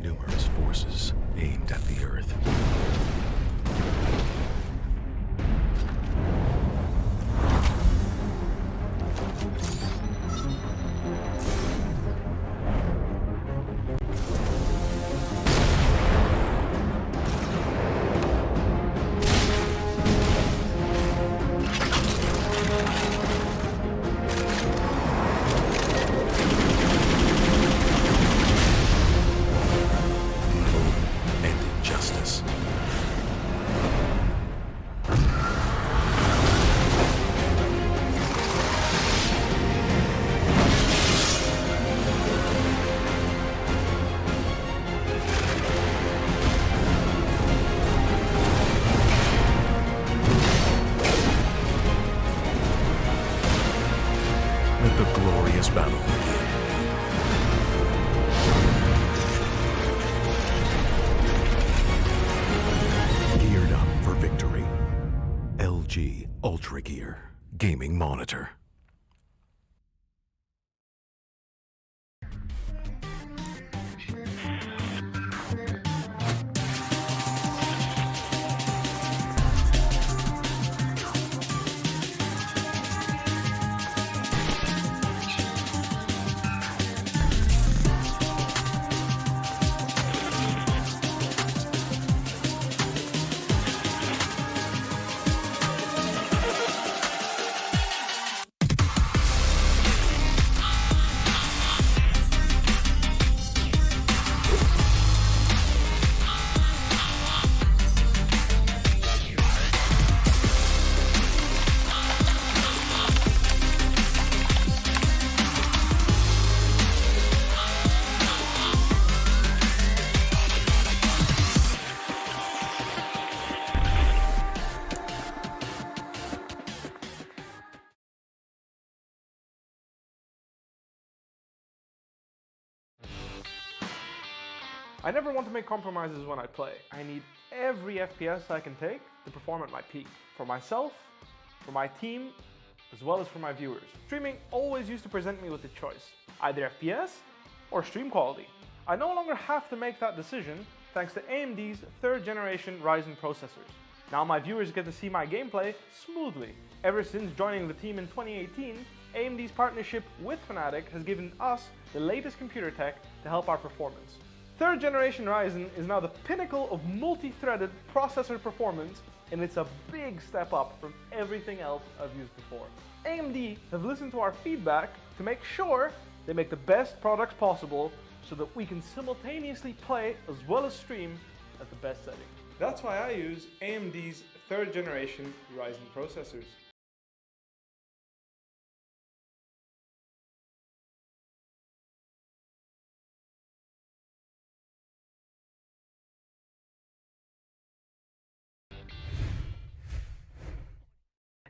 Numerous forces aimed at the Earth. Let the glorious battle begin. Geared up for victory. LG Ultragear Gaming Monitor. I never want to make compromises when I play. I need every FPS I can take to perform at my peak. For myself, for my team, as well as for my viewers. Streaming always used to present me with a choice, either FPS or stream quality. I no longer have to make that decision thanks to AMD's 3rd generation Ryzen processors. Now my viewers get to see my gameplay smoothly. Ever since joining the team in 2018, AMD's partnership with Fnatic has given us the latest computer tech to help our performance. 3rd generation Ryzen is now the pinnacle of multi-threaded processor performance, and it's a big step up from everything else I've used before. AMD have listened to our feedback to make sure they make the best products possible so that we can simultaneously play as well as stream at the best setting. That's why I use AMD's 3rd generation Ryzen processors.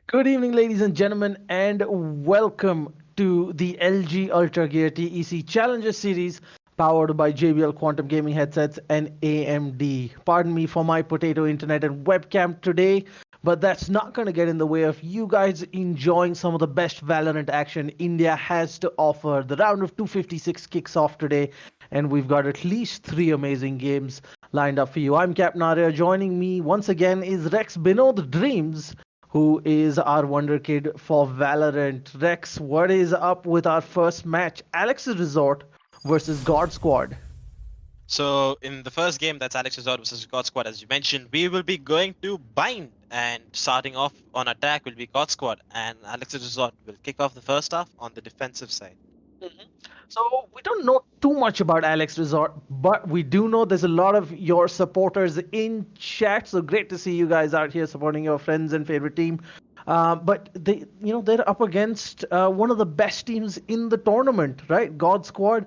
Good evening, ladies and gentlemen, and welcome to the LG Ultragear TEC Challenger Series powered by JBL Quantum Gaming Headsets and AMD. Pardon me for my potato internet and webcam today, but that's not going to get in the way of you guys enjoying some of the best Valorant action India has to offer. The round of 256 kicks off today, and we've got at least 3 amazing games lined up for you. I'm Captain Arya. Joining me once again is Rex Binod Dreams, who is our wonder kid for Valorant. Rex, what is up with our first match? Alex's Resort versus GodSquad. So in the first game, that's Alex Resort versus GodSquad, as you mentioned, we will be going to bind, and starting off on attack will be GodSquad, and Alex Resort will kick off the first half on the defensive side. So we don't know too much about Alex Resort, but we do know there's a lot of your supporters in chat. So great to see you guys out here supporting your friends and favorite team. But they're up against one of the best teams in the tournament, right? GodSquad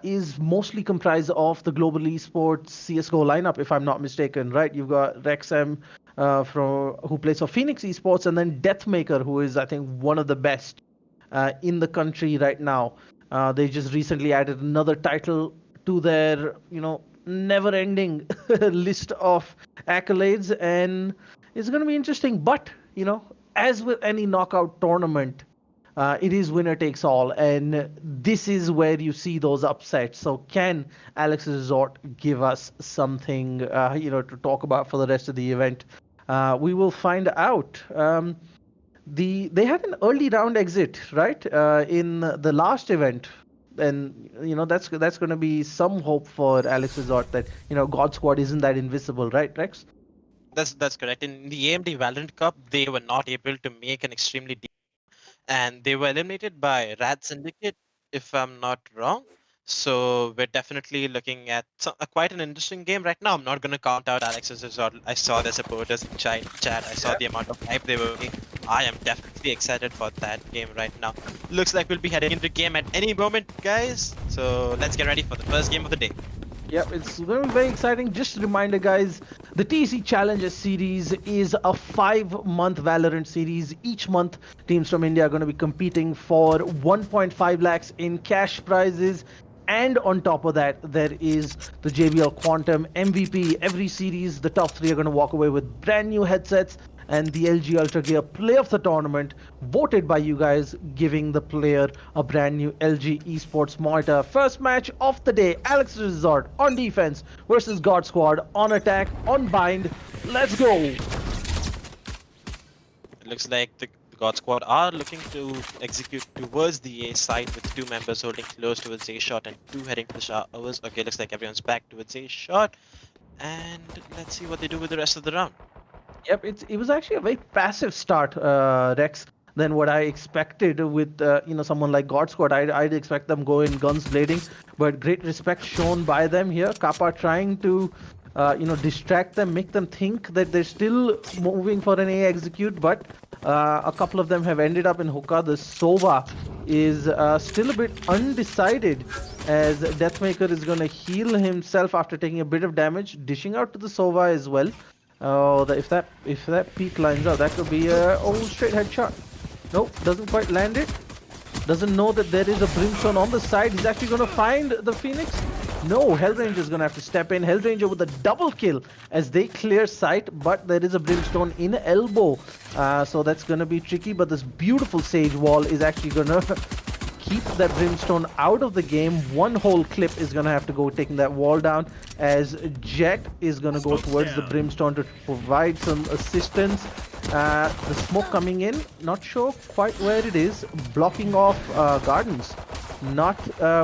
is mostly comprised of the Global Esports CS:GO lineup, if I'm not mistaken, right? You've got Rexem who plays for Phoenix Esports, and then Deathmaker, who is, I think, one of the best in the country right now. They just recently added another title to their, never-ending list of accolades, and it's going to be interesting. But, as with any knockout tournament, it is winner takes all, and this is where you see those upsets. So can Alex Resort give us something, to talk about for the rest of the event? We will find out. They had an early round exit, right, in the last event, and that's going to be some hope for Alex Resort that GodSquad isn't that invisible, right, Rex? That's correct. In the AMD Valorant Cup, they were not able to make an extremely deep, and they were eliminated by Rad Syndicate, if I'm not wrong. So we're definitely looking at quite an interesting game right now. I'm not going to count out Alex's result. I saw the supporters in chat. I saw the amount of hype they were making. I am definitely excited for that game right now. Looks like we'll be heading into the game at any moment, guys. So let's get ready for the first game of the day. Yep, it's going to be very exciting. Just a reminder, guys, the TEC Challenger Series is a 5-month Valorant series. Each month, teams from India are going to be competing for 1.5 lakhs in cash prizes. And on top of that, there is the JBL Quantum MVP. Every series, the top 3 are going to walk away with brand new headsets. And the LG Ultragear Play of the Tournament, voted by you guys, giving the player a brand new LG Esports monitor. First match of the day, Alex Resort on defense versus GodSquad on attack, on bind. Let's go! It looks like the GodSquad are looking to execute towards the A side with 2 members holding close towards A shot and 2 heading to the showers. Okay, looks like everyone's back towards A shot. And let's see what they do with the rest of the round. Yep, it was actually a very passive start, Rex, than what I expected with someone like GodSquad. I'd expect them go in guns blading, but great respect shown by them here. Kappa trying to distract them, make them think that they're still moving for an A execute, but a couple of them have ended up in hookah. The Sova is still a bit undecided, as Deathmaker is going to heal himself after taking a bit of damage, dishing out to the Sova as well. Oh, if that peak lines up, that could be a straight headshot. Nope, doesn't quite land it. Doesn't know that there is a Brimstone on the side. He's actually going to find the Phoenix. No, Hellranger is going to have to step in. Hellranger with a double kill as they clear sight, but there is a Brimstone in elbow. So that's going to be tricky, but this beautiful Sage Wall is actually going to keep that Brimstone out of the game. One whole clip is going to have to go taking that wall down, as Jet is going to go towards the Brimstone to provide some assistance. The smoke coming in, not sure quite where it is, blocking off Gardens. Not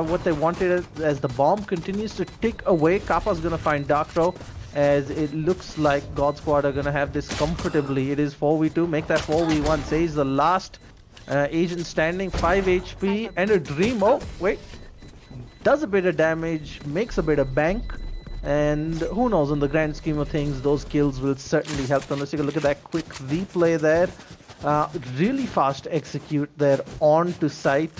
what they wanted, as the bomb continues to tick away. Kappa's going to find Dark Throw, as it looks like GodSquad are going to have this comfortably. It is 4v2, make that 4v1. Says the last agent standing, 5 HP and a dream. Oh, wait. Does a bit of damage, makes a bit of bank. And who knows, in the grand scheme of things, those kills will certainly help them. Let's take a look at that quick replay there. Really fast execute there on to sight.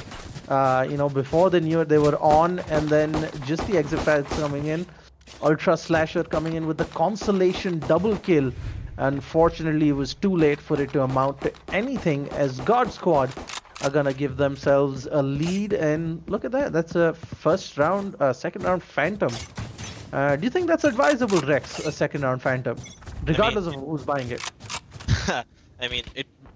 Before they knew it, they were on, and then just the exit pads coming in. Ultra Slasher coming in with the consolation double kill. Unfortunately, it was too late for it to amount to anything, as GodSquad are gonna give themselves a lead. And look at that, that's a second round Phantom. Do you think that's advisable, Rex, a second round Phantom, regardless of who's buying it? I mean,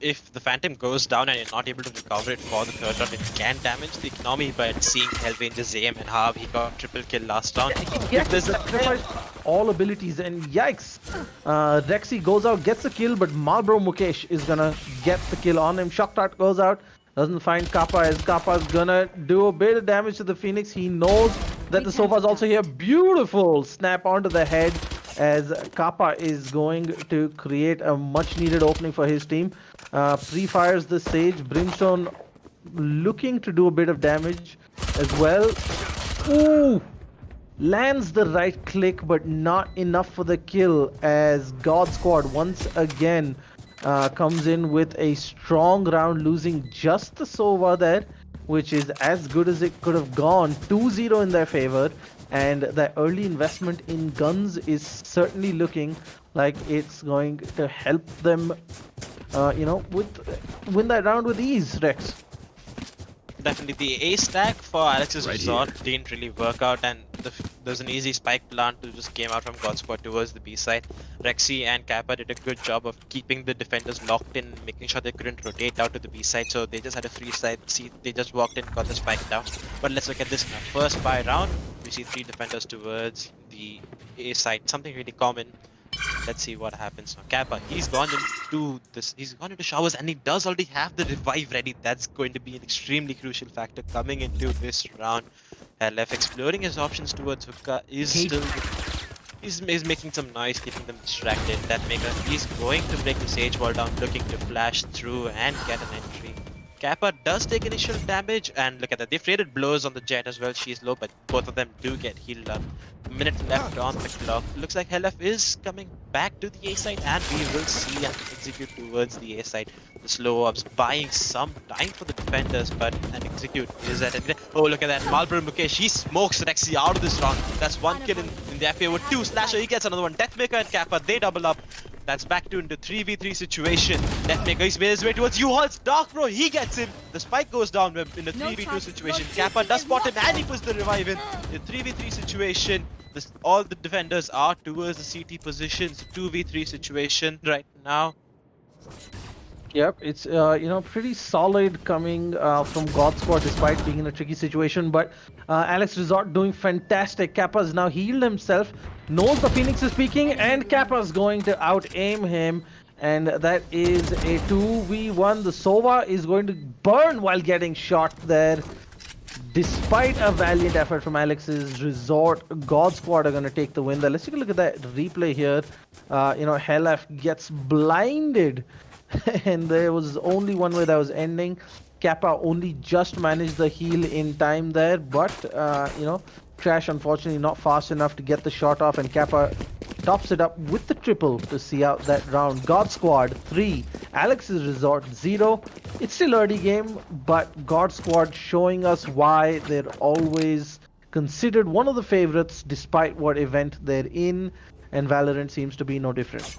if the Phantom goes down and you're not able to recover it for the third round, it can damage the economy. But seeing Hellranger's aim and how he got triple kill last round, if there's sacrificed all abilities, and yikes, Rexy goes out, gets the kill, but Marlboro Mukesh is gonna get the kill on him. Shock Dart goes out, doesn't find Kappa, as Kappa's gonna do a bit of damage to the Phoenix. He knows that the Sofa's also here. Beautiful snap onto the head, as Kappa is going to create a much needed opening for his team. Pre-fires the Sage. Brimstone looking to do a bit of damage as well. Ooh! Lands the right click, but not enough for the kill, as GodSquad once again comes in with a strong round, losing just the Sova there, which is as good as it could have gone. 2-0 in their favor, and that early investment in guns is certainly looking like it's going to help them, win that round with ease, Rex. Definitely the A stack for Alex's Resort didn't really work out, and there's an easy spike plant that just came out from GodSquad towards the B side. Rexy and Kappa did a good job of keeping the defenders locked in, making sure they couldn't rotate out to the B side, so they just had a free side. See, they just walked in, got the spike down. But let's look at this now. First buy round, we see 3 defenders towards the A side, something really common. Let's see what happens now. Kappa, he's gone into showers, and he does already have the revive ready. That's going to be an extremely crucial factor coming into this round. LF exploring his options towards hookah he's making some noise, keeping them distracted. That maker, he's going to break the sage wall down, looking to flash through and get an entry. Kappa does take initial damage, and look at that, they've traded blows on the Jet as well. She's low, but both of them do get healed up. Minute left on the clock. Looks like LF is coming back to the A side, and we will see an execute towards the A side. The slow ups buying some time for the defenders, but an execute is at it. Oh, look at that. Marlboro Mukesh, he smokes Rexy out of this round. That's 1 kill in the FA with 2 slasher. He gets another one. Deathmaker and Kappa, they double up. That's back to into 3v3 situation. Deathmaker, he's made his way towards U-Halls. Dark Bro, he gets him. The spike goes down in the 3v2 situation. Kappa does spot him, and he puts the revive in. The 3v3 situation. All the defenders are towards the CT positions. 2v3 situation right now. Yep, it's pretty solid coming from GodSquad despite being in a tricky situation. But Alex Resort doing fantastic. Kappa's now healed himself, knows the Phoenix is peeking, and Kappa's going to out-aim him. And that is a 2v1. The Sova is going to burn while getting shot there. Despite a valiant effort from Alex's Resort, GodSquad are going to take the win there. Let's take a look at that replay here. Hellaf gets blinded. And there was only one way that was ending. Kappa only just managed the heal in time there, but Trash unfortunately not fast enough to get the shot off, and Kappa tops it up with the triple to see out that round. GodSquad 3, Alex's Resort 0. It's still early game, but GodSquad showing us why they're always considered one of the favorites despite what event they're in, and Valorant seems to be no different.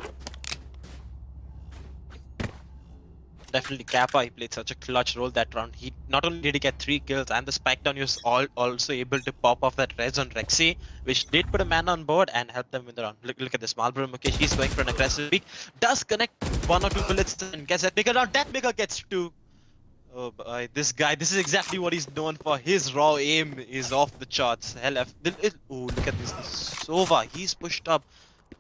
Definitely Kappa, he played such a clutch role that round. He not only did he get 3 kills and the spike down, he was also able to pop off that res on Rexy, which did put a man on board and help them win the round. Look at this, Marlboro Mukesh, he's going for an aggressive beat, does connect 1 or 2 bullets and gets that bigger round. That bigger gets 2. Oh boy, this guy, this is exactly what he's known for. His raw aim is off the charts. Oh, look at this, Sova, he's pushed up.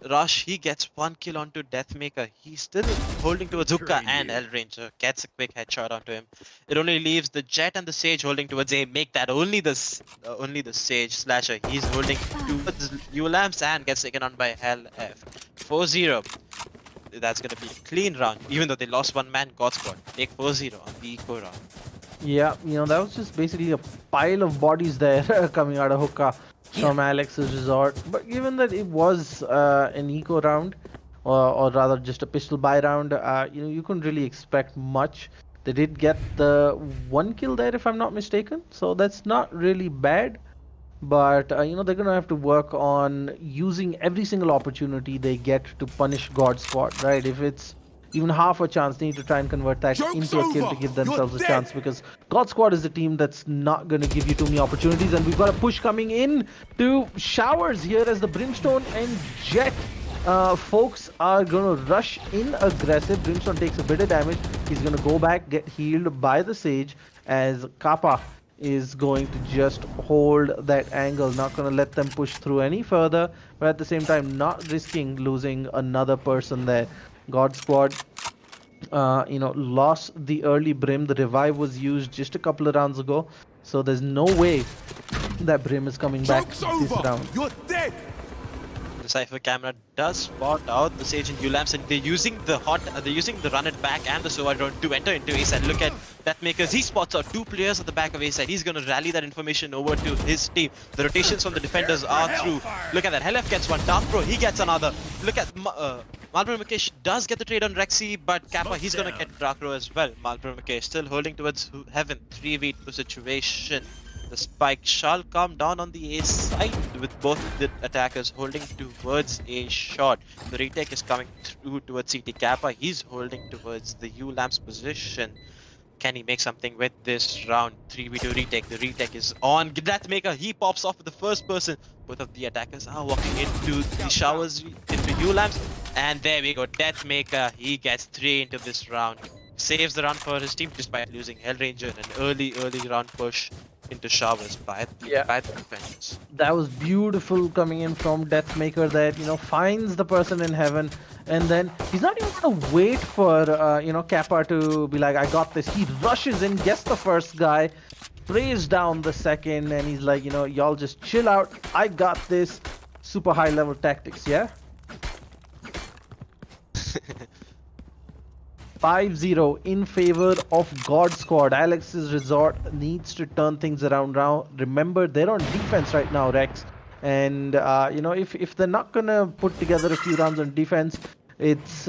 Rush, he gets 1 kill onto Deathmaker. He's still holding towards Hookah, and El Ranger gets a quick headshot onto him. It only leaves the Jet and the Sage holding towards A. Make that only the Sage slasher. He's holding towards ULAMs and gets taken on by LF. 4-0. That's gonna be a clean round, even though they lost 1 man. GodSquad take 4-0 on the eco round. Yeah, that was just basically a pile of bodies there coming out of Hookah from Alex's Resort. But given that it was an eco round, or rather just a pistol buy round, you couldn't really expect much. They did get the 1 kill there, if I'm not mistaken, so that's not really bad. But they're gonna have to work on using every single opportunity they get to punish GodSquad, right? If it's even half a chance, they need to try and convert that into a kill to give themselves a chance, because GodSquad is a team that's not going to give you too many opportunities. And we've got a push coming in to Showers here as the Brimstone and Jet folks are going to rush in aggressive. Brimstone takes a bit of damage. He's going to go back, get healed by the Sage, as Kappa is going to just hold that angle, not going to let them push through any further, but at the same time not risking losing another person there. GodSquad lost the early Brim. The revive was used just a couple of rounds ago, so there's no way that Brim is coming back this round. You're dead. The Cypher camera does spot out the Sage and ULAMs, and they're using the run it back and the Sova drone to enter into A side. Look at Deathmakers, he spots out 2 players at the back of A side. He's gonna rally that information over to his team. The rotations from the defenders are through. Look at that, Hellef gets 1, Dark Pro, he gets another. Look at Marlboro Mukesh does get the trade on Rexy, but Kappa, he's gonna get Dark Pro as well. Marlboro Mukesh still holding towards Heaven, 3v2 situation. The spike shall come down on the A side with both the attackers holding towards A shot. The retake is coming through towards CT. Kappa, he's holding towards the ULAM's position. Can he make something with this round? 3v2 retake. The retake is on. Deathmaker, he pops off with the first person. Both of the attackers are walking into the showers, into ULAMs. And there we go. Deathmaker, he gets 3 into this round. Saves the round for his team despite losing Hellranger in an early round push into showers by the defenders. That was beautiful coming in from Deathmaker that, finds the person in heaven, and then he's not even gonna wait for, Kappa to be like, I got this. He rushes in, gets the first guy, sprays down the second, and he's like, y'all just chill out. I got this. Super high level tactics, yeah? 5-0 in favor of GodSquad. Alex's Resort needs to turn things around now. Remember, they're on defense right now, Rex. And, if they're not going to put together a few rounds on defense, it's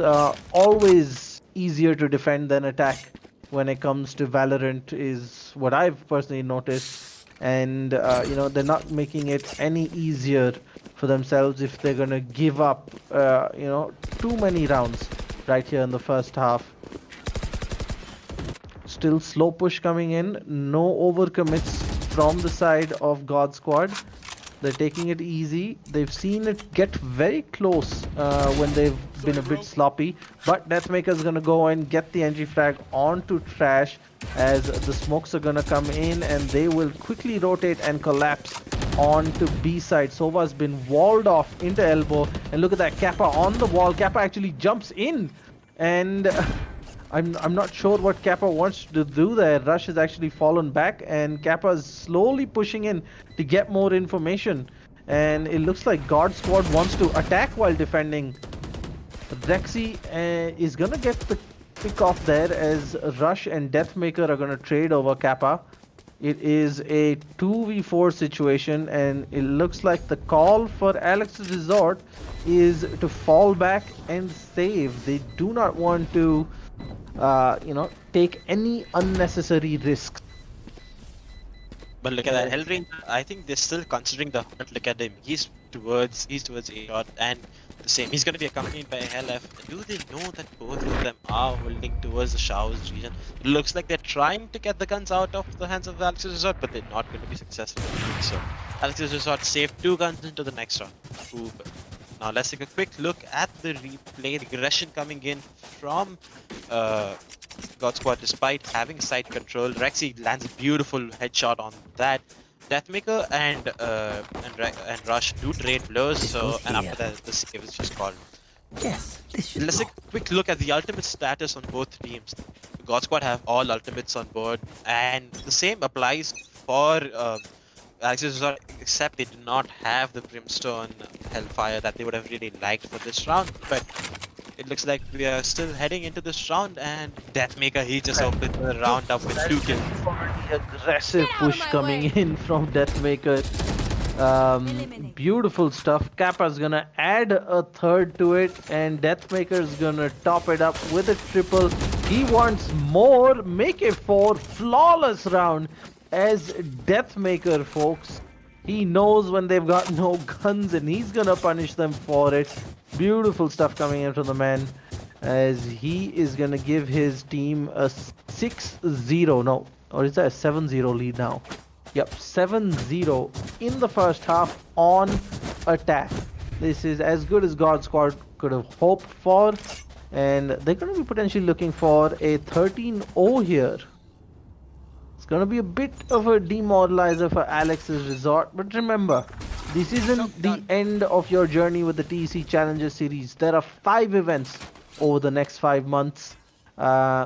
always easier to defend than attack when it comes to Valorant is what I've personally noticed. And, they're not making it any easier for themselves if they're going to give up, too many rounds right here in the first half. Still slow push coming in, no overcommits from the side of GodSquad. They're taking it easy. They've seen it get very close when they've been a bit sloppy, but Deathmaker's gonna go and get the entry frag onto Trash as the smokes are gonna come in and they will quickly rotate and collapse onto B side. Sova's been walled off into elbow, and look at that, Kappa on the wall. Kappa actually jumps in, and I'm not sure what Kappa wants to do there. Rush has actually fallen back, and Kappa is slowly pushing in to get more information. And it looks like GodSquad wants to attack while defending. Rexy is gonna get the pick off there as Rush and Deathmaker are gonna trade over Kappa. It is a 2v4 situation, and it looks like the call for Alex's Resort is to fall back and save. They do not want to take any unnecessary risks. But look at that, Hellranger, I think they're still considering the hunt. Look at him, he's towards A-Dot, and the same, he's going to be accompanied by LF. Do they know that both of them are holding towards the showers region? It looks like they're trying to get the guns out of the hands of Alex's Resort, but they're not going to be successful. So Alex's Resort saved 2 guns into the next round. Ooh. Now let's take a quick look at the replay. The aggression coming in from GodSquad despite having side control. Rexy lands a beautiful headshot on that. Deathmaker and Rush do trade blows. So and after that the save is just called. Yes, this should Let's take a quick look at the ultimate status on both teams. GodSquad have all ultimates on board, and the same applies for Alex's Resort, except they do not have the Brimstone Hellfire that they would have really liked for this round. But it looks like we are still heading into this round, and Deathmaker, he just opened the round up with 2 kills. Aggressive push coming in from Deathmaker. Beautiful stuff. Kappa's gonna add a third to it, and Deathmaker's gonna top it up with a triple. He wants more. Make it 4. Flawless round. As Deathmaker, folks, he knows when they've got no guns, and he's gonna punish them for it. Beautiful stuff coming in from the man, as he is gonna give his team a 6-0, no, or is that a 7-0 lead now? Yep, 7-0 in the first half on attack. This is as good as GodSquad could have hoped for, and they're gonna be potentially looking for a 13-0 here. It's gonna be a bit of a demoralizer for Alex's Resort, but remember, this isn't the end of your journey with the TEC Challenger Series. There are 5 events over the next 5 months.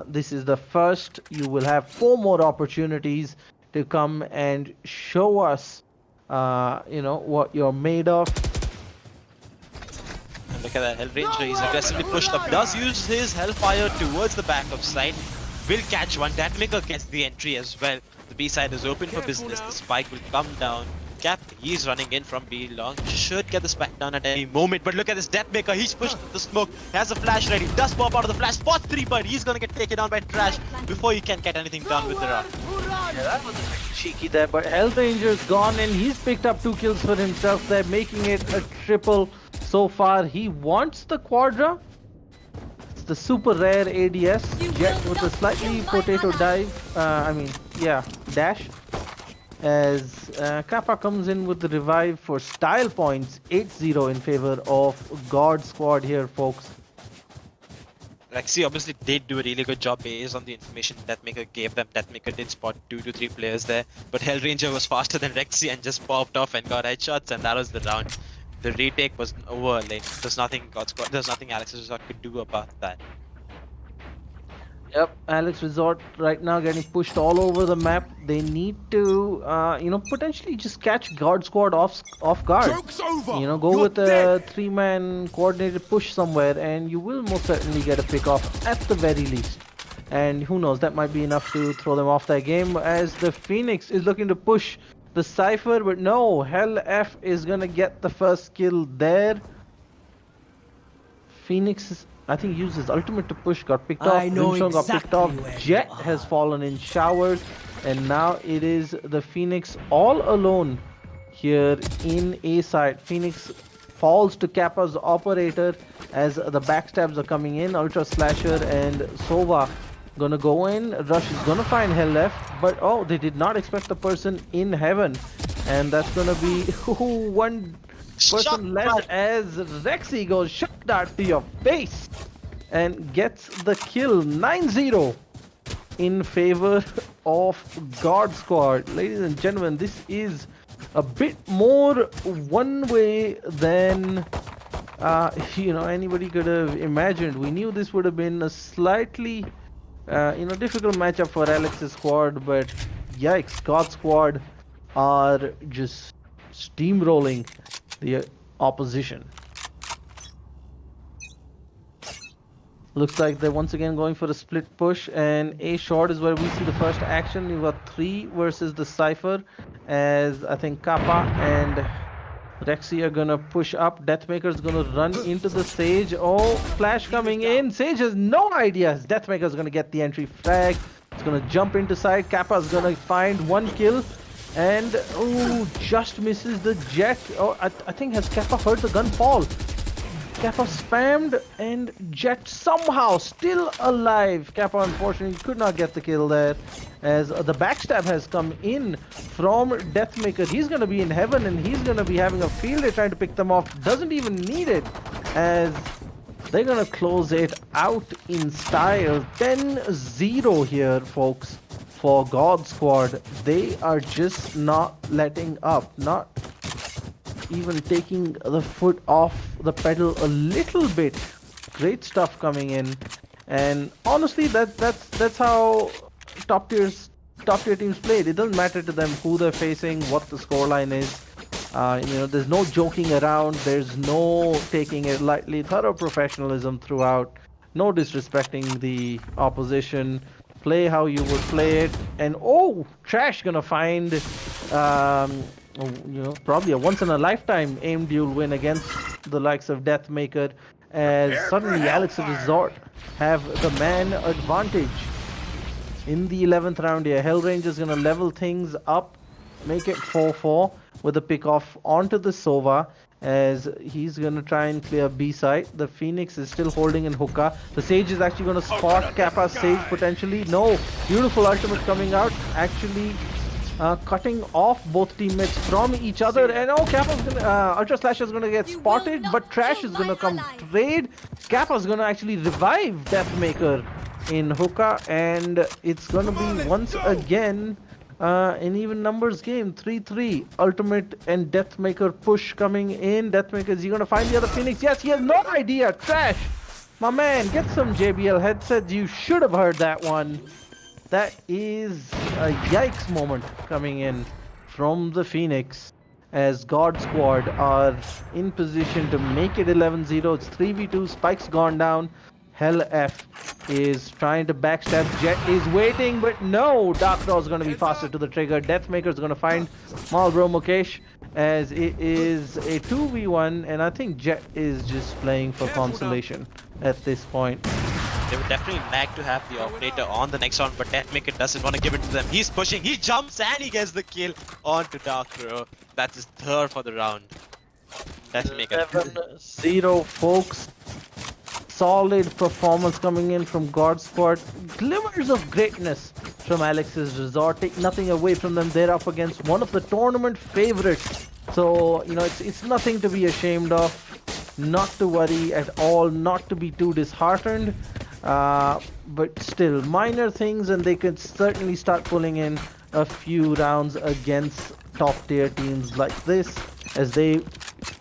This is the first. You will have 4 more opportunities to come and show us, what you're made of. And look at that, Hellranger, he's aggressively pushed up, does use his Hellfire towards the back of side. Will catch one. Deathmaker gets the entry as well. The B side is open for business. The spike will come down. Cap, he's running in from B long. Should get the spike down at any moment. But look at this Deathmaker. He's pushed the smoke. Has a flash ready. Does pop out of the flash. Spots 3, but he's gonna get taken down by Trash before he can get anything done with the round. Yeah, that was a bit cheeky there, but Hellranger's gone, and he's picked up 2 kills for himself. They're making it a triple so far. He wants the Quadra. the super rare ADS. Jet with a slightly potato dive. Dash. As Kappa comes in with the revive for style points. 8-0 in favor of GodSquad here, folks. Rexy obviously did do a really good job based on the information Deathmaker gave them. Deathmaker did spot 2 to 3 players there, but Hellranger was faster than Rexy and just popped off and got headshots, and that was the round. The retake was over. Like, there's nothing Alex Resort could do about that. Yep, Alex Resort right now getting pushed all over the map. They need to, potentially just catch GodSquad off guard. Go with a 3-man coordinated push somewhere, and you will most certainly get a pick off at the very least. And who knows, that might be enough to throw them off their game, as the Phoenix is looking to push the Cypher, but no, Hell F is gonna get the first kill there. Phoenix is, I think, used his ultimate to push, got picked off. Brimstone got picked off. Jet has fallen in showers, and now it is the Phoenix all alone here in A side. Phoenix falls to Kappa's operator as the backstabs are coming in. Ultra Slasher and Sova gonna go in. Rush is gonna find Hell left, but oh, they did not expect the person in heaven, and that's gonna be one person less as Rexy goes shot dart to your face and gets the kill. 9-0 in favor of GodSquad. Ladies and gentlemen, this is a bit more one way than anybody could have imagined. We knew this would have been a slightly difficult matchup for Alex's squad, but yikes, GodSquad are just steamrolling the opposition. Looks like they're once again going for a split push, and A short is where we see the first action. You've got 3 versus the Cypher, as I think Kappa and Rexy are gonna push up. Deathmaker's gonna run into the Sage. Oh, flash coming in. Sage has no idea. Deathmaker's gonna get the entry frag. It's gonna jump into side. Kappa's gonna find 1 kill. And just misses the Jet. Oh, I think has Kappa heard the gun fall? Kappa spammed, and Jet somehow still alive. Kappa unfortunately could not get the kill there, as the backstab has come in from Deathmaker. He's going to be in heaven, and he's going to be having a field day trying to pick them off. Doesn't even need it, as they're going to close it out in style. 10-0 here, folks, for GodSquad. They are just not letting up, not even taking the foot off the pedal a little bit. Great stuff coming in, and honestly, that's how top tier teams play. It doesn't matter to them who they're facing, what the scoreline is. There's no joking around. There's no taking it lightly. Thorough professionalism throughout. No disrespecting the opposition. Play how you would play it. And Trash gonna find probably a once in a lifetime aim duel win against the likes of Deathmaker, as suddenly Alex Resort have the man advantage in the 11th round here. Hellranger is gonna level things up, make it 4-4 with a pick off onto the Sova, as he's gonna try and clear B side. The Phoenix is still holding in hookah. The Sage is actually gonna spot Kappa's Sage potentially. No, beautiful ultimate coming out, actually cutting off both teammates from each other. And Kappa's gonna Ultra Slash is gonna get spotted, but Trash is gonna come trade. Kappa's gonna actually revive Deathmaker in hookah, and it's gonna be once again an even numbers game. 3-3. Ultimate and Deathmaker push coming in. Deathmaker, is he gonna find the other Phoenix? Yes, he has no idea. Trash, my man, get some JBL headsets. You should have heard that one. That is a yikes moment coming in from the Phoenix, as GodSquad are in position to make it 11-0. It's 3v2. Spike's gone down. Hell F is trying to backstab. Jet is waiting, but no. Darkdaw is going to be faster to the trigger. Deathmaker is going to find Malbro Mukesh, as it is a 2v1, and I think Jet is just playing for consolation at this point. They would definitely like to have the operator on the next round, but Deathmaker doesn't want to give it to them. He's pushing, he jumps, and he gets the kill onto Darkdaw. That's his 3rd for the round. Deathmaker. 7-0, folks. solid performance coming in from GodSquad. Glimmers of greatness from Alex's Resort. Take nothing away from them. They're up against one of the tournament favorites. So, you know, it's nothing to be ashamed of. Not to worry at all. Not to be too disheartened. But still, minor things, and they could certainly start pulling in a few rounds against top-tier teams like this as they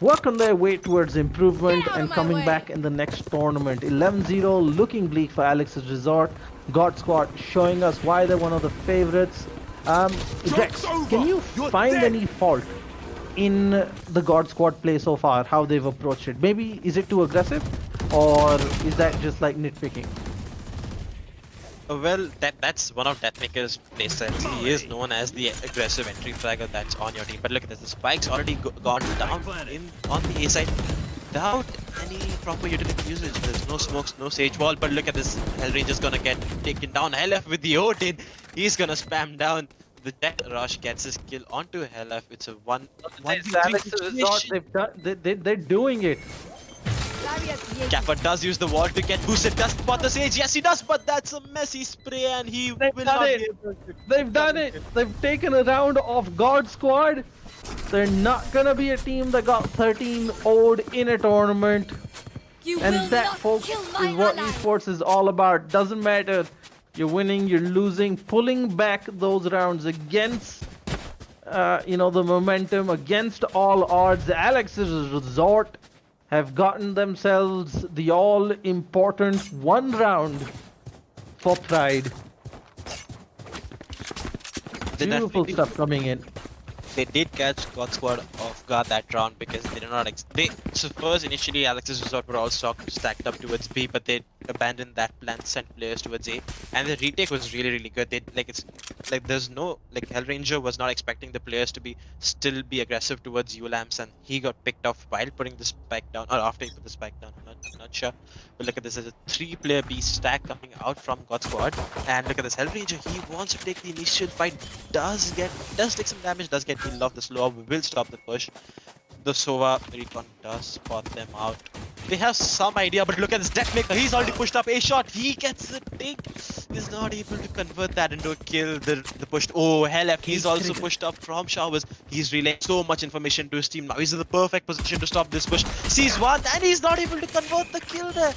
work on their way towards improvement and coming back in the next tournament. 11-0, looking bleak for Alex's Resort. GodSquad showing us why they're one of the favorites. Rex, can you find any fault in the GodSquad play so far, how they've approached it? Maybe is it too aggressive, or is that just like nitpicking? Well, that's one of Deathmaker's playsets. He is known as the aggressive entry fragger that's on your team. But look at this, the spike's already gone down on the A side without any proper utility usage. There's no smokes, no sage wall. But look at this, Hellranger's gonna get taken down. LF with the Odin, he's gonna spam down. The Jet Rush gets his kill onto LF. It's a 1v3 situation. They're doing it. Kappa does use the wall to get boosted. Does spot the Sage? Yes, he does, but that's a messy spray and he will not be able to. They've done it. They've taken a round of GodSquad. They're not gonna be a team that got 13 0'd in a tournament. And that, folks, is what esports is all about. Doesn't matter. You're winning, you're losing, pulling back those rounds against, you know, the momentum, against all odds. Alex's Resort have gotten themselves the all-important one round for Pride. Beautiful stuff coming in. They did catch GodSquad off guard that round because they did not. So first, initially, Alex's Resort were all stacked up towards B, but they abandoned that plan, sent players towards A, and the retake was really good. They there's no Hellranger was not expecting the players to still be aggressive towards ULAMs, and he got picked off while putting the spike down, or after he put the spike down. I'm not sure. But look at this, there's a 3-player B stack coming out from GodSquad, and look at this Hellranger. He wants to take the initial fight, does take some damage, does get healed off. The slow will stop the push. The Sova recon does spot them out. They have some idea, but look at this Deathmaker. He's already pushed up a shot. He gets the take. He's not able to convert that into a kill. The pushed. Oh, hell, he's also pushed up from showers. He's relaying so much information to his team now. He's in the perfect position to stop this push. Sees one, and he's not able to convert the kill there.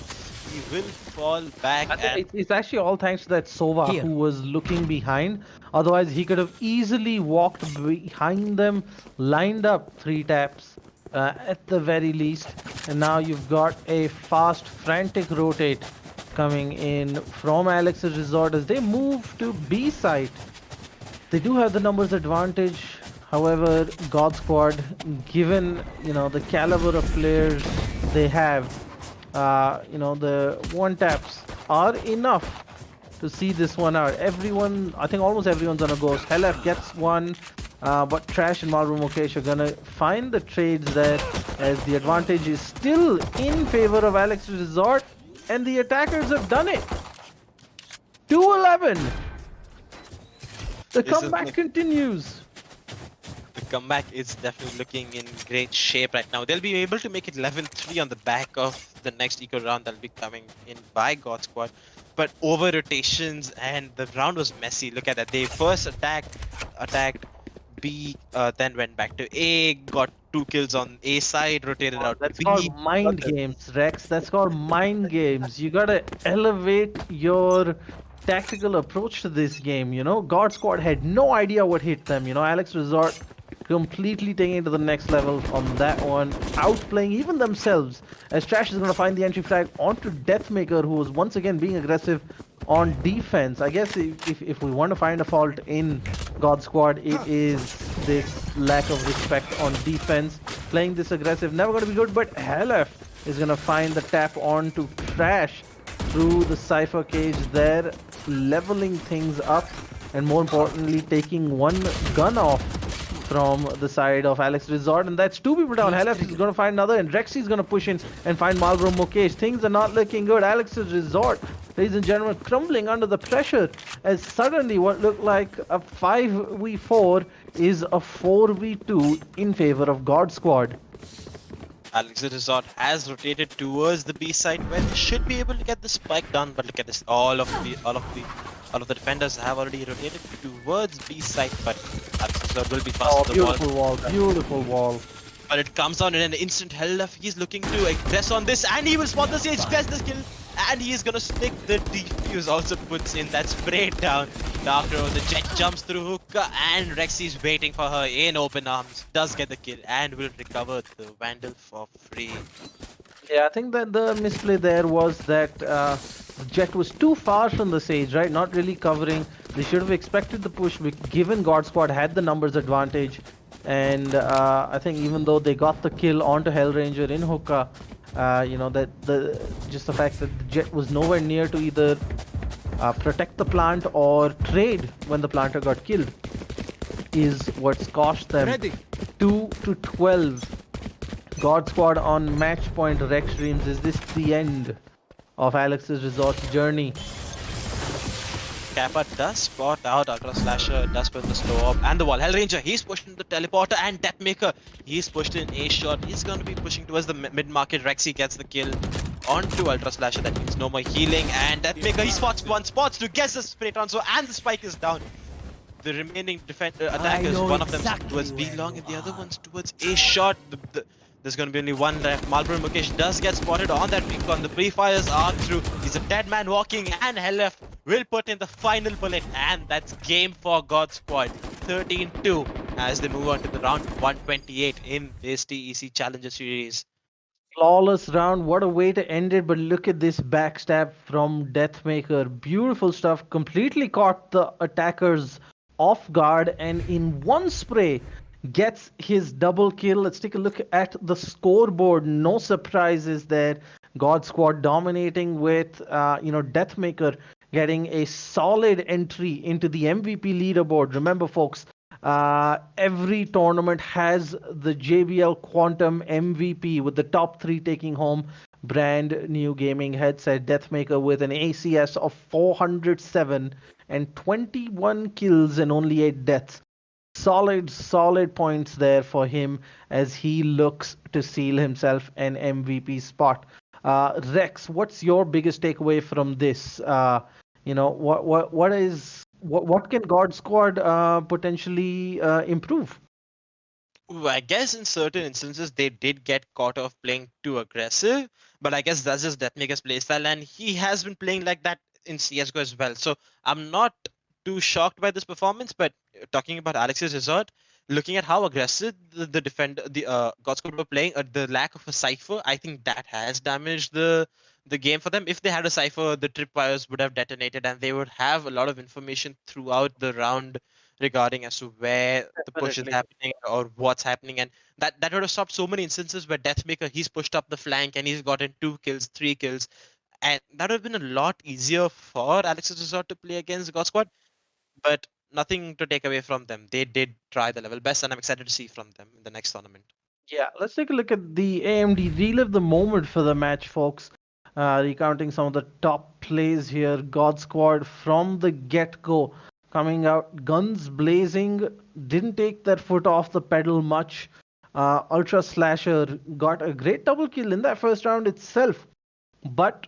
He will fall back. And It's actually all thanks to that Sova who was looking behind. Otherwise, he could have easily walked behind them, lined up 3 taps at the very least. And now you've got a fast, frantic rotate coming in from Alex's Resort as they move to B site. They do have the numbers advantage. However, GodSquad, given, you know, the caliber of players they have, you know, the one taps are enough to see this one out. Everyone, I think almost everyone's on a ghost. Hellf gets one, but Trash and Malroom Mukesh are gonna find the trades there as the advantage is still in favor of Alex's Resort, and the attackers have done it. 2-11. The comeback continues. the comeback is definitely looking in great shape right now. They'll be able to make it 11-3 on the back of the next eco round that'll be coming in by GodSquad. But over rotations, and the round was messy. Look at that. They first attacked B, then went back to A, got 2 kills on A side, rotated out That's to B. called mind games, Rex. That's called mind games. You gotta elevate your tactical approach to this game, you know? GodSquad had no idea what hit them, you know? Alex Resort completely taking it to the next level on that one, outplaying even themselves, as Trash is going to find the entry flag onto Deathmaker, who was once again being aggressive on defense. I guess if we want to find a fault in GodSquad, it is this lack of respect on defense. Playing this aggressive, never going to be good, but Halef is going to find the tap onto Trash through the Cypher cage there, leveling things up, and more importantly, taking one gun off from the side of Alex Resort, and that's 2 people down. Halef is going to find another, and Rexy is going to push in and find Malbro Mukesh. Things are not looking good. Alex's Resort, ladies and gentlemen, crumbling under the pressure as suddenly what looked like a 5v4 is a 4v2 in favor of GodSquad. Alex Resort has rotated towards the B side where they should be able to get the spike done, but look at this. All of the defenders have already rotated towards B side, but Alex Resort will be past Oh, the wall. beautiful wall, beautiful wall. But it comes on in an instant held up. He's looking to aggress on this, and he will spot the stage, gets the kill, and he is gonna stick the defuse. Also puts in that spray down. After the Jet jumps through hookah, and Rexy is waiting for her in open arms. Does get the kill and will recover the Vandal for free. Yeah, I think that the misplay there was that Jet was too far from the Sage, right? Not really covering. They should have expected the push, given GodSquad had the numbers advantage. And I think even though they got the kill onto Hellranger in hookah, you know, that just the fact that the Jet was nowhere near to either protect the plant or trade when the planter got killed is what's cost them 2-12. GodSquad on match point. Rex Dreams, is this the end of Alex's Resort's journey? Kappa does spot out Ultra Slasher, does put the slow up and the wall. Hellranger, he's pushing the teleporter, and Deathmaker, he's pushed in a shot. He's going to be pushing towards the mid-market. Rexy gets the kill onto Ultra Slasher. That means no more healing, and Deathmaker, he spots one, spots two, gets the spray transfer, and the spike is down. The remaining attackers, one of them towards B long and the other one's towards A shot. There's going to be only one left. Marlboro Mukesh does get spotted on that recon. The pre-fires are through. He's a dead man walking, and LF will put in the final bullet, and that's game for GodSquad. 13-2 as they move on to the round 128 in this TEC Challenger Series. Flawless round. What a way to end it. But look at this backstab from Deathmaker. Beautiful stuff. Completely caught the attackers off guard, and in one spray gets his double kill. Let's take a look at the scoreboard. No surprises there. GodSquad dominating with Deathmaker getting a solid entry into the MVP leaderboard. Remember, folks, every tournament has the JBL Quantum MVP, with the top 3 taking home brand new gaming headset. Deathmaker with an ACS of 407 and 21 kills and only 8 deaths. Solid points there for him as he looks to seal himself an MVP spot. Rex, what's your biggest takeaway from this? What can GodSquad potentially improve? I guess in certain instances they did get caught off playing too aggressive, but I guess that's just Deathmaker's playstyle, and he has been playing like that in CSGO as well. So I'm not too shocked by this performance, but talking about Alex's Resort, looking at how aggressive the GodSquad were playing, the lack of a cipher, I think that has damaged the game for them. If they had a cipher, the tripwires would have detonated, and they would have a lot of information throughout the round regarding as to where the push is happening or what's happening, and that would have stopped so many instances where Deathmaker, he's pushed up the flank and he's gotten 2 kills, 3 kills, and that would have been a lot easier for Alex's Resort to play against GodSquad. But nothing to take away from them. They did try the level best, and I'm excited to see from them in the next tournament. Yeah, let's take a look at the AMD. Relive the moment for the match, folks. Recounting some of the top plays here. GodSquad from the get-go coming out guns blazing, didn't take their foot off the pedal much. Ultra Slasher got a great double kill in that first round itself, but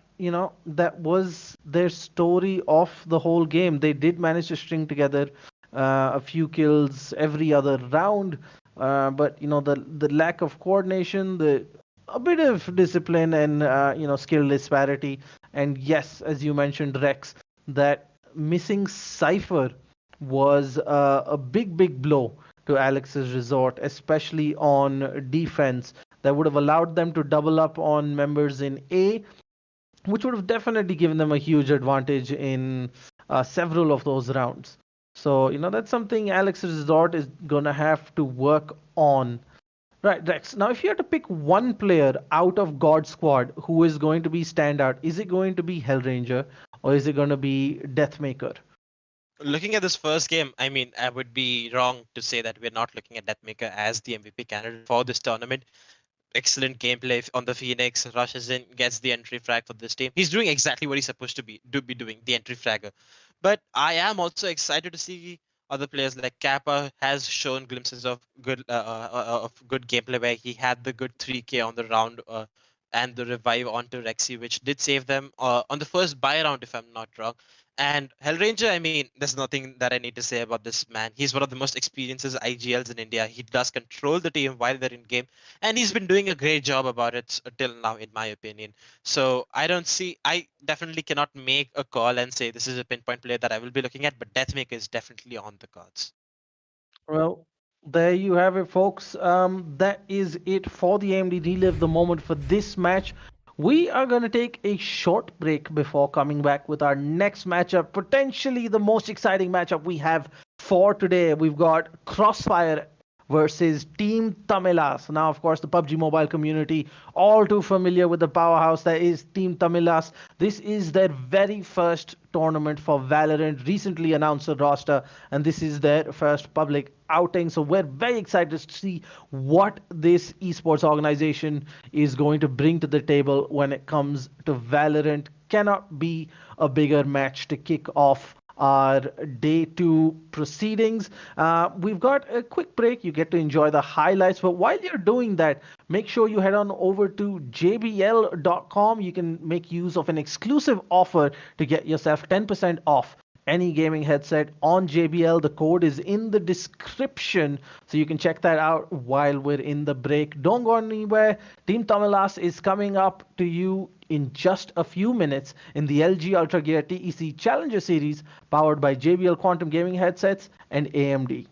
that was their story of the whole game. They did manage to string together a few kills every other round, but the lack of coordination, a bit of discipline, and skill disparity, and yes, as you mentioned, Rex, that missing cipher was a big blow to Alex's Resort, especially on defense. That would have allowed them to double up on members in A, which would have definitely given them a huge advantage in several of those rounds. So, that's something Alex's Resort is going to have to work on. Right, Rex. Now, if you had to pick one player out of GodSquad who is going to be standout, is it going to be Hellranger or is it going to be Deathmaker? Looking at this first game, I mean, I would be wrong to say that we're not looking at Deathmaker as the MVP candidate for this tournament. Excellent gameplay on the Phoenix, rushes in, gets the entry frag for this team. He's doing exactly what he's supposed to be doing, the entry fragger. But I am also excited to see other players like Kappa has shown glimpses of good gameplay where he had the good 3K on the round and the revive onto Rexy, which did save them on the first buy round, if I'm not wrong. And Hellranger, I mean, there's nothing that I need to say about this man. He's one of the most experienced IGLs in India. He does control the team while they're in game, and he's been doing a great job about it till now, in my opinion. So I definitely cannot make a call and say this is a pinpoint player that I will be looking at, but Deathmaker is definitely on the cards. Well, there you have it, folks. That is it for the AMD Relive the Moment for this match. We are going to take a short break before coming back with our next matchup, potentially the most exciting matchup we have for today. We've got Crossfire versus Team Tamilas. Now, of course, the PUBG Mobile community, all too familiar with the powerhouse that is Team Tamilas. This is their very first tournament for Valorant, recently announced a roster, and this is their first public outing. So we're very excited to see what this esports organization is going to bring to the table when it comes to Valorant. Cannot be a bigger match to kick off our day two proceedings. We've got a quick break. You get to enjoy the highlights. But while you're doing that, make sure you head on over to jbl.com. You can make use of an exclusive offer to get yourself 10% off any gaming headset on JBL. The code is in the description, so you can check that out while we're in the break. Don't go anywhere. Team Tamilas is coming up to you in just a few minutes in the LG Ultragear TEC Challenger Series, powered by JBL Quantum Gaming headsets and AMD.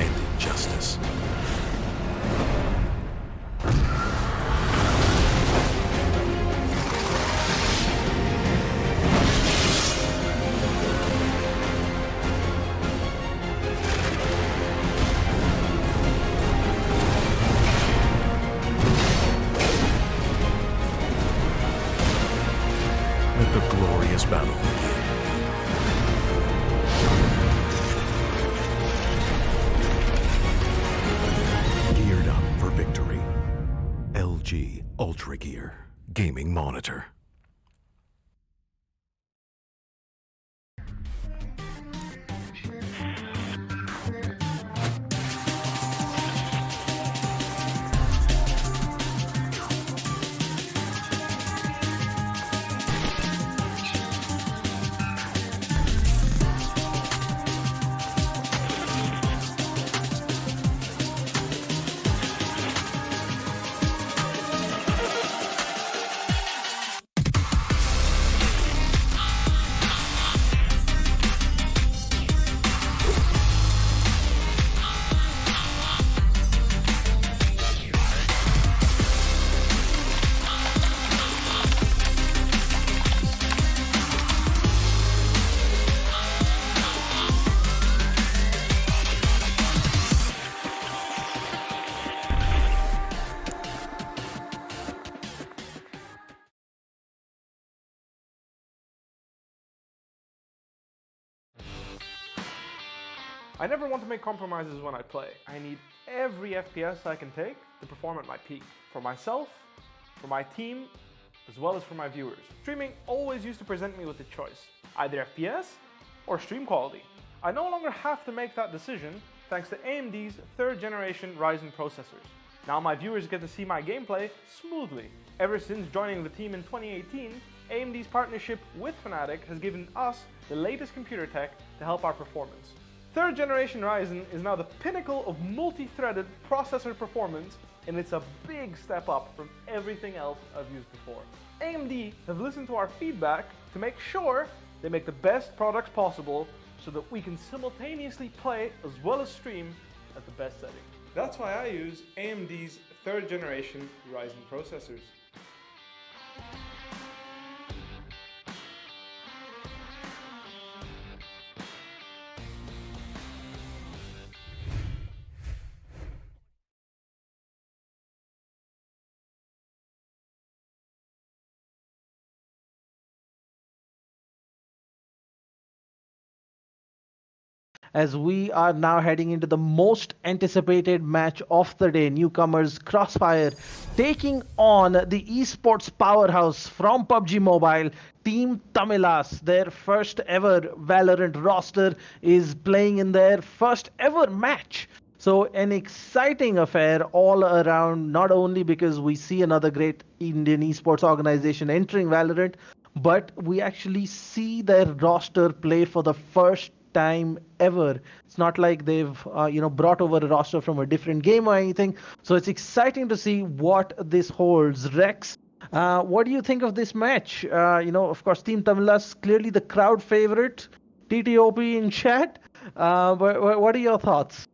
and injustice. Ultragear gaming monitor. I never want to make compromises when I play. I need every FPS I can take to perform at my peak. For myself, for my team, as well as for my viewers. Streaming always used to present me with a choice, either FPS or stream quality. I no longer have to make that decision thanks to AMD's 3rd generation Ryzen processors. Now my viewers get to see my gameplay smoothly. Ever since joining the team in 2018, AMD's partnership with Fnatic has given us the latest computer tech to help our performance. 3rd generation Ryzen is now the pinnacle of multi-threaded processor performance, and it's a big step up from everything else I've used before. AMD have listened to our feedback to make sure they make the best products possible so that we can simultaneously play as well as stream at the best setting. That's why I use AMD's 3rd generation Ryzen processors. As we are now heading into the most anticipated match of the day, newcomers Crossfire taking on the esports powerhouse from PUBG Mobile, Team Tamilas. Their first ever Valorant roster is playing in their first ever match. So an exciting affair all around, not only because we see another great Indian esports organization entering Valorant, but we actually see their roster play for the first time ever. It's not like they've brought over a roster from a different game or anything. So it's exciting to see what this holds. Rex, what do you think of this match? Of course, Team Tamilas clearly the crowd favorite. TTOP in chat. What are your thoughts?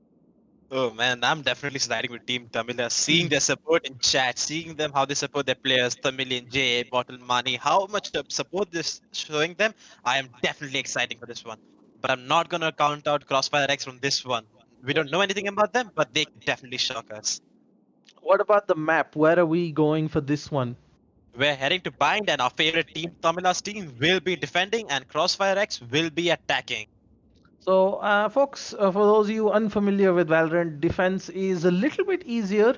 Oh man, I'm definitely siding with Team Tamilas. Seeing their support in chat, seeing them how they support their players, Tamilian, J, Bottle Money, how much support this showing them, I am definitely excited for this one. But I'm not gonna count out CrossfireX from this one. We don't know anything about them, but they definitely shock us. What about the map? Where are we going for this one? We're heading to Bind, and our favorite team, Tamilas team, will be defending, and CrossfireX will be attacking. So, folks, for those of you unfamiliar with Valorant, defense is a little bit easier,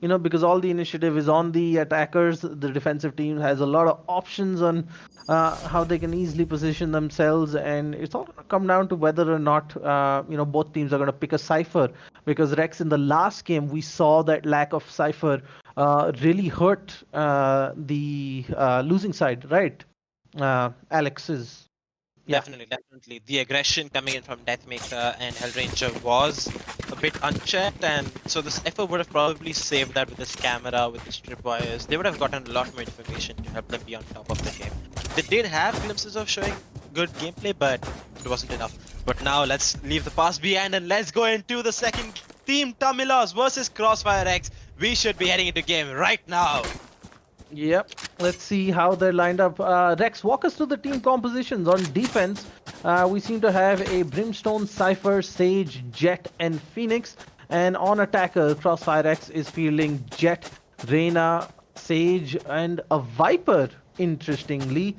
because all the initiative is on the attackers. The defensive team has a lot of options on how they can easily position themselves, and it's all going to come down to whether or not, both teams are going to pick a Cypher. Because Rex, in the last game, we saw that lack of Cypher really hurt the losing side, right? Alex's. Yeah. Definitely. The aggression coming in from Deathmaker and Hellranger was a bit unchecked, and so the Cypher would have probably saved that with his camera, with his tripwires. They would have gotten a lot more information to help them be on top of the game. They did have glimpses of showing good gameplay, but it wasn't enough. But now let's leave the past behind and let's go into the second Team Tamilas versus CrossfireX. We should be heading into game right now. Yep, let's see how they're lined up. Rex, walk us through the team compositions. On defense, we seem to have a Brimstone, Cypher, Sage, Jet, and Phoenix. And on attacker, CrossfireX is fielding Jet, Reyna, Sage, and a Viper, interestingly,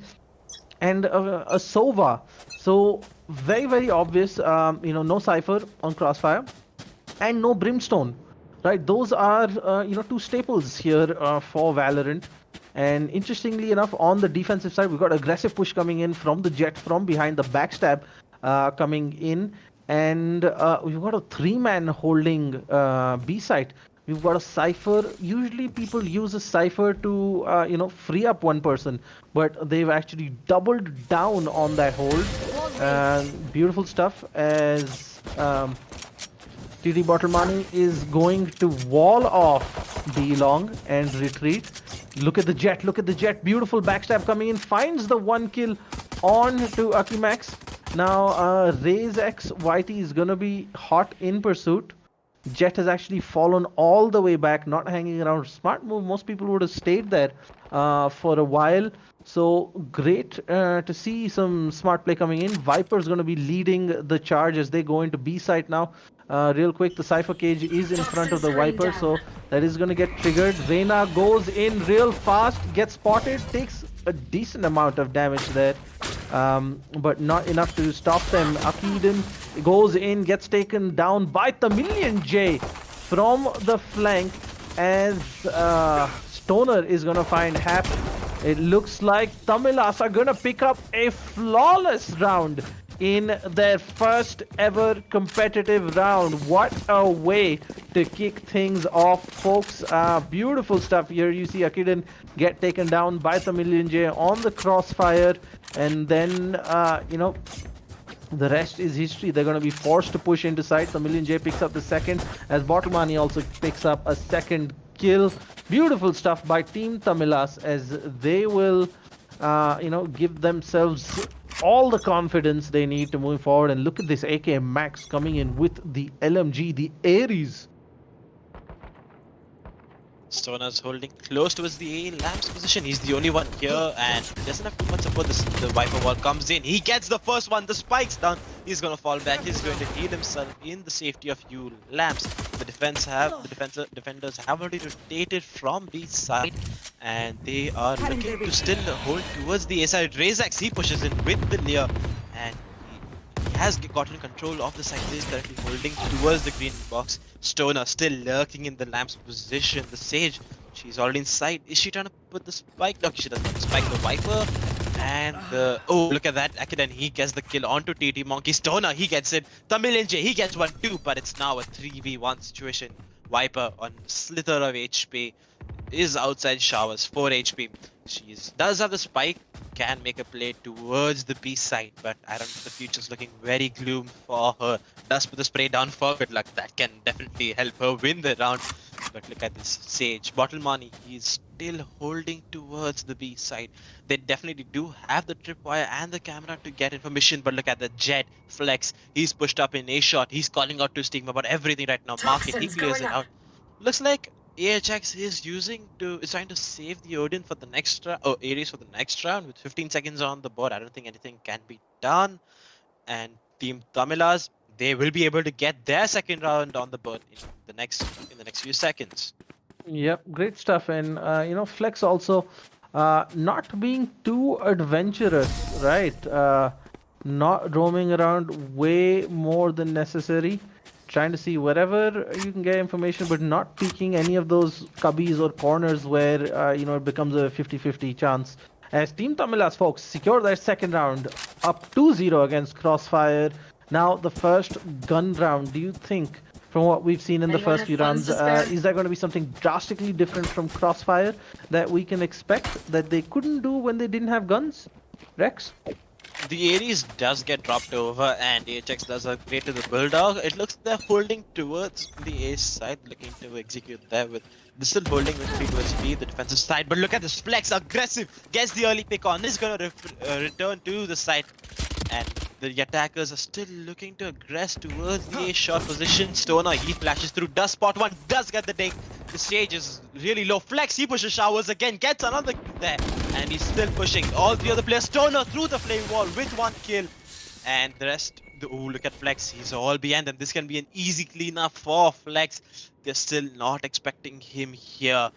and a Sova. So very, very obvious, no Cypher on Crossfire, and no Brimstone right? Those are two staples here for Valorant. And interestingly enough, on the defensive side, we've got aggressive push coming in from the Jet from behind, the backstab coming in, and we've got a three-man holding B site. We've got a Cypher. Usually people use a Cypher to free up one person, but they've actually doubled down on that hold. Beautiful stuff as TT Bottlemani is going to wall off B long and retreat. Look at the Jet, look at the Jet. Beautiful backstab coming in, finds the one kill on to Akimax. Now Raze X YT is gonna be hot in pursuit. Jet has actually fallen all the way back, not hanging around. Smart move, most people would have stayed there for a while. So great to see some smart play coming in. Viper's going to be leading the charge as they go into B site now. Real quick, the Cypher cage is in front of the Viper, so that is going to get triggered. Reyna goes in real fast, gets spotted, takes a decent amount of damage there, but not enough to stop them. Akiden goes in, gets taken down by Tamilas from the flank as Stoner is going to find Hap. It looks like Tamilas are going to pick up a flawless round in their first ever competitive round. What a way to kick things off, folks. Beautiful stuff here. You see Akiden get taken down by Tamilas on the crossfire, and then the rest is history. They're going to be forced to push into site. Tamilas picks up the second, as Bottlemani also picks up a second kill. Beautiful stuff by Team Tamilas as they will give themselves all the confidence they need to move forward. And look at this AK Max coming in with the LMG, the Ares. Stoner's holding close towards the A Lamp's position. He's the only one here and he doesn't have too much support. The Viper wall comes in. He gets the first one. The spike's down. He's gonna fall back. He's going to heal himself in the safety of U Lamps. The defenders have already rotated from B side and they are looking to still hold towards the A side. Razex, he pushes in with the Lear and he has gotten control of the side. He is currently holding towards the green box. Stoner still lurking in the Lamp's position. The Sage, she's already inside. Is she trying to put the spike? No, she doesn't have the spike. The Viper and oh, look at that. Akiden, he gets the kill onto TT Monkey. Stoner, he gets it. Tamilas, he gets one too, but it's now a 3v1 situation. Viper on slither of HP is outside showers, 4 HP. She does have the spike, can make a play towards the B side, but I don't know, the future's looking very gloom for her. Does put the spray down for good luck. That can definitely help her win the round. But look at this Sage. Bottlemani, he's still holding towards the B side. They definitely do have the tripwire and the camera to get information, but look at the Jet Flex. He's pushed up in A shot. He's calling out to Steam about everything right now. Market, he clears it out. Looks like AHX is trying to save the Odin for the next round, Ares for the next round with 15 seconds on the board. I don't think anything can be done. And Team Tamilas, they will be able to get their second round on the board in the next few seconds. Yep, great stuff. And Flex also not being too adventurous, right? Not roaming around way more than necessary. Trying to see wherever you can get information, but not peeking any of those cubbies or corners where it becomes a 50-50 chance. As Team Tamilas, folks, secure their second round, up 2-0 against Crossfire. Now the first gun round. Do you think, from what we've seen in the first few rounds, is there going to be something drastically different from Crossfire that we can expect that they couldn't do when they didn't have guns? Rex? The Ares does get dropped over and AHX does a great to the build-out. It looks they're holding towards the A side, looking to execute there with they're still holding with 3 towards B, the defensive side. But look at this Flex, aggressive, gets the early pick on. Is gonna return to the side, and the attackers are still looking to aggress towards the A shot position. Stoner, he flashes through, does spot one, does get the dig. The Sage is really low. Flex, he pushes showers again, gets another there, and he's still pushing. All the other players, Stoner through the flame wall with 1 kill, and the rest. Oh, look at Flex, he's all behind them. This can be an easy cleanup for Flex. They're still not expecting him here.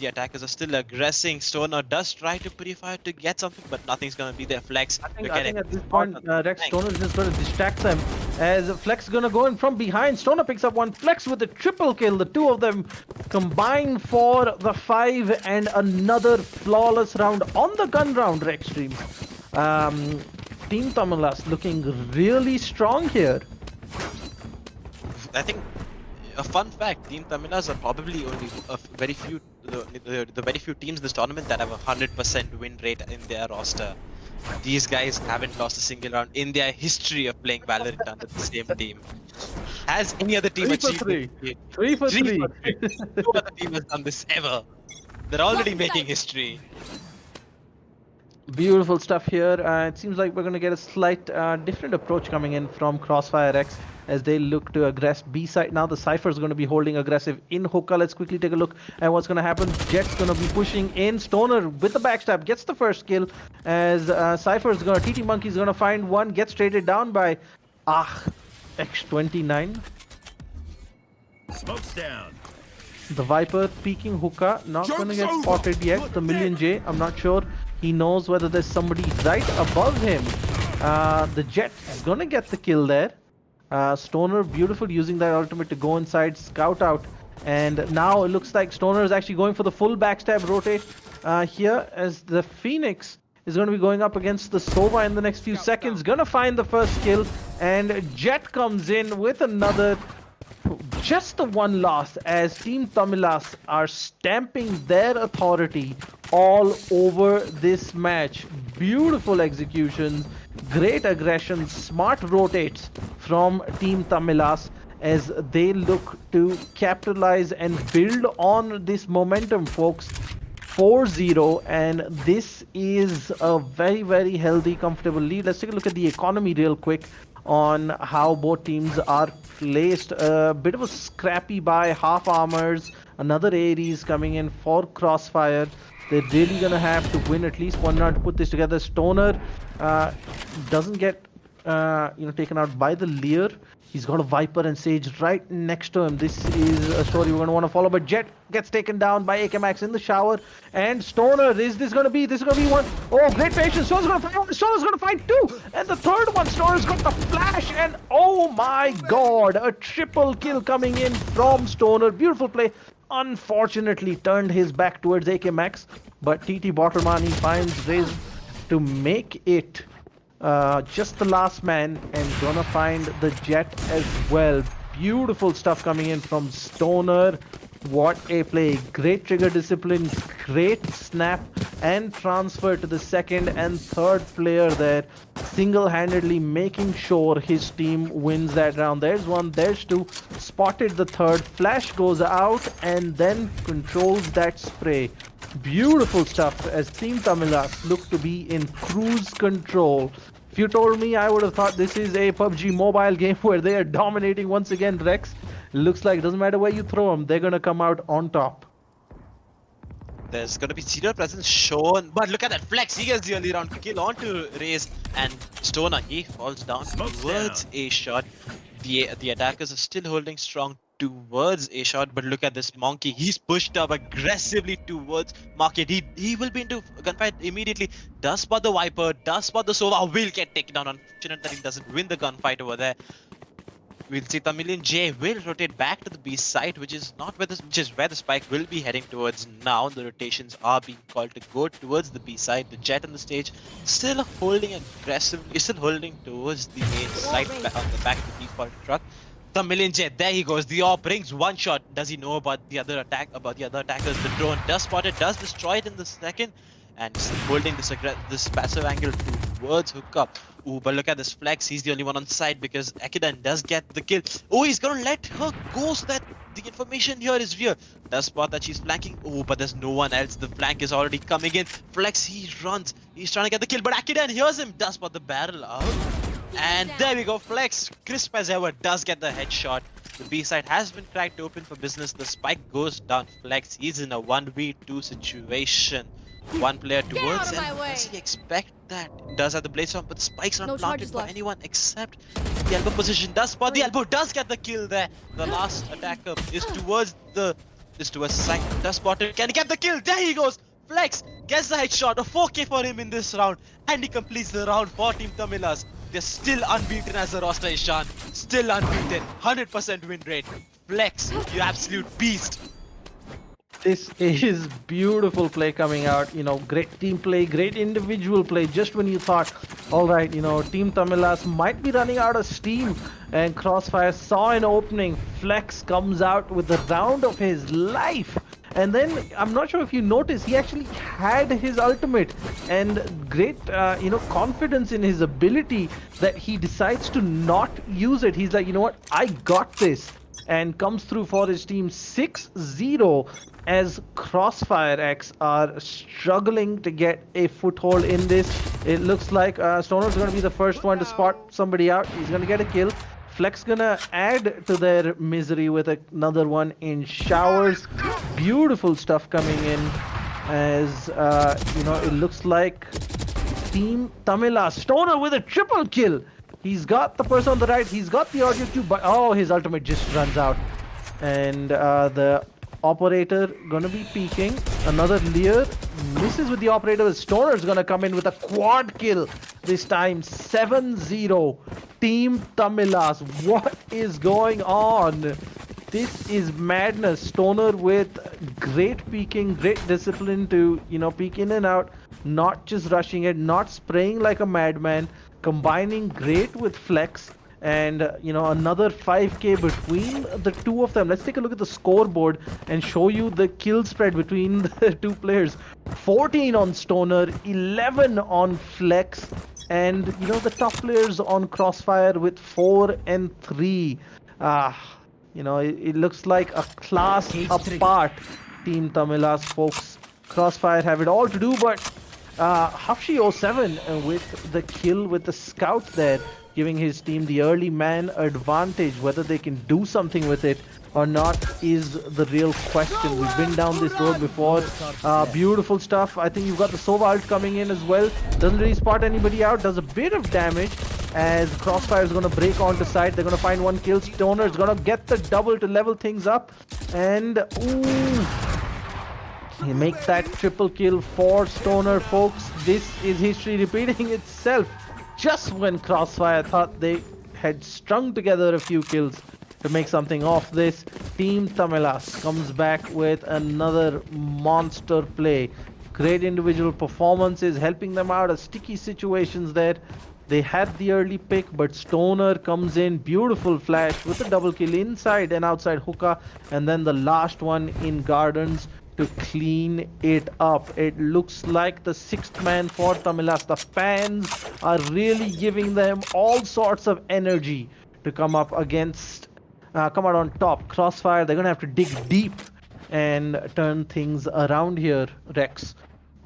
the attackers are still aggressing. Stoner does try to purify to get something, but nothing's gonna be there. Flex. I think at this point, Rex, Stoner is just going to distract them as Flex going to go in from behind. Stoner picks up one. Flex with a triple kill. The two of them combine for the 5 and another flawless round on the gun round, Rex streams. Team Tamilas looking really strong here. I think a fun fact: Team Tamilas are probably only a very few, the very few teams in this tournament that have a 100% win rate in their roster. These guys haven't lost a single round in their history of playing Valorant under the same team. Has any other team 3 for achieved 3. it? 3 for 3. No other team has done this ever. They're already making history. Beautiful stuff here. It seems like we're going to get a slight different approach coming in from CrossfireX as they look to aggress B side. Now the Cypher is going to be holding aggressive in hookah. Let's quickly take a look at what's going to happen. Jet's going to be pushing in. Stoner with the backstab gets the first kill as Cypher is going to, TT Monkey is going to find one, gets traded down by X29. Smoke's down. The Viper peeking hookah, not going to get spotted yet. The Million J, I'm not sure. He knows whether there's somebody right above him. The Jet is going to get the kill there. Stoner, beautiful, using that ultimate to go inside, scout out. And now it looks like Stoner is actually going for the full backstab rotate here as the Phoenix is going to be going up against the Sova in the next few seconds. Going to find the first kill. And Jet comes in with another. Just the one loss as Team Tamilas are stamping their authority all over this match. Beautiful execution, great aggression, smart rotates from Team Tamilas as they look to capitalize and build on this momentum, folks. 4-0, and this is a very, very healthy, comfortable lead. Let's take a look at the economy real quick on how both teams are placed. A bit of a scrappy buy, half armors, another Ares coming in for Crossfire. They're really gonna have to win at least one round to put this together. Stoner doesn't get taken out by the Leer. He's got a Viper and Sage right next to him. This is a story we're going to want to follow. But Jet gets taken down by AK Max in the shower. And Stoner, is this going to be? This is going to be one. Oh, great patience. Stoner's going to find one. Stoner's going to find two. And the third one, Stoner's got the flash. And oh my god, a triple kill coming in from Stoner. Beautiful play. Unfortunately, turned his back towards AK Max. But TT Botterman, he finds ways to make it. Just the last man, and gonna find the Jet as well. Beautiful stuff coming in from Stoner. What a play. Great trigger discipline, great snap and transfer to the second and third player there, single-handedly making sure his team wins that round. There's one, there's two, spotted the third, flash goes out and then controls that spray. Beautiful stuff as Team Tamilas look to be in cruise control. If you told me, I would have thought this is a PUBG mobile game where they are dominating once again, Rex. Looks like it doesn't matter where you throw them, they're going to come out on top. There's going to be zero presence shown, but look at that flex. He gets the early round kill onto Raze, and Stoner, he falls down towards a shot. The attackers are still holding strong towards a shot, but look at this Monkey. He's pushed up aggressively towards Market. He will be into a gunfight immediately. Does spot the Viper, does spot the Sova, will get taken down. Unfortunate that he doesn't win the gunfight over there. We'll see Tamilian J will rotate back to the B side, which is where the spike will be heading towards now. The rotations are being called to go towards the B side. The Jet on the stage still holding aggressively, still holding towards the main side on the back of the default truck. Tamilian J, there he goes. The AWP brings one shot. Does he know about the other attackers? The drone does spot it, does destroy it in the second, and holding this passive angle towards hookup. Ooh, but look at this flex. He's the only one on side because Akidan does get the kill. Oh, he's gonna let her go so that the information here is real. Does spot that she's flanking. Oh, but there's no one else. The flank is already coming in. Flex, he runs. He's trying to get the kill, but Akidan hears him. Does spot the barrel out. And there we go. Flex, crisp as ever, does get the headshot. The B side has been cracked open for business. The spike goes down. Flex, he's in a 1v2 situation. One player towards him. Does he expect that? Does have the blaze on, but the spike's not planted by anyone except the elbow position. Does spot the elbow, does get the kill there. The last attacker is towards the this towards the side. Does spot it. Can he get the kill? There he goes. Flex gets the headshot. A 4K for him in this round. And he completes the round for Team Tamilas. They're still unbeaten as a roster, Ishan. Still unbeaten. 100% win rate. Flex, you absolute beast. This is beautiful play coming out. You know, great team play, great individual play. Just when you thought, all right, you know, Team Tamilas might be running out of steam, and Crossfire saw an opening. Flex comes out with the round of his life. And then, I'm not sure if you noticed, he actually had his ultimate and great, you know, confidence in his ability that he decides to not use it. He's like, you know what, I got this. And comes through for his team 6-0 as CrossfireX are struggling to get a foothold in this. It looks like Stoner's going to be the first one to spot somebody out. He's going to get a kill. Flex gonna add to their misery with another one in showers. Beautiful stuff coming in as, you know, it looks like Team Tamilas. Stoner with a triple kill. He's got the person on the right, he's got the audio too, but oh, his ultimate just runs out. And the operator gonna be peeking. Another Lear misses with the operator. Stoner's gonna come in with a quad kill. This time 7-0. Team Tamilas. What is going on? This is madness. Stoner with great peeking, great discipline to, you know, peek in and out. Not just rushing it, not spraying like a madman. Combining great with Flex, and you know, another 5k between the two of them. Let's take a look at the scoreboard and show you the kill spread between the two players. 14 on Stoner, 11 on Flex, and you know, the top players on Crossfire with 4 and 3. You know, it looks like a class apart Team Tamilas, folks. Crossfire have it all to do, but Hafshi07 with the kill with the scout there, giving his team the early man advantage. Whether they can do something with it or not is the real question. We've been down this road before. Beautiful stuff. I think you've got the Sova ult coming in as well. Doesn't really spot anybody out. Does a bit of damage as Crossfire is going to break onto side. They're going to find one kill. Stoner is going to get the double to level things up. And ooh, he makes that triple kill for Stoner, folks. This is history repeating itself. Just when Crossfire thought they had strung together a few kills to make something of this, Team Tamilas comes back with another monster play. Great individual performances, helping them out of sticky situations there. They had the early pick, but Stoner comes in, beautiful flash with a double kill inside and outside hookah, and then the last one in gardens to clean it up. It looks like the sixth man for Tamilas. The fans are really giving them all sorts of energy to come up against, come out on top. Crossfire, they're gonna have to dig deep and turn things around here, Rex.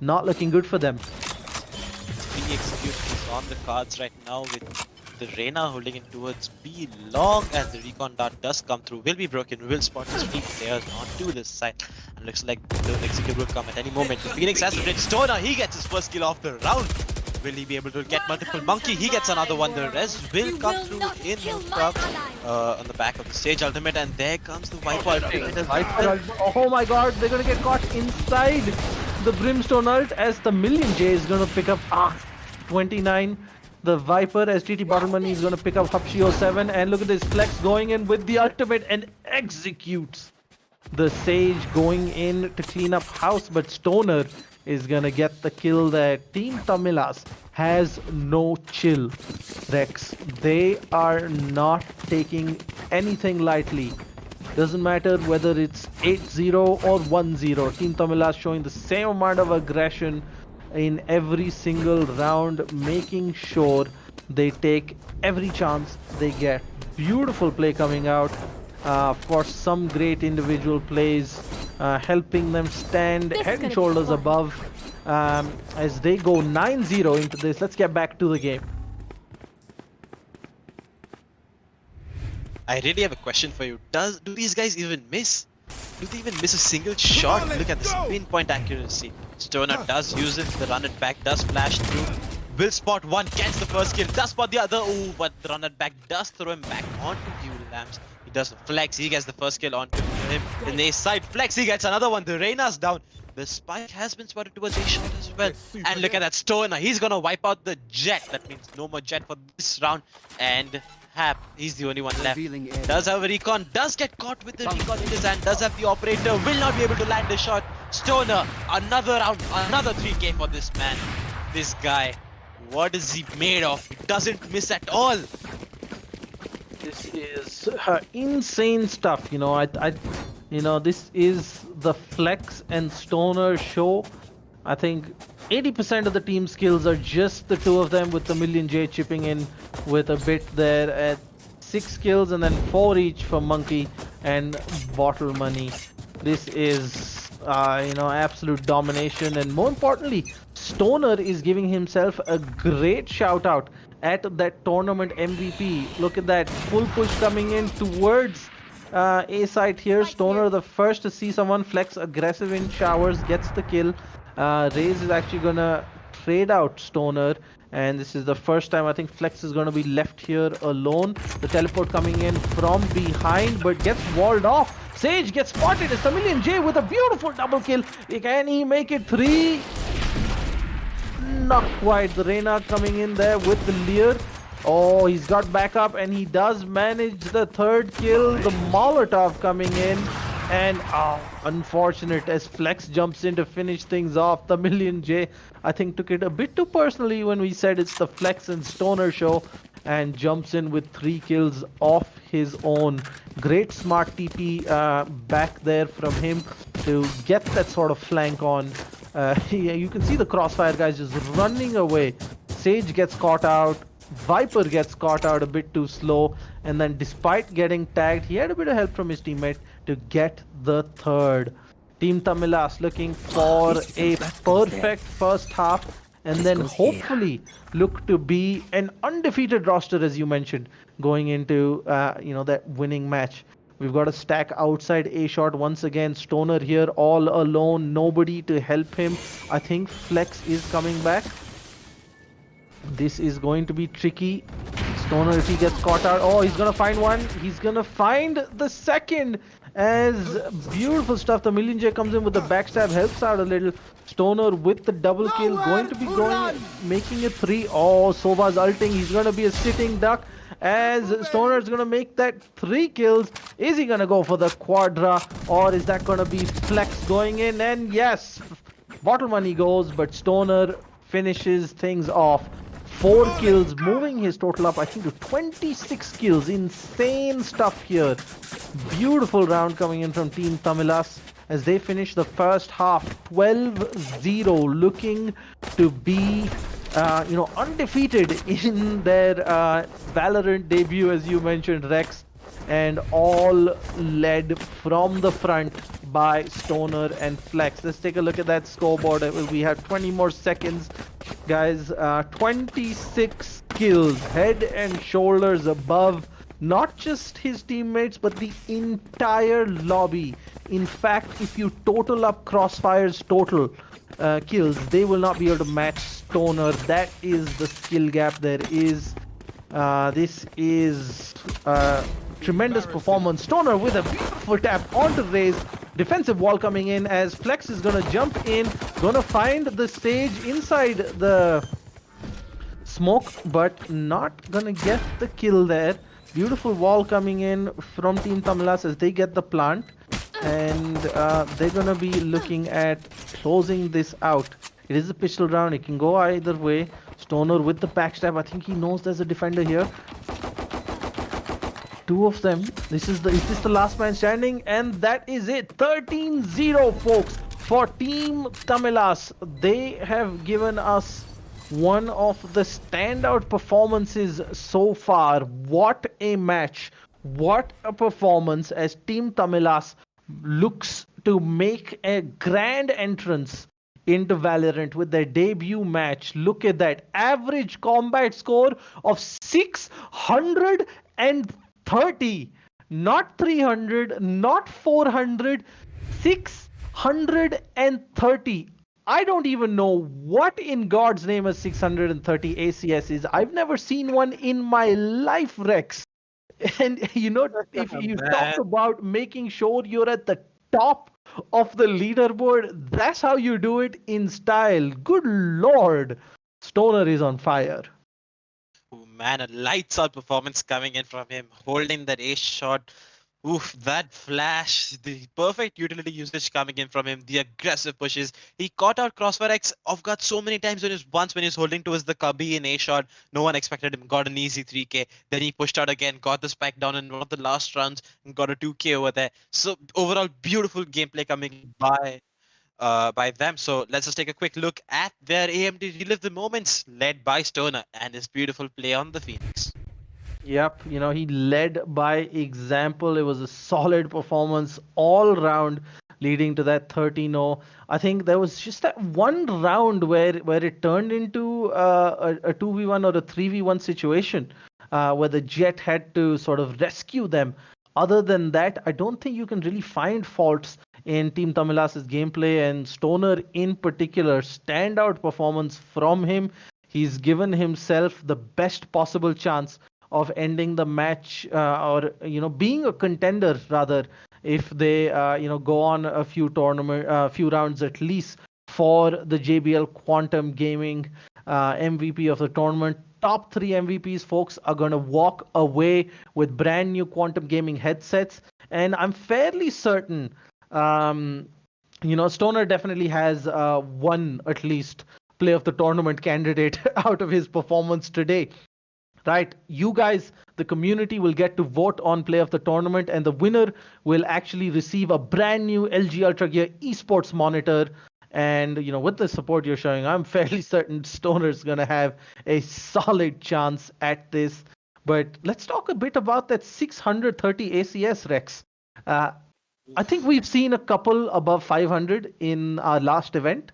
Not looking good for them. The execution is on the cards right now with the Reyna holding it towards B long as the recon dart does come through. Will be broken, will spot his feet players onto this side. And looks like the execute will come at any moment. The Phoenix has to hit Stoner, he gets his first kill of the round. Will he be able to get multiple Monkey? He gets another one. The rest will come through in on the back of the Sage ultimate, and there comes the Viper ultimate. Oh my god, they're gonna get caught inside the Brimstone ult as the Million J is gonna pick up 29. The Viper as TT Bottle Money is gonna pick up Hapshi07, and look at this Flex going in with the ultimate and executes the Sage going in to clean up house, but Stoner is gonna get the kill there. Team Tamilas has no chill, Rex. They are not taking anything lightly. Doesn't matter whether it's 8-0 or 1-0. Team Tamilas showing the same amount of aggression in every single round, making sure they take every chance they get. Beautiful play coming out for some great individual plays, helping them stand head and shoulders above as they go 9-0 into this. Let's get back to the game. I really have a question for you. Do these guys even miss? Do they even miss a single shot? Look at this pinpoint accuracy. Stoner does use it, the run it back does flash through. Will spot one, gets the first kill, does spot the other. Oh, but the run it back does throw him back onto Fuel Lamps. He does flex, he gets the first kill onto him. In the side, Flexi gets another one. The Reyna's down. The spike has been spotted towards A shot as well. And look at that Stoner. He's gonna wipe out the Jet. That means no more Jet for this round. And Hap, he's the only one left. Does have a recon. Does get caught with the recon in his hand. Does have the operator. Will not be able to land the shot. Stoner, another round, another 3K for this man. This guy, what is he made of? He doesn't miss at all. This is insane stuff. This is the Flex and Stoner show. I think 80% of the team skills are just the two of them, with the Million J chipping in with a bit there at 6 kills, and then 4 each for Monkey and Bottle Money. This is absolute domination, and more importantly, Stoner is giving himself a great shout out at that tournament MVP. Look at that full push coming in towards A side here. Stoner the first to see someone flex aggressive in showers, gets the kill. Raze is actually gonna trade out Stoner, and this is the first time I think Flex is gonna be left here alone. The teleport coming in from behind, but gets walled off. Sage gets spotted. It's Million J with a beautiful double kill. Can he make it 3? Not quite. The Reyna coming in there with the Leer. Oh, he's got back up, and he does manage the 3rd kill. The Molotov coming in, and unfortunate as Flex jumps in to finish things off. The Million J, I think, took it a bit too personally when we said it's the Flex and Stoner show, and jumps in with 3 kills off his own. Great smart TP back there from him to get that sort of flank on. You can see the Crossfire guys just running away. Sage gets caught out. Viper gets caught out a bit too slow, and then despite getting tagged, he had a bit of help from his teammate to get the 3rd. Team Tamilas looking for a perfect first half, and then hopefully look to be an undefeated roster, as you mentioned, going into that winning match. We've got a stack outside A shot once again. Stoner here all alone, nobody to help him. I think Flex is coming back. This is going to be tricky. Stoner, if he gets caught out, he's gonna find one. He's gonna find the 2nd. As beautiful stuff. The Million J comes in with the backstab, helps out a little. Stoner with the double kill, going to be making it 3. Sova's ulting. He's gonna be a sitting duck, as Stoner is gonna make that 3 kills. Is he gonna go for the quadra, or is that gonna be Flex going in? And yes, Bottle Money goes, but Stoner finishes things off. 4 kills, moving his total up, I think, to 26 kills. Insane stuff here. Beautiful round coming in from Team Tamilas as they finish the first half 12-0, looking to be undefeated in their Valorant debut, as you mentioned, Rex, and all led from the front by Stoner and Flex. Let's take a look at that scoreboard. We have 20 more seconds, guys. 26 kills, head and shoulders above not just his teammates, but the entire lobby. In fact, if you total up Crossfire's total kills, they will not be able to match Stoner. That is the skill gap there is. This is tremendous performance. Stoner with a beautiful tap onto Raze. Defensive wall coming in as Flex is gonna jump in, gonna find the Sage inside the smoke, but not gonna get the kill there. Beautiful wall coming in from Team Tamilas as they get the plant, and they're gonna be looking at closing this out. It is a pistol round, it can go either way. Stoner with the backstab. I think he knows there's a defender here. 2 of them. Is this the last man standing? And that is it. 13-0, folks, for Team Tamilas. They have given us one of the standout performances so far. What a match. What a performance as Team Tamilas looks to make a grand entrance into Valorant with their debut match. Look at that. Average combat score of 630. Not 300, not 400, 630. I don't even know what in God's name a 630 ACS is. I've never seen one in my life, Rex. And if you talk about making sure you're at the top of the leaderboard. That's how you do it in style. Good lord. Stoner is on fire. Oh, man, a lights out performance coming in from him, holding that ace shot. Oof, that flash, the perfect utility usage coming in from him, the aggressive pushes. He caught out CrossfireX off guard so many times when he was holding towards the cubby in A shot. No one expected him, got an easy 3k. Then he pushed out again, got the spike down in one of the last rounds and got a 2k over there. So overall, beautiful gameplay coming by them. So let's just take a quick look at their AMD Relive the Moments led by Stoner and his beautiful play on the Phoenix. Yep, he led by example. It was a solid performance all round, leading to that 13-0. I think there was just that one round where it turned into a 2v1 or a 3v1 situation, where the Jet had to sort of rescue them. Other than that, I don't think you can really find faults in Team Tamilas' gameplay, and Stoner in particular, standout performance from him. He's given himself the best possible chance of ending the match, or being a contender rather, if they go on a few rounds at least, for the JBL Quantum Gaming MVP of the tournament. Top 3 MVPs, folks, are going to walk away with brand new Quantum Gaming headsets, and I'm fairly certain Stoner definitely has one at least play of the tournament candidate out of his performance today. Right, you guys, the community, will get to vote on play of the tournament, and the winner will actually receive a brand new LG Ultragear Esports monitor. And with the support you're showing, I'm fairly certain Stoner's gonna have a solid chance at this. But let's talk a bit about that 630 ACS, Rex. I think we've seen a couple above 500 in our last event,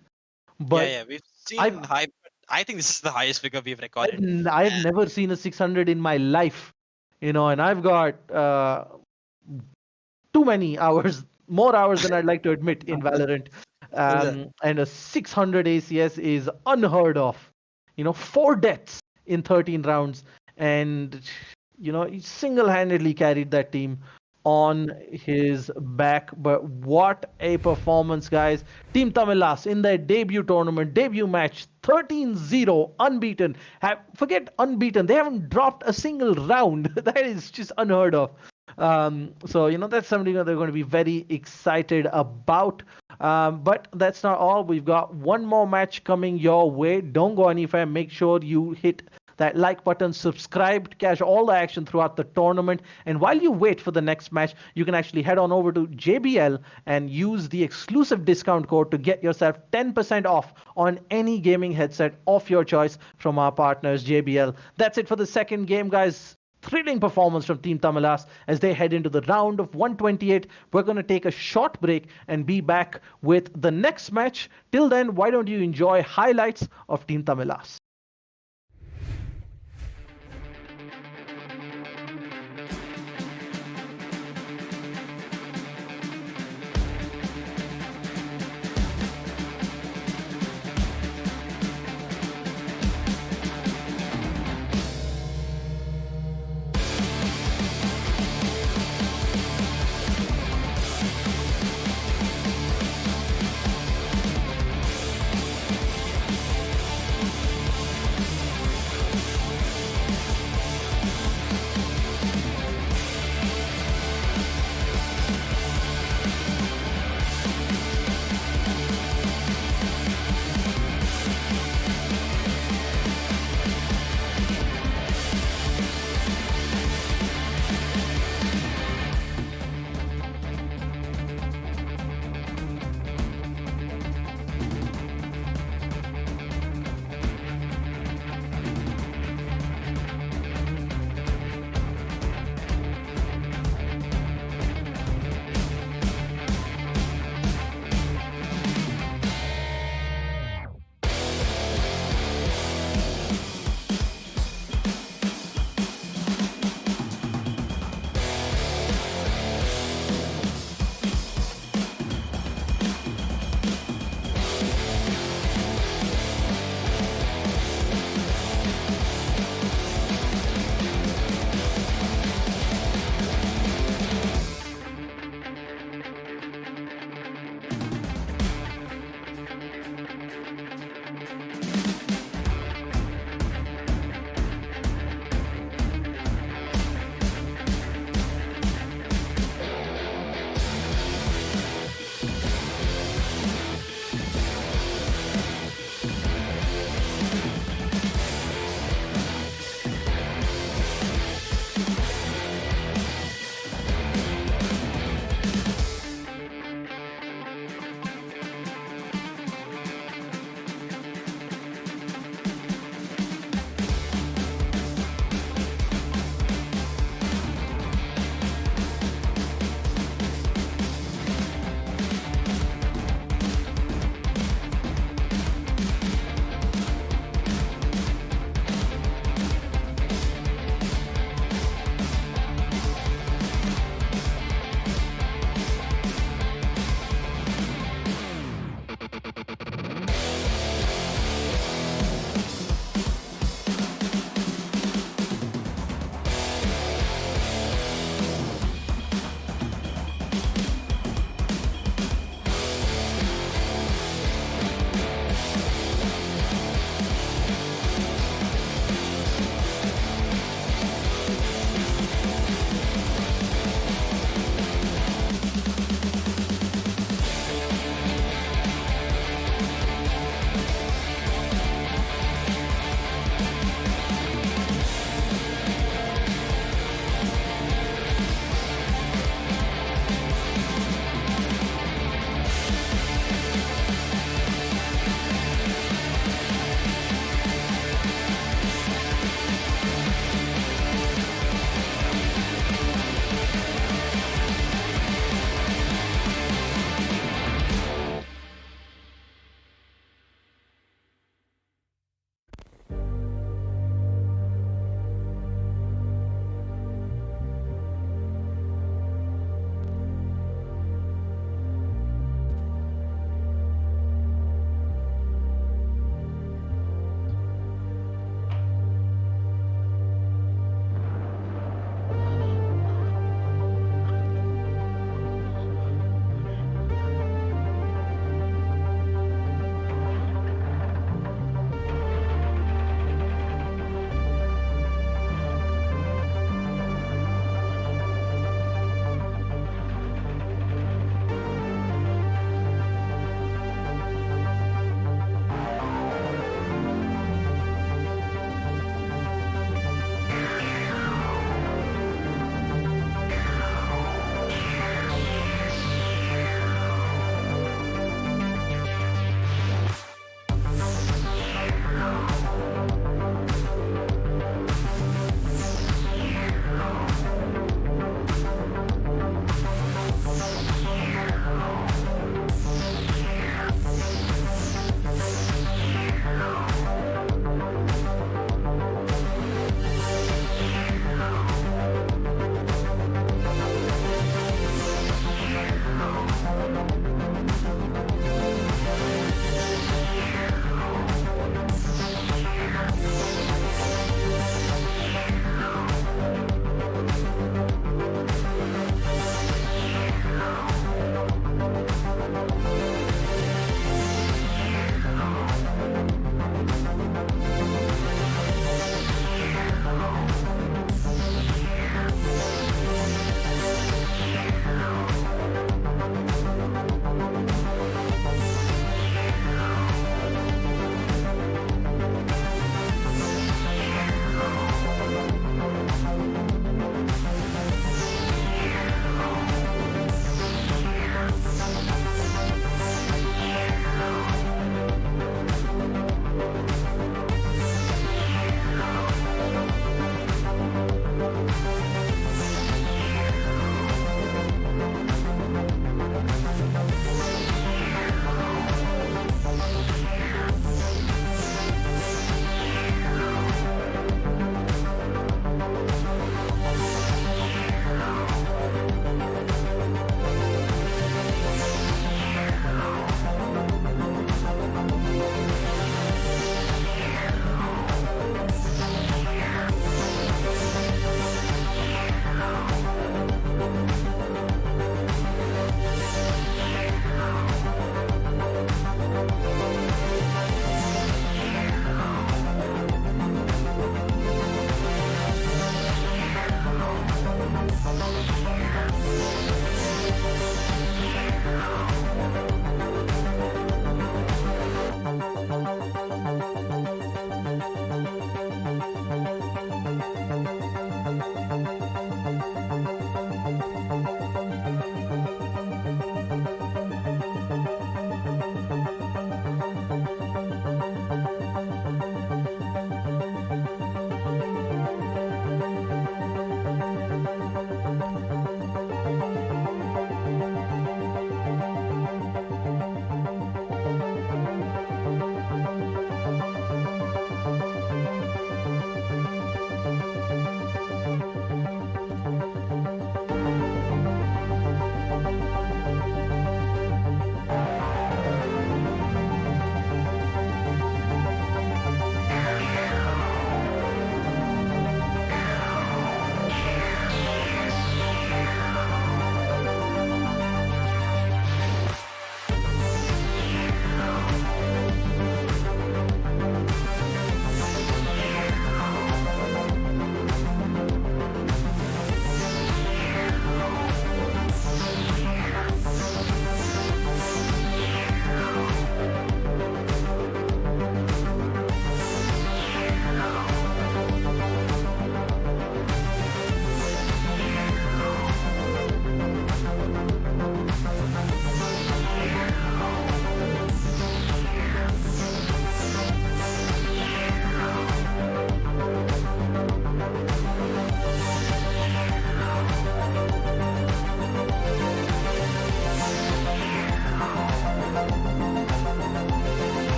but yeah, we've seen I've high. I think this is the highest figure we've recorded. I've never seen a 600 in my life, and I've got too many hours, more hours than I'd like to admit in Valorant. And a 600 ACS is unheard of. 4 deaths in 13 rounds, and he single-handedly carried that team on his back. But what a performance, guys. Team Tamilas in their debut tournament, debut match, 13-0, unbeaten. Forget unbeaten, they haven't dropped a single round. That is just unheard of. So that's something that they're going to be very excited about. But that's not all. We've got one more match coming your way. Don't go anywhere. Make sure you hit that like button, subscribe to catch all the action throughout the tournament. And while you wait for the next match, you can actually head on over to JBL and use the exclusive discount code to get yourself 10% off on any gaming headset of your choice from our partners, JBL. That's it for the second game, guys. Thrilling performance from Team Tamilas as they head into the round of 128. We're going to take a short break and be back with the next match. Till then, why don't you enjoy highlights of Team Tamilas?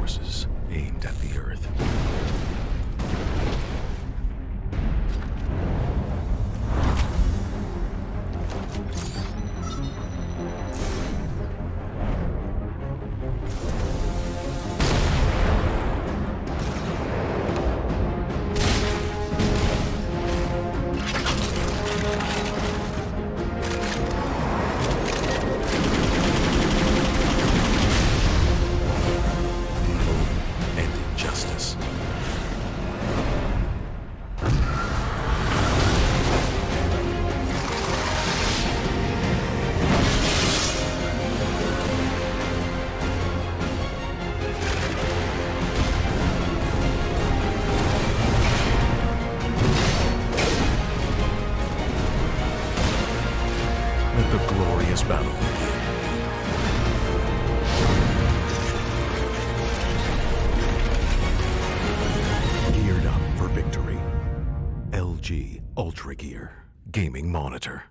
forces aimed at the Earth. And injustice. Let the glorious battle begin. Geared up for victory. LG Ultragear Gaming Monitor.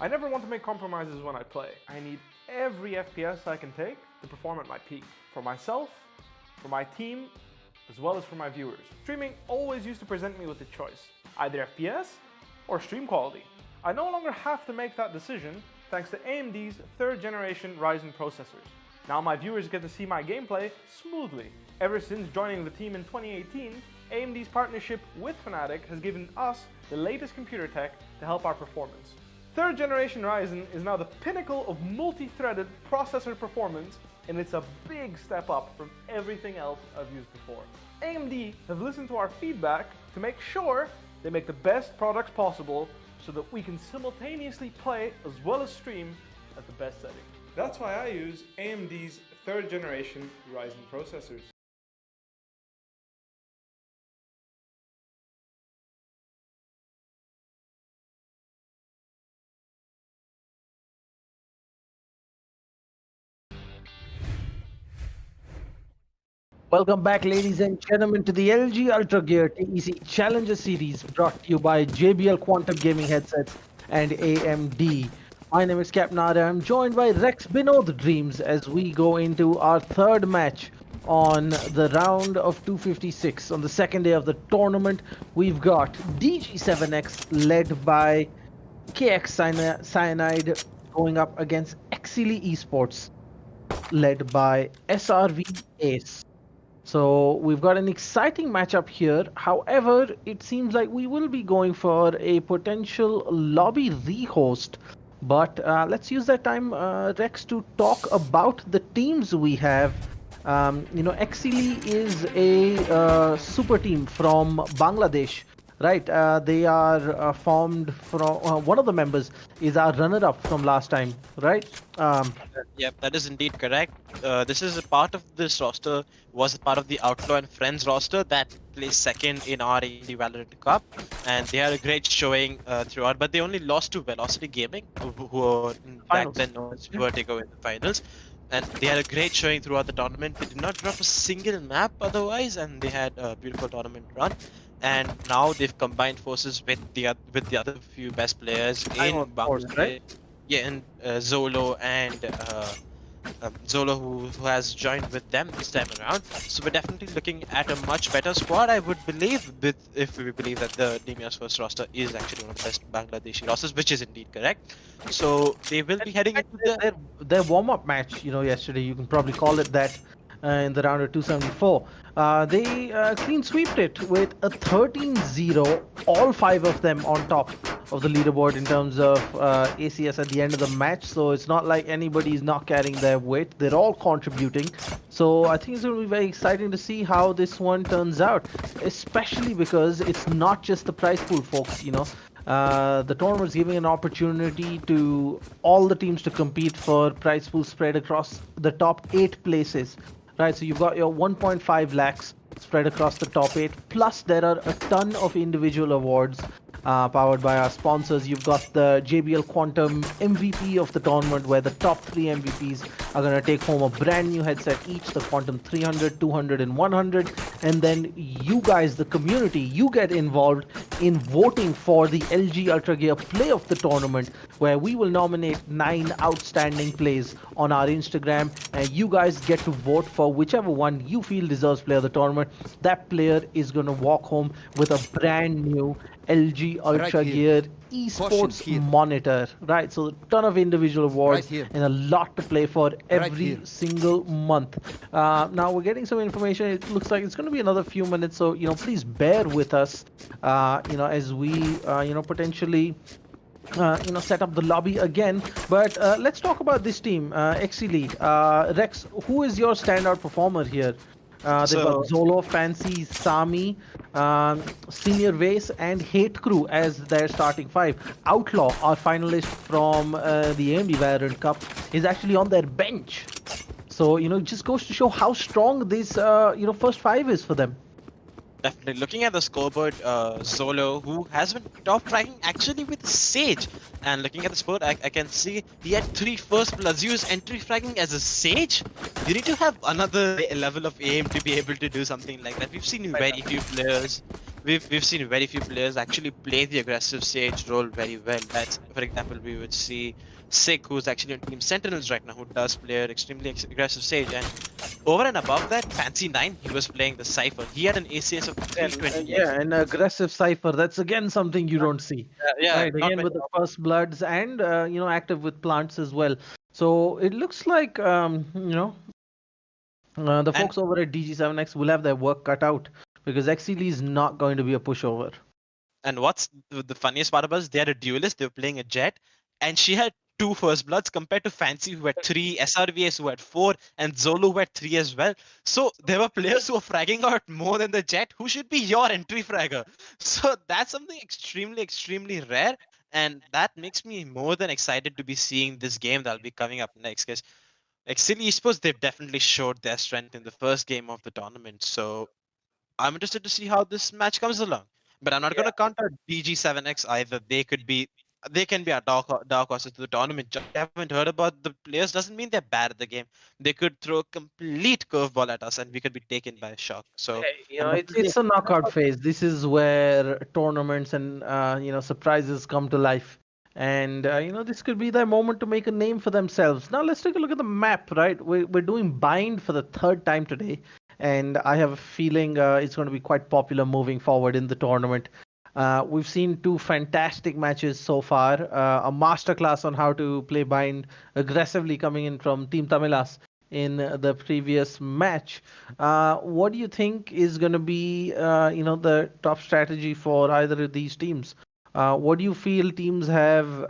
I never want to make compromises when I play. I need every FPS I can take to perform at my peak. For myself, for my team, as well as for my viewers. Streaming always used to present me with a choice, either FPS or stream quality. I no longer have to make that decision thanks to AMD's 3rd generation Ryzen processors. Now my viewers get to see my gameplay smoothly. Ever since joining the team in 2018, AMD's partnership with Fnatic has given us the latest computer tech to help our performance. 3rd generation Ryzen is now the pinnacle of multi-threaded processor performance, and it's a big step up from everything else I've used before. AMD have listened to our feedback to make sure they make the best products possible so that we can simultaneously play as well as stream at the best setting. That's why I use AMD's 3rd generation Ryzen processors. Welcome back, ladies and gentlemen, to the LG Ultragear TEC Challenger Series, brought to you by JBL Quantum Gaming Headsets and AMD. My name is Captain Nada. I'm joined by Rex Binod Dreams as we go into our 3rd match on the round of 256. On the 2nd day of the tournament, we've got DG7X led by KX Cyanide going up against Exceeli Esports led by SRV Ace. So we've got an exciting matchup here. However, it seems like we will be going for a potential lobby rehost. But let's use that time, Rex, to talk about the teams we have. Exceeli is a super team from Bangladesh, right? They are formed from one of the members is our runner-up from last time, right? Yep, that is indeed correct. This is a part of this roster, was a part of the Outlaw and Friends roster that placed 2nd in our AMD Valorant Cup, and they had a great showing throughout, but they only lost to Velocity Gaming, who were back then known as Vertigo in the finals. And they had a great showing throughout the tournament. They did not drop a single map otherwise, and they had a beautiful tournament run. And now they've combined forces with the other few best players in Bangladesh, right? Yeah, and Zolo and Zolo, who has joined with them this time around. So we're definitely looking at a much better squad, I would believe, if we believe that the Demia's first roster is actually one of the best Bangladeshi rosters, which is indeed correct. So they will be heading into the Their warm-up match, yesterday, you can probably call it that, in the round of 274. They clean sweeped it with a 13-0, all five of them on top of the leaderboard in terms of ACS at the end of the match. So it's not like anybody's not carrying their weight. They're all contributing. So I think it's going to be very exciting to see how this one turns out, especially because it's not just the prize pool, folks. The tournament is giving an opportunity to all the teams to compete for prize pool spread across the top 8 places. Right, so you've got your 1.5 lakhs spread across the top 8, plus there are a ton of individual awards powered by our sponsors. You've got the JBL Quantum MVP of the tournament, where the top 3 MVPs are going to take home a brand new headset each, the Quantum 300, 200, and 100. And then you guys, the community, you get involved in voting for the LG Ultra Gear Play of the tournament, where we will nominate 9 outstanding plays on our Instagram, and you guys get to vote for whichever one you feel deserves Player of the Tournament. That player is going to walk home with a brand new LG Ultra Gear Esports monitor, right? So a ton of individual awards and a lot to play for every single month. Now we're getting some information. It looks like it's going to be another few minutes, so please bear with us, as we potentially set up the lobby again. But let's talk about this team. Exceeli, Rex, who is your standout performer here? They've got Zolo, Fancy, Sami, Senior Vase, and Hate Crew as their starting 5. Outlaw, our finalist from the AMD Valorant Cup, is actually on their bench. So, it just goes to show how strong this, first 5 is for them. Definitely. Looking at the scoreboard, Zolo, who has been top ranking actually with Sage. And looking at the score, I can see he had 3 first bloods. He was entry fragging as a Sage. You need to have another level of aim to be able to do something like that. We've seen very few players. We've seen very few players actually play the aggressive Sage role very well. That's, for example, we would see Sick, who's actually on Team Sentinels right now, who does play an extremely aggressive Sage. And over and above that, Fancy 9, he was playing the Cypher. He had an ACS of 320. Yeah, an aggressive Cypher. That's again something you don't see. Yeah, right, again with the first bloods and active with plants as well. So it looks like the folks over at DG7X will have their work cut out, because Exceeli is not going to be a pushover. And what's the funniest part about it is they had a duelist, they were playing a Jet, and she had 2 first bloods compared to Fancy, who had 3, SRVS who had 4, and Zolo who had 3 as well. So there were players who were fragging out more than the Jet, who should be your entry fragger. So that's something extremely rare, and that makes me more than excited to be seeing this game that'll be coming up next. Because Exceeli Esports, they've definitely showed their strength in the first game of the tournament. So I'm interested to see how this match comes along. But I'm not going to count out DG7X either. They can be a dark horses to the tournament. Just I haven't heard about the players doesn't mean they're bad at the game. They could throw a complete curveball at us, and we could be taken by a shock. So it's a knockout phase. This is where tournaments and surprises come to life. And this could be their moment to make a name for themselves. Now let's take a look at the map. Right, we're doing Bind for the 3rd time today, and I have a feeling it's going to be quite popular moving forward in the tournament. We've seen 2 fantastic matches so far. A masterclass on how to play Bind aggressively coming in from Team Tamilas in the previous match. What do you think is going to be, the top strategy for either of these teams? What do you feel teams have,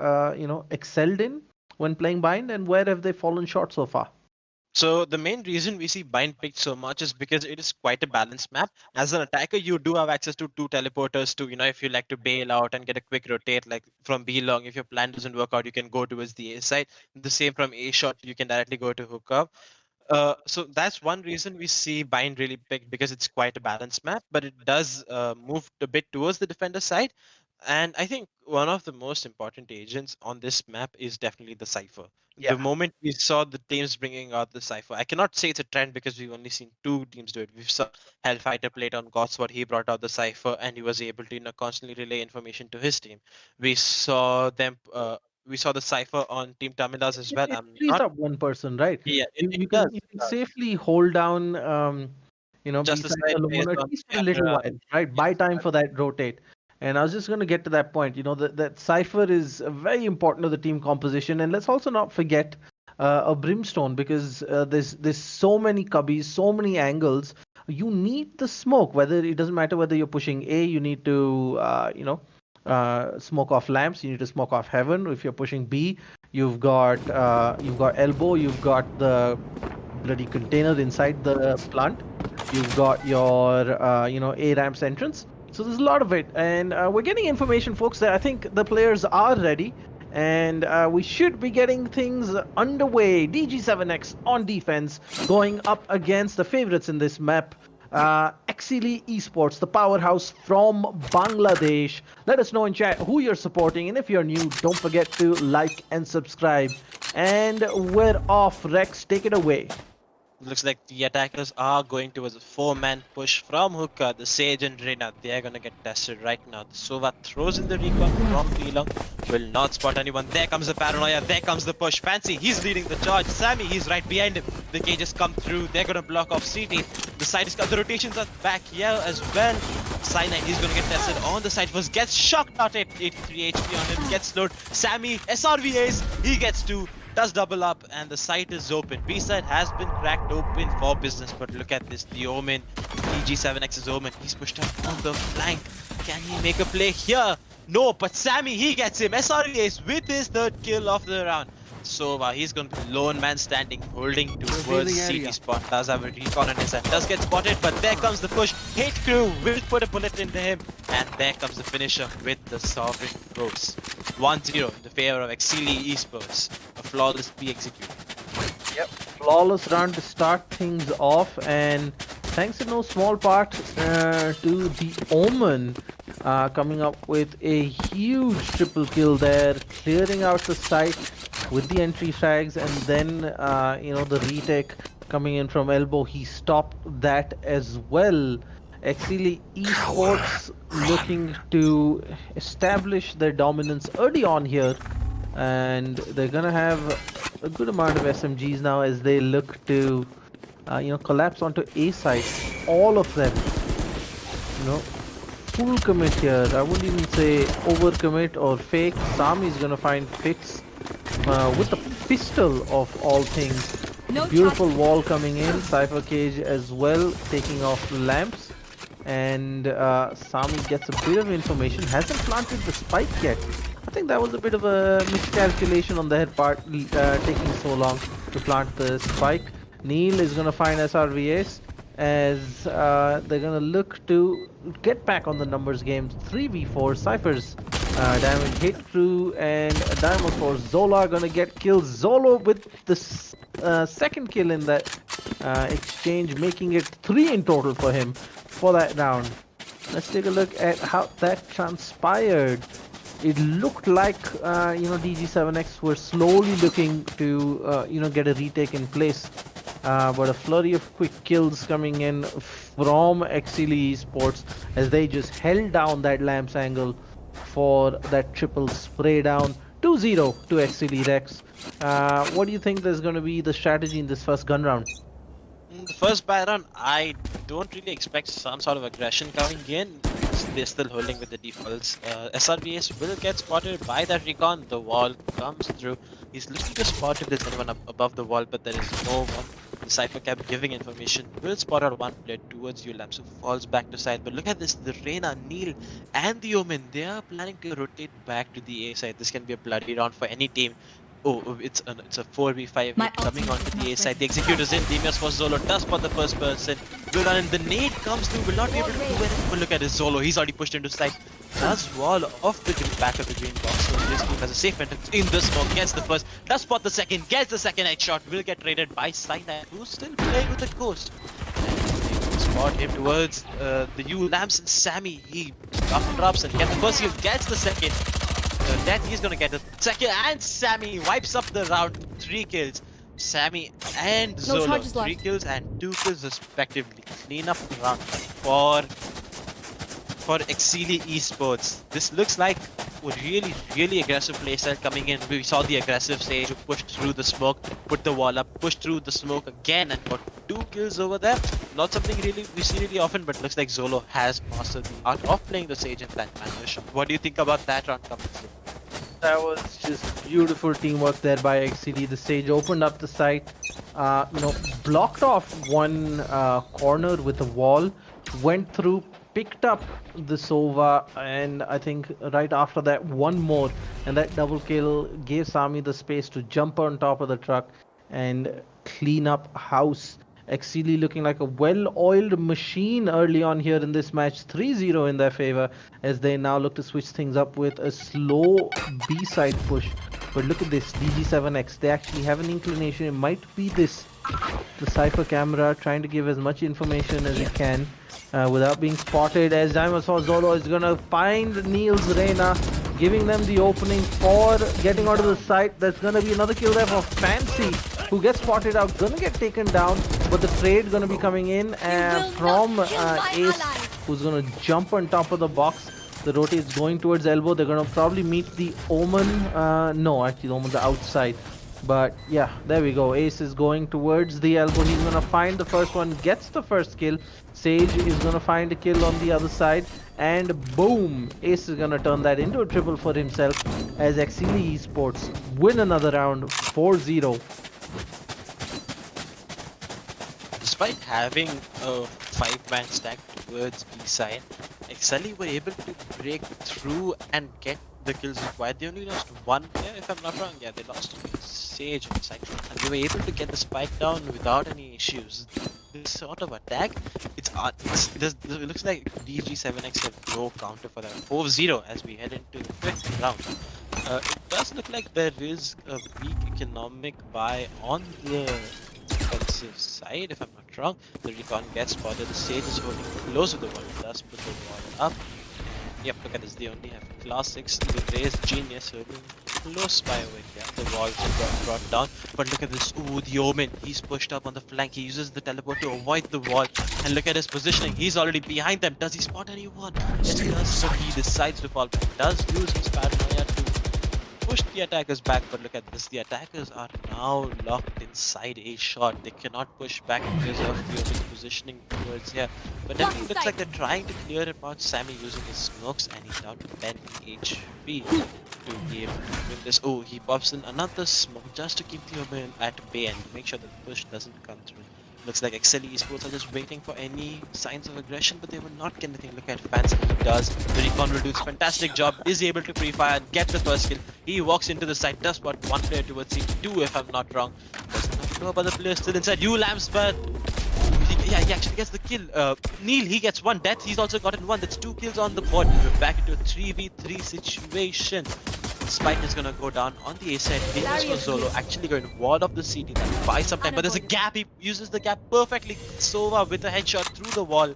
excelled in when playing Bind, and where have they fallen short so far? So the main reason we see Bind picked so much is because it is quite a balanced map. As an attacker, you do have access to 2 teleporters to, if you like to bail out and get a quick rotate, like from B long, if your plan doesn't work out, you can go towards the A side. The same from A shot, you can directly go to hook up. So that's one reason we see Bind really picked, because it's quite a balanced map, but it does move a bit towards the defender side. And I think one of the most important agents on this map is definitely the Cypher. Yeah. The moment we saw the teams bringing out the Cypher, I cannot say it's a trend because we've only seen 2 teams do it. We've saw Hellfighter played on GodSquad, he brought out the Cypher and he was able to constantly relay information to his team. We saw them We saw the Cypher on Team Tamilas as well. It I'm frees not. up one person, right? Yeah, You it does. can safely hold down Just a B-side slight alone based at on least for a little camera. while, right? Buy Yes, time for that rotate. And I was just going to get to that point. That Cypher is very important to the team composition. And let's also not forget a Brimstone, because there's so many cubbies, so many angles. You need the smoke. Whether it doesn't matter whether you're pushing A, you need to smoke off lamps. You need to smoke off heaven. If you're pushing B, you've got elbow. You've got the bloody container inside the plant. You've got your A ramps entrance. So there's a lot of it, and we're getting information, folks. That I think the players are ready, and we should be getting things underway. DG7X on defense, going up against the favorites in this map. Exceeli Esports, the powerhouse from Bangladesh. Let us know in chat who you're supporting, and if you're new, don't forget to like and subscribe. And we're off. Rex, take it away. Looks like the attackers are going towards a 4-man push from Hookah. The Sage and Reyna, they are going to get tested right now. The Sova throws in the recon from P-Long. Will not spot anyone. There comes the Paranoia. There comes the push. Fancy, he's leading the charge. Sammy, he's right behind him. The cages come through. They're going to block off CT. The side is cut. The rotations are back here as well. Cyanide, he's going to get tested on the side first. Gets shocked out at 83 HP on him. Gets slowed. Sammy, SRVAs, he gets 2. Does double up, and the site is open. B side has been cracked open for business, but look at this. The Omen, DG7X's Omen, he's pushed up on the flank. Can he make a play here? No, but Sammy, he gets him. SREAs with his 3rd kill of the round. So he's going to be lone man standing, holding towards CT spot. Does have a recon on his side. Does get spotted, but there comes the push. Hate crew will put a bullet into him, and there comes the finisher with the Sovereign Ghost. 1-0 in the favor of Exceeli Esports. A flawless P executed. Yep, flawless round to start things off, and thanks in no small part to the Omen coming up with a huge triple kill there, clearing out the site with the entry frags, and then the retake coming in from elbow. He stopped that as well. Exceeli Esports looking to establish their dominance early on here, and they're gonna have a good amount of SMGs now as they look to collapse onto A side. All of them, full commit here. I wouldn't even say overcommit or fake. Sami's gonna find fix with the pistol of all things. No Beautiful wall coming in. Cypher cage as well, taking off lamps. And Sami gets a bit of information. Hasn't planted the spike yet. I think that was a bit of a miscalculation on their part, taking so long to plant the spike. Neil is going to find SRVAs as they're going to look to get back on the numbers game. 3v4 Cyphers. Damage hit through, and Diamond for Zola are going to get killed. Zolo with the 2nd kill in that exchange, making it 3 in total for him for that round. Let's take a look at how that transpired. It looked like DG7X were slowly looking to get a retake in place, but a flurry of quick kills coming in from Exceeli Esports as they just held down that lamps angle for that triple spray down. 2-0 to Exceeli Rex. What do you think there's going to be the strategy in this first gun round? In the first buy round, I don't really expect some sort of aggression coming in. They're still holding with the defaults. SRVS will get spotted by that recon. The wall comes through. He's looking to spot if there's anyone up above the wall, but there is no one. The Cypher kept giving information. Will spot out one player towards you, Lamps, who falls back to side. But look at this, the Reyna, Neil, and the Omen. They are planning to rotate back to the A side. This can be a bloody round for any team. Oh, it's a 4v5 coming onto the A side. The executor's in. Demios for Zolo does spot the first person. Will run in. The nade comes through. Will not be able to do anything. But look at his Zolo. He's already pushed into side. Does wall off the back of the green box. So this team has a safe entrance in the smoke. Gets the first. Does spot the second. Gets the second headshot. Will get raided by Cyanide, who's still playing with the ghost. Spot him towards the U Lamps and Sammy. He drops and gets the first kill. Gets the second. That he's gonna get the second, and Sammy wipes up the round. 3 kills. Sammy and Zolo, 3 kills and 2 kills respectively. Clean up the round for for Exceeli Esports. This looks like a really aggressive playstyle coming in. We saw the aggressive Sage who pushed through the smoke, put the wall up, pushed through the smoke again and got 2 kills over there. Not something we see really often, but looks like Zolo has mastered the art of playing the Sage in that manner. What do you think about that round coming through? That was just beautiful teamwork there by Exceeli. The Sage opened up the site, blocked off one corner with a wall, went through, picked up the Sova, and I think right after that one more, and that double kill gave Sami the space to jump on top of the truck and clean up house. Exceeli looking like a well-oiled machine early on here in this match, 3-0 in their favor, as they now look to switch things up with a slow B-side push. But look at this, DG7X, they actually have an inclination. It might be this, the Cypher camera trying to give as much information as it can without being spotted, as Dinosaur Zolo is gonna find Niels Reina, giving them the opening for getting onto the site. There's gonna be another kill there for Fancy, who gets spotted out, gonna get taken down, but the trade gonna be coming in from Ace, who's gonna jump on top of the box. The rotate's going towards elbow. They're gonna probably meet the Omen. No, actually the Omen's outside. But yeah, there we go. Ace is going towards the elbow. He's gonna find the first one, gets the first kill. Sage is gonna find a kill on the other side, and boom! Ace is gonna turn that into a triple for himself as Exceeli Esports win another round 4-0. Despite having a 5-man stack towards B side, Exceeli were able to break through and get the kills required. They only lost one player, if I'm not wrong. Yeah, they lost Sage on side, and they were able to get the spike down without any issues. This sort of attack, it looks like DG7X have no counter for that. 4-0 as we head into the 5th round. It does look like there is a weak economic buy on the defensive side, if I'm not wrong. The recon gets spotted. The Sage is holding close to the wall. Does put the wall up. Yep, look at this. They only have class 6. The Raze Genius holding close by over here. The walls got brought down. But look at this. Ooh, the Omen. He's pushed up on the flank. He uses the teleport to avoid the wall. And look at his positioning. He's already behind them. Does he spot anyone? Yes, he does. So he decides to fall back. Does use his paranoia to push the attackers back, but look at this, the attackers are now locked inside a shot. They cannot push back because of the Omen's positioning towards here. But then it looks like they're trying to clear it out. Sammy using his smokes, and he's down to 10 HP to be able to win this. Oh, he pops in another smoke just to keep the Omen at bay and make sure that the push doesn't come through. Looks like Exceeli Esports are just waiting for any signs of aggression, but they will not get anything. Look at Fancy, he does. The Recon will do its fantastic job, is able to pre-fire and get the first kill. He walks into the site, does spot one player towards C2 if I'm not wrong. Does not know about the player still inside. You Lamps, but he actually gets the kill. Neil, he gets one death. He's also gotten one. That's 2 kills on the board. We're back into a 3v3 situation. Spike is gonna go down on the A side. This for Zolo, actually going to ward off the CT. That buys some time, but there's a gap. He uses the gap perfectly. Sova with a headshot through the wall.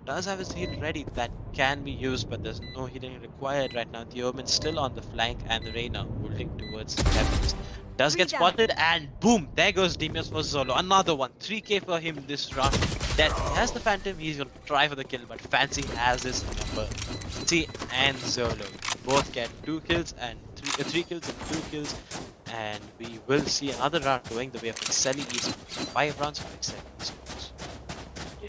Does have his heal ready. That can be used, but there's no healing required right now. The Omen's still on the flank, and the Reina holding towards the heavens. Does get spotted, and boom, there goes Demios for Zolo. Another one. 3k for him this round. That he has the Phantom, he's gonna try for the kill, but Fancy has his number. T and Zolo both get 2 kills and 3 kills and 2 kills, and we will see another round going the way of Exceeli Esports. 5 rounds for Exceeli Esports.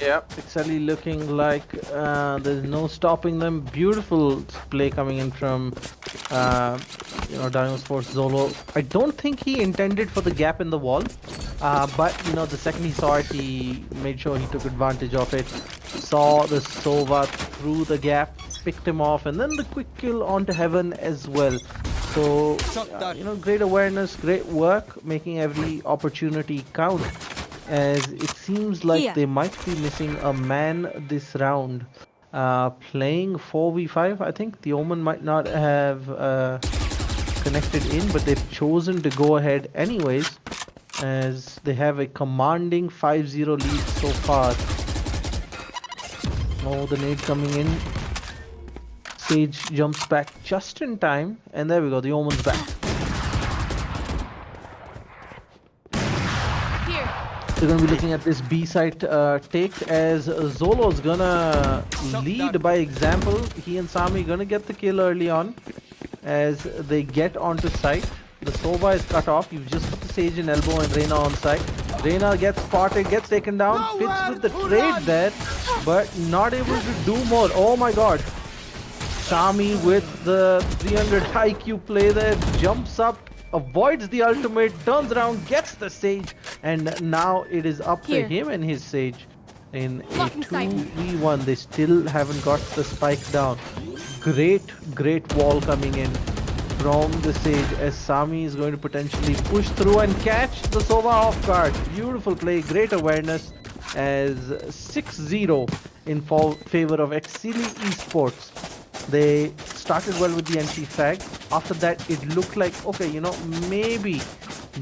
Yeah, Exceeli looking like there's no stopping them. Beautiful play coming in from Dino Sports Zolo. I don't think he intended for the gap in the wall, but the second he saw it, he made sure he took advantage of it. Saw the Sova through the gap, picked him off, and then the quick kill onto Heaven as well. So great awareness, great work, making every opportunity count. As it seems like they might be missing a man this round. Playing 4v5, I think the Omen might not have connected in, but they've chosen to go ahead anyways, as they have a commanding 5-0 lead so far. Oh, the nade coming in. Sage jumps back just in time, and there we go, the Omen's back. They're gonna be looking at this B site take as Zolo's gonna lead by example. He and Sami gonna get the kill early on as they get onto site. The Sova is cut off. You've just put the Sage and Elbow and Reyna on site. Reyna gets spotted, gets taken down, fits with the trade there, but not able to do more. Oh my god. Sami with the 300 IQ play there, jumps up, avoids the ultimate, turns around, gets the Sage, and now it is up to him and his Sage in a 2v1. They still haven't got the spike down. Great wall coming in from the Sage as Sami is going to potentially push through and catch the Sova off guard. Beautiful play, great awareness as 6-0 in favor of Exceeli Esports. They started well with the anti-frag. After that, it looked like, okay, you know, maybe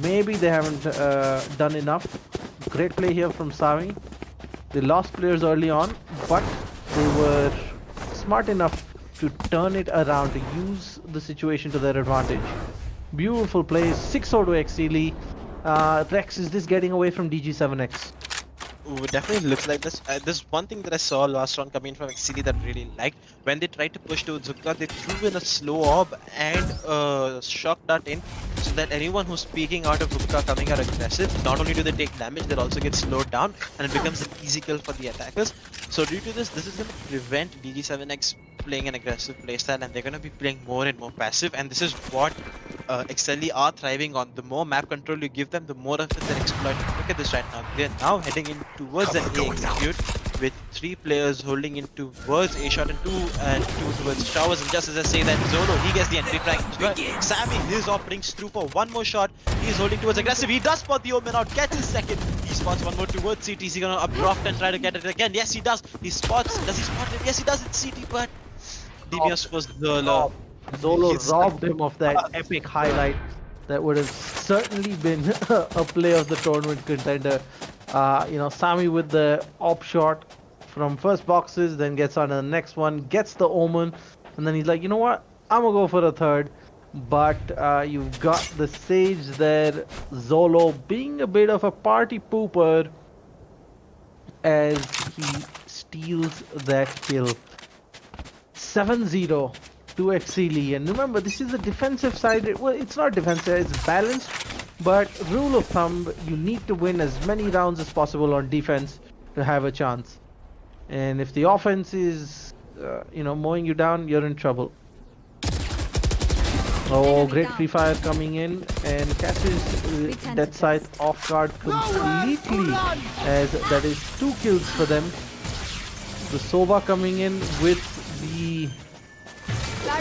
they haven't done enough. Great play here from Sami. They lost players early on, but they were smart enough to turn it around, to use the situation to their advantage. Beautiful play, 6-0 to Exceeli. Rex, is this getting away from DG7X? Ooh, it definitely looks like this. There's one thing that I saw last round coming from Exceeli that I really liked. When they tried to push to Zukka, they threw in a slow orb and shock dart in, so that anyone who's peeking out of Zukka coming out aggressive, not only do they take damage, they'll also get slowed down, and it becomes an easy kill for the attackers. So due to this is going to prevent DG7X playing an aggressive playstyle, and they're going to be playing more and more passive, and this is what Exceeli are thriving on. The more map control you give them, the more of it they're exploiting. Look at this right now. They're now heading in towards an A execute with 3 players holding in towards A shot and 2 towards showers. And just as I say that, Zolo, he gets the entry frag. But Sami, his op brings through for one more shot. He's holding towards aggressive. He does spot the omen out, gets his second. He spots one more towards CT. Is he gonna abrupt and try to get it again? Yes, he does. He spots. Does he spot it? Yes, he does. It's CT, but Devious was Zolo. Zolo robbed him of that epic highlight that would have certainly been a play of the tournament contender. You know, Sami with the op shot from first boxes, then gets on to the next one, gets the omen, and then he's like, you know what, I'm gonna go for a third. But you've got the Sage there, Zolo being a bit of a party pooper as he steals that kill. 7-0 to Exceeli, and remember, this is a defensive side. Well, it's not defensive, it's balanced, but rule of thumb, you need to win as many rounds as possible on defense to have a chance. And if the offense is you know, mowing you down, you're in trouble. Oh, great free fire coming in, and catches that side off guard completely, as that is 2 kills for them. The Sova coming in with the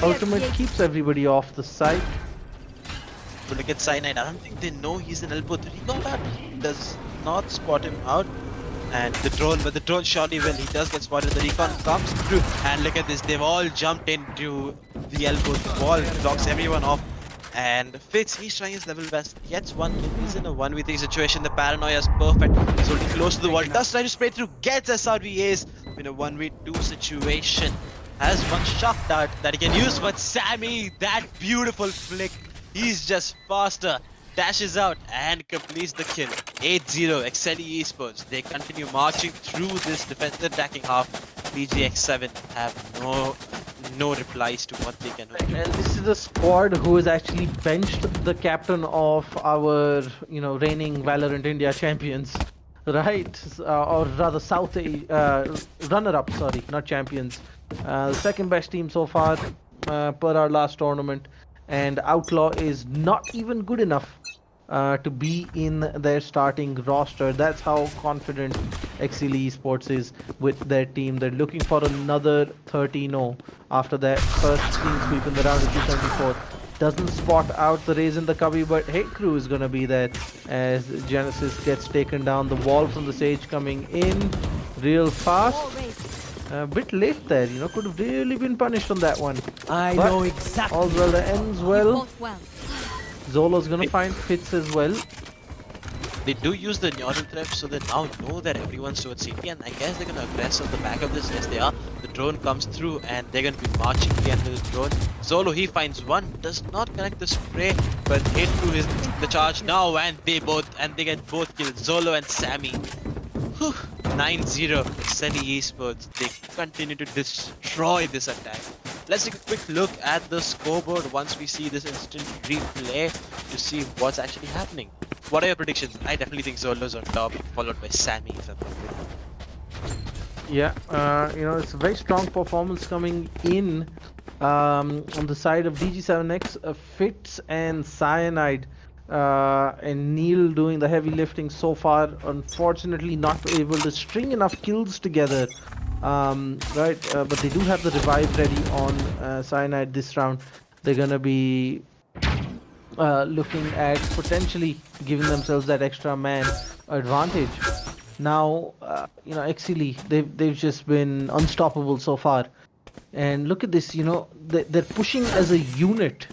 ultimate keeps everybody off the site. So look at Cyanide. I don't think they know he's an elbow. The recon that does not spot him out. And the drone, but the drone surely will. He does get spotted. The recon comes through. And look at this. They've all jumped into the elbow. The wall blocks everyone off. And Fitz, he's trying his level best. Gets one kill. He's in a 1v3 situation. The paranoia is perfect. He's holding close to the wall. Does try to spray through. Gets SRV ace in a 1v2 situation. Has one shock dart that he can use, but Sami, that beautiful flick, he's just faster, dashes out and completes the kill. 8-0, Exceeli Esports. They continue marching through this defensive attacking half. BGX7 have no replies to what they can do. And this is the squad who has actually benched the captain of our, you know, reigning Valorant India champions, right? Or rather South runner-up, sorry, not champions. The second best team so far per our last tournament, and Outlaw is not even good enough to be in their starting roster. That's how confident Exceeli Esports is with their team. They're looking for another 13-0 after that first clean sweep in the round of 274. Doesn't spot out the raise in the cubby, but Hate Crew is gonna be there as Genesis gets taken down. The wall from the Sage coming in real fast. A bit late there, you know, could have really been punished on that one. I But know exactly. all well that ends well. Both well. Zolo's gonna find Fitz as well. They do use the neural threat, so they now know that everyone's towards CT, and I guess they're gonna aggress on the back of this. Yes, they are. The drone comes through, and they're gonna be marching to the end of the drone. Zolo, he finds one, does not connect the spray, but hit through the charge now, and they get both killed. Zolo and Sammy. 9-0 Exceeli Esports. They continue to destroy this attack. Let's take a quick look at the scoreboard once we see this instant replay to see what's actually happening. What are your predictions? I definitely think Zolo's on top, followed by Sammy if I'm not wrong. Yeah, it's a very strong performance coming in on the side of DG7X. Fitz and Cyanide and Neil doing the heavy lifting so far. Unfortunately, not able to string enough kills together. But they do have the revive ready on Cyanide this round. They're gonna be looking at potentially giving themselves that extra man advantage. Now, Exceeli, they've just been unstoppable so far. And look at this, they're pushing as a unit,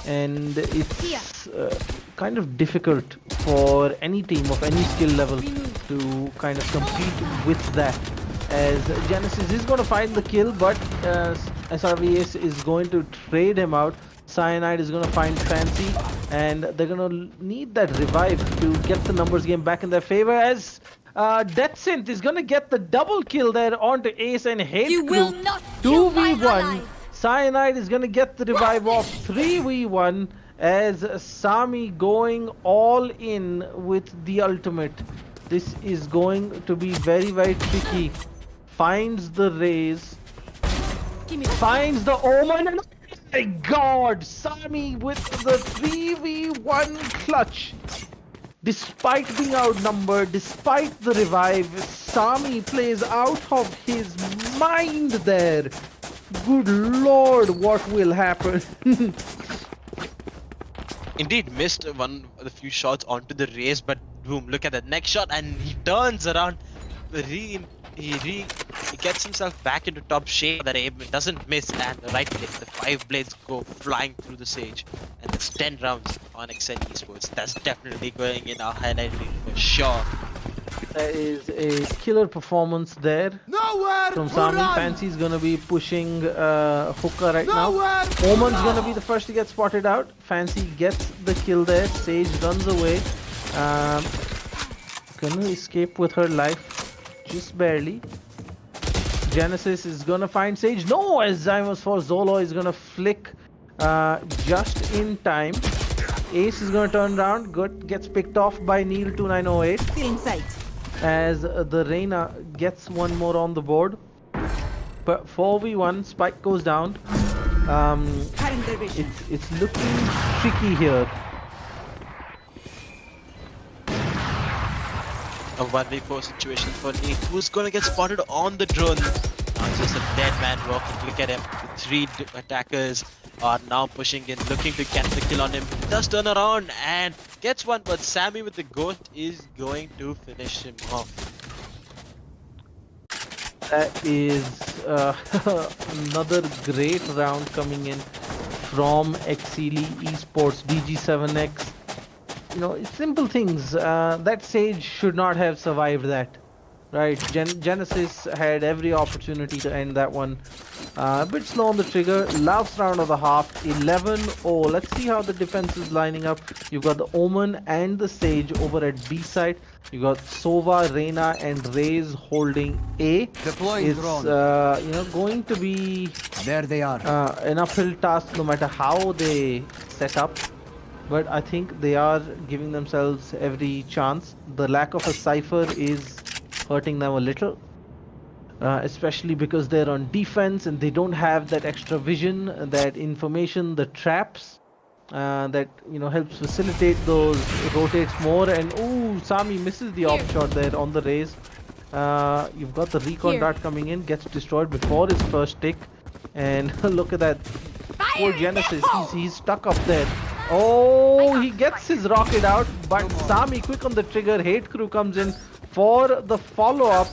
and it's kind of difficult for any team of any skill level to kind of compete with that. As Genesis is going to find the kill, but SRVS is going to trade him out. Cyanide is going to find Fancy, and they're going to need that revive to get the numbers game back in their favor, as Deathsynth is going to get the double kill there onto Ace and Hate You Crew. will not kill my 2v1. allies. Cyanide is going to get the revive off 3v1, as Sami going all in with the ultimate. This is going to be very, very tricky. Finds the raise, finds the Omen, and oh my god, Sami with the 3v1 clutch. Despite being outnumbered, despite the revive, Sami plays out of his mind there. Good lord, what will happen? Indeed, missed one of the few shots onto the race, but boom, look at that next shot, and he turns around. He gets himself back into top shape. That aim doesn't miss, and the right click, the 5 blades go flying through the sage, and it's 10 rounds on Exceeli Esports. That's definitely going in our highlight reel for sure. There is a killer performance there from Sami. Fancy's gonna be pushing Hookah right now. Omen's gonna be the first to get spotted out. Fancy gets the kill there. Sage runs away. Gonna escape with her life. Just barely. Genesis is gonna find Sage. No, as Zymus for Zolo is gonna flick just in time. Ace is gonna turn around. Good, gets picked off by Neil 2908. Feeling sight. As the Reyna gets one more on the board. But 4v1, Spike goes down. It's looking tricky here. A 1v4 situation for Neil, who's gonna get spotted on the drone. Now just a dead man walking. Look at him. The 3 attackers are now pushing in, looking to get the kill on him. Does turn around and gets one, but Sammy with the ghost is going to finish him off. That is another great round coming in from Exceeli Esports, DG7X. It's simple things. That Sage should not have survived that. Right, Genesis had every opportunity to end that one. A bit slow on the trigger. Last round of the half, 11-0. Let's see how the defense is lining up. You've got the Omen and the Sage over at B side. You got Sova, Reyna, and Raze holding A. Deploying drone. Going to be There they are. an uphill task no matter how they set up. But I think they are giving themselves every chance. The lack of a cipher is hurting them a little, especially because they're on defense and they don't have that extra vision, that information, the traps that helps facilitate those rotates more. And oh, Sami misses the off shot there on the raise. You've got the recon dart coming in, gets destroyed before his first tick, and look at that. Poor Genesis, he's stuck up there. Oh, he gets his rocket out, but Sami quick on the trigger. Hate Crew comes in for the follow-up.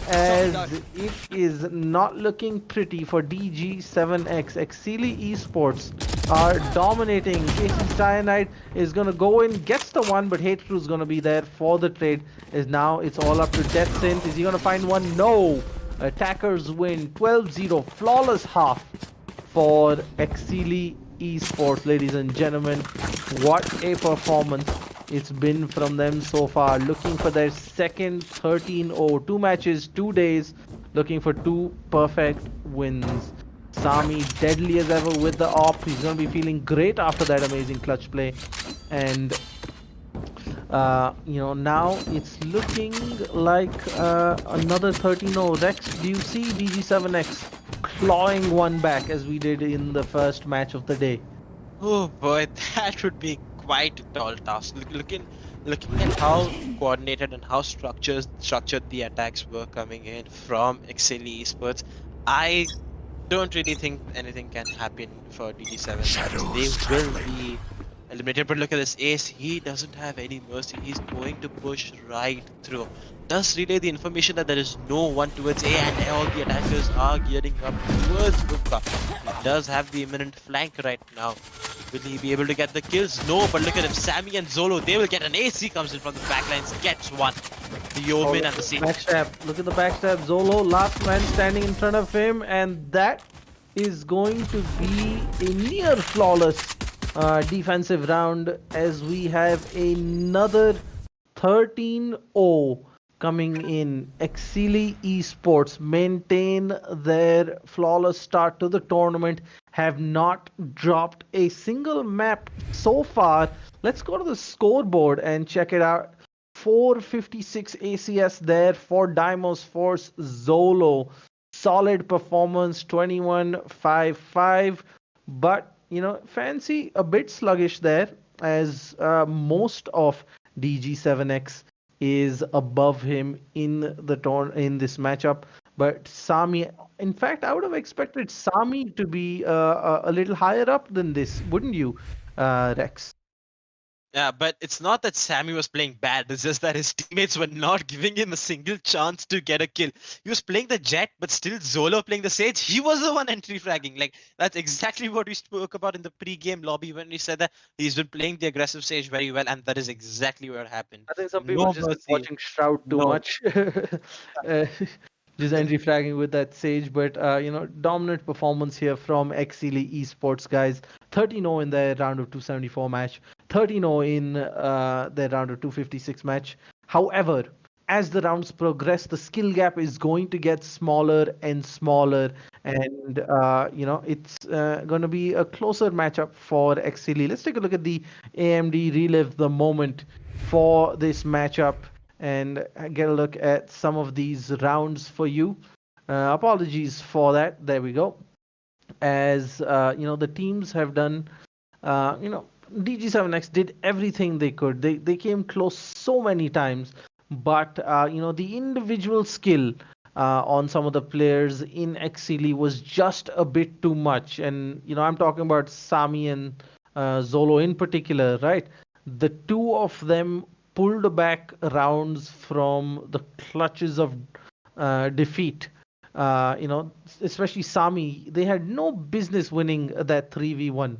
as it is not looking pretty for DG7X. Exceeli Esports are dominating. Casey Cyanide is going to go in, gets the one, but Hate Crew is going to be there for the trade. Is now it's all up to Death Synth. Is he going to find one? No. Attackers win 12-0. Flawless half for Exceeli Esports, ladies and gentlemen. What a performance it's been from them so far. Looking for their second 13-0. 2 matches, 2 days. Looking for 2 perfect wins. Sami deadly as ever with the op. He's going to be feeling great after that amazing clutch play. And now it's looking like another 13-0. Rex, do you see DG7X clawing one back as we did in the first match of the day? Oh boy, that would be quite a tall task. Looking at how coordinated and how structured the attacks were coming in from Exceeli Esports, I don't really think anything can happen for DG7. They will be eliminated. But look at this Ace. He doesn't have any mercy. He's going to push right through. Does relay the information that there is no one towards A and all the attackers are gearing up towards Buka. He does have the imminent flank right now. Will he be able to get the kills? No, but look at him. Sammy and Zolo, they will get an AC comes in from the backlines, gets one. The Omen and the Sage. Backstab. Look at the backstab. Zolo, last man standing in front of him, and that is going to be a near flawless defensive round as we have another 13-0 coming in. Exceeli Esports maintain their flawless start to the tournament, have not dropped a single map so far. Let's go to the scoreboard and check it out. 456 ACS there for Dimos Force Zolo. Solid performance, 21-5-5, but Fancy a bit sluggish there as most of DG7X is above him in this matchup. But Sami, in fact, I would have expected Sami to be a little higher up than this, wouldn't you, Rex? Yeah, but it's not that Sammy was playing bad. It's just that his teammates were not giving him a single chance to get a kill. He was playing the Jet, but still Zolo playing the Sage. He was the one entry fragging. Like, that's exactly what we spoke about in the pre-game lobby when we said that he's been playing the aggressive Sage very well, and that is exactly what happened. I think some people just watching Shroud too much. Just entry fragging with that Sage, but dominant performance here from Exceeli Esports, guys. 13-0 in their round of 274 match, 13-0 in their round of 256 match. However, as the rounds progress, the skill gap is going to get smaller and smaller, and it's going to be a closer matchup for Exceeli. Let's take a look at the AMD Relive the moment for this matchup and get a look at some of these rounds for you. Apologies for that. There we go. As the teams have done, DG7X did everything they could. They came close so many times, but the individual skill on some of the players in Exceeli was just a bit too much. And I'm talking about Sami and Zolo in particular, right? The two of them pulled back rounds from the clutches of defeat. Especially Sami, they had no business winning that 3v1.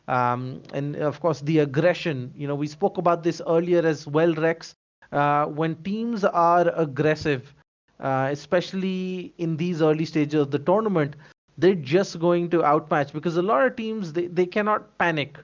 And of course, the aggression, we spoke about this earlier as well, Rex. When teams are aggressive, especially in these early stages of the tournament, they're just going to outmatch, because a lot of teams, they cannot panic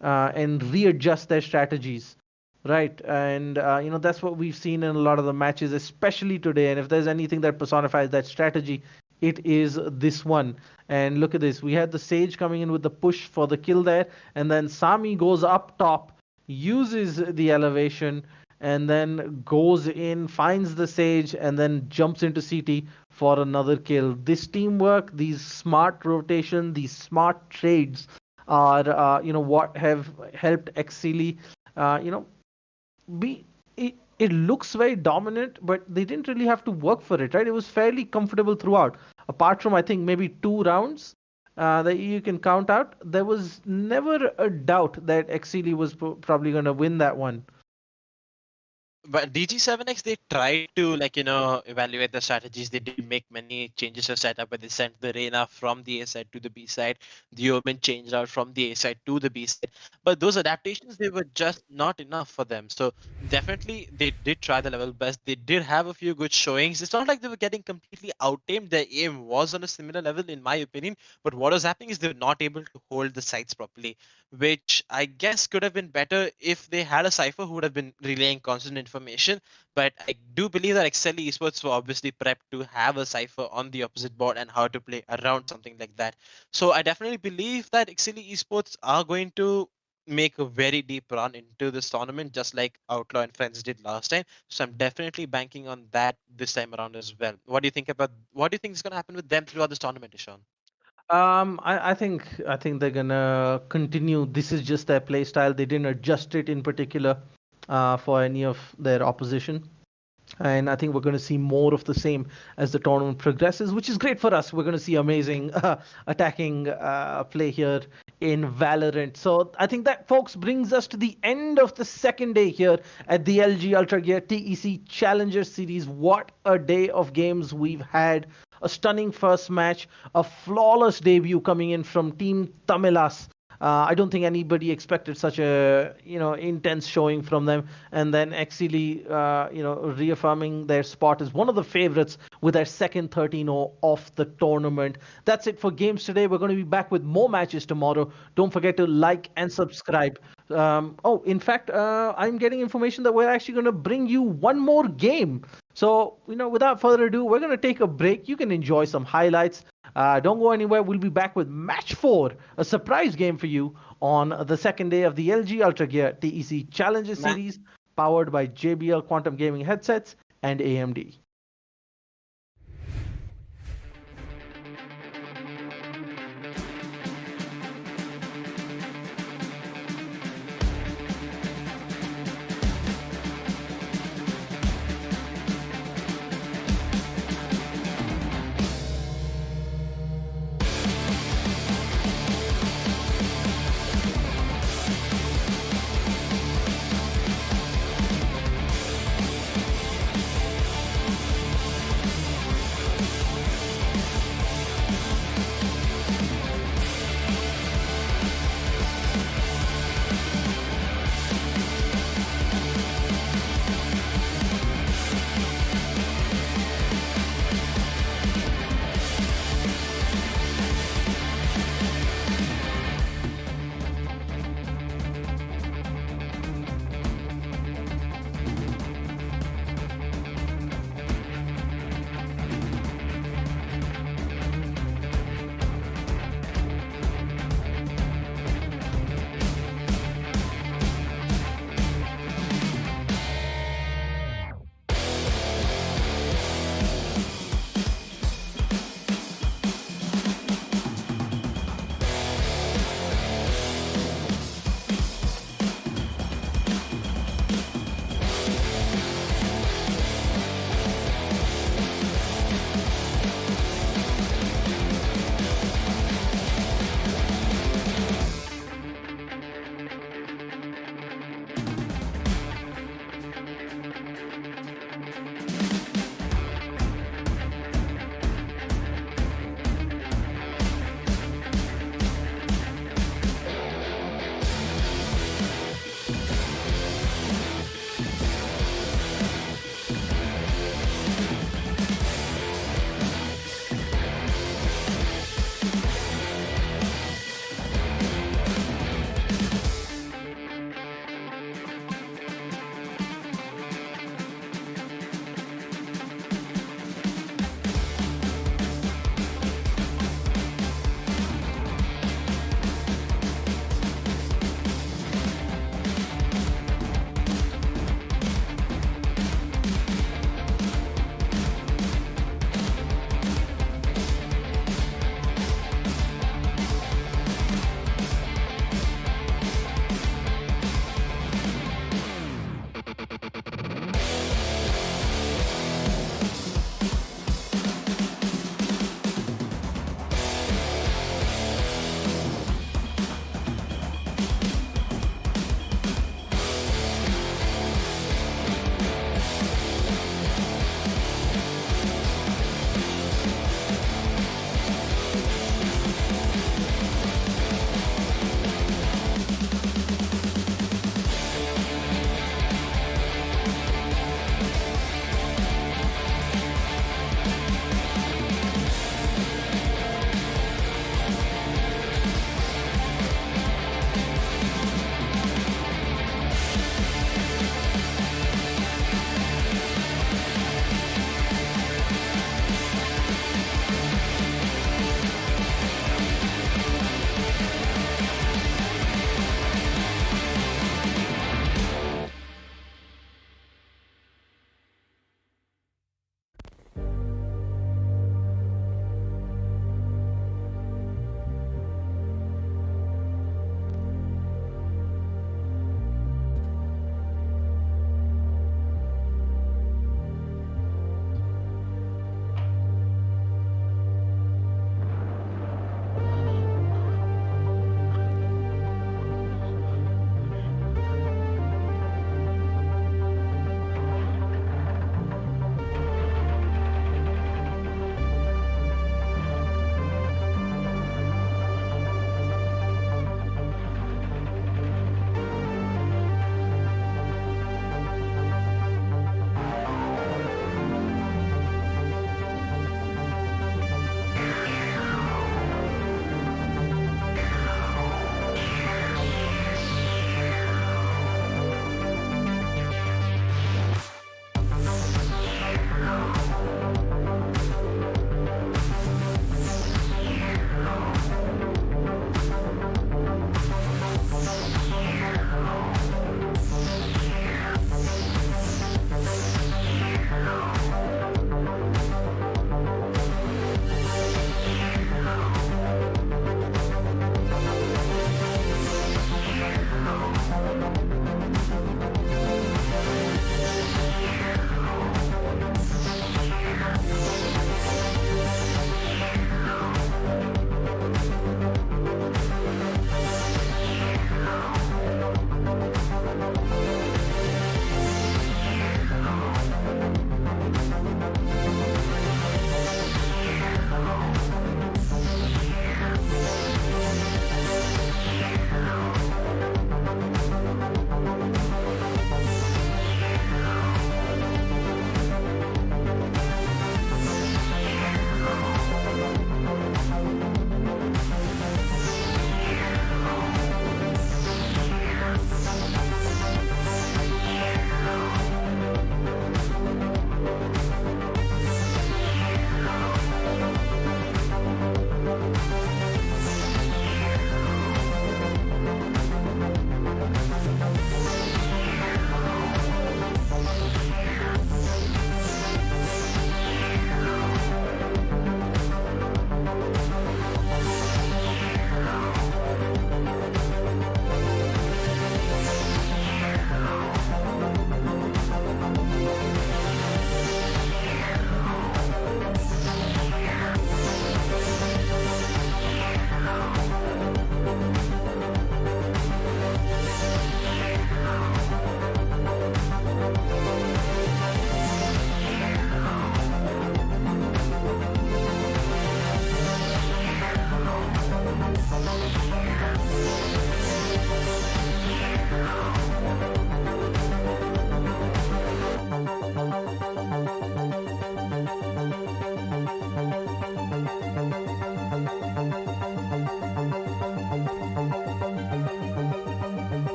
and readjust their strategies. Right, and that's what we've seen in a lot of the matches, especially today. And if there's anything that personifies that strategy, it is this one. And look at this. We had the Sage coming in with the push for the kill there, and then Sami goes up top, uses the elevation, and then goes in, finds the Sage, and then jumps into CT for another kill. This teamwork, these smart rotation, these smart trades are what have helped Exceeli it looks very dominant, but they didn't really have to work for it, right? It was fairly comfortable throughout. Apart from, I think, maybe 2 rounds that you can count out, there was never a doubt that Exceeli was probably going to win that one. But DG7X, they tried to evaluate the strategies. They did make many changes to setup, but they sent the Reyna from the A side to the B side. The Omen changed out from the A side to the B side. But those adaptations, they were just not enough for them. So definitely they did try the level best. They did have a few good showings. It's not like they were getting completely out-aimed. Their aim was on a similar level, in my opinion. But what was happening is they were not able to hold the sights properly, which I guess could have been better if they had a cipher who would have been relaying constant information. But I do believe that Exceeli Esports were obviously prepped to have a cipher on the opposite board and how to play around something like that. So I definitely believe that Exceeli Esports are going to make a very deep run into this tournament, just like Outlaw and Friends did last time. So I'm definitely banking on that this time around as well. What do you think is going to happen with them throughout this tournament, Ishan? I think they're gonna continue. This is just their play style. They didn't adjust it in particular for any of their opposition. And I think we're going to see more of the same as the tournament progresses, which is great for us. We're going to see amazing attacking play here in Valorant. So I think that, folks, brings us to the end of the second day here at the LG Ultragear TEC Challenger Series. What a day of games we've had. A stunning first match, a flawless debut coming in from Team Tamilas. I don't think anybody expected such a intense showing from them, and then Exceeli reaffirming their spot as one of the favorites with their second 13-0 of the tournament. That's it for games today. We're going to be back with more matches tomorrow. Don't forget to like and subscribe. In fact, I'm getting information that we're actually going to bring you one more game. So, without further ado, we're going to take a break. You can enjoy some highlights. Don't go anywhere. We'll be back with match 4, a surprise game for you on the second day of the LG Ultragear TEC Challenger Series, powered by JBL Quantum Gaming headsets and AMD.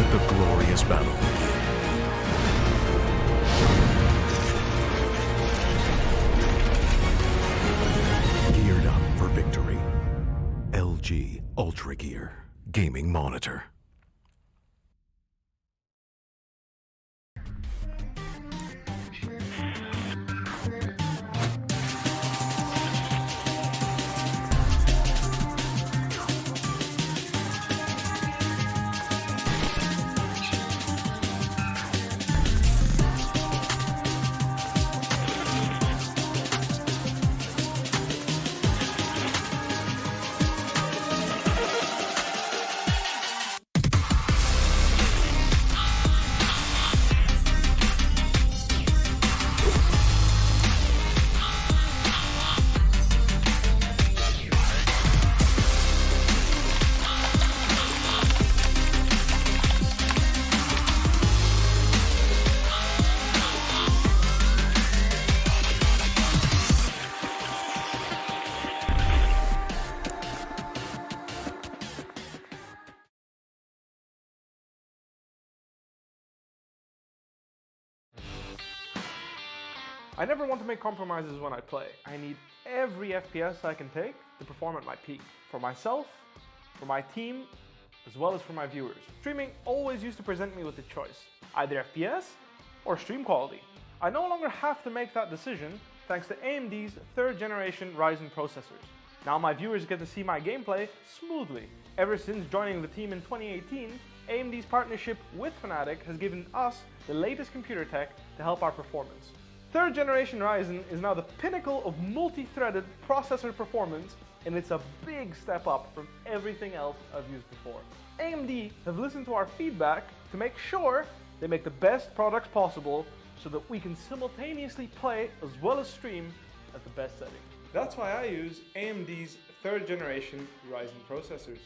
The glorious battle begin. Geared up for victory. LG Ultragear Gaming Monitor. I never want to make compromises when I play. I need every FPS I can take to perform at my peak. For myself, for my team, as well as for my viewers. Streaming always used to present me with a choice, either FPS or stream quality. I no longer have to make that decision thanks to AMD's 3rd generation Ryzen processors. Now my viewers get to see my gameplay smoothly. Ever since joining the team in 2018, AMD's partnership with Fnatic has given us the latest computer tech to help our performance. 3rd generation Ryzen is now the pinnacle of multi-threaded processor performance, and it's a big step up from everything else I've used before. AMD have listened to our feedback to make sure they make the best products possible so that we can simultaneously play as well as stream at the best settings. That's why I use AMD's 3rd generation Ryzen processors.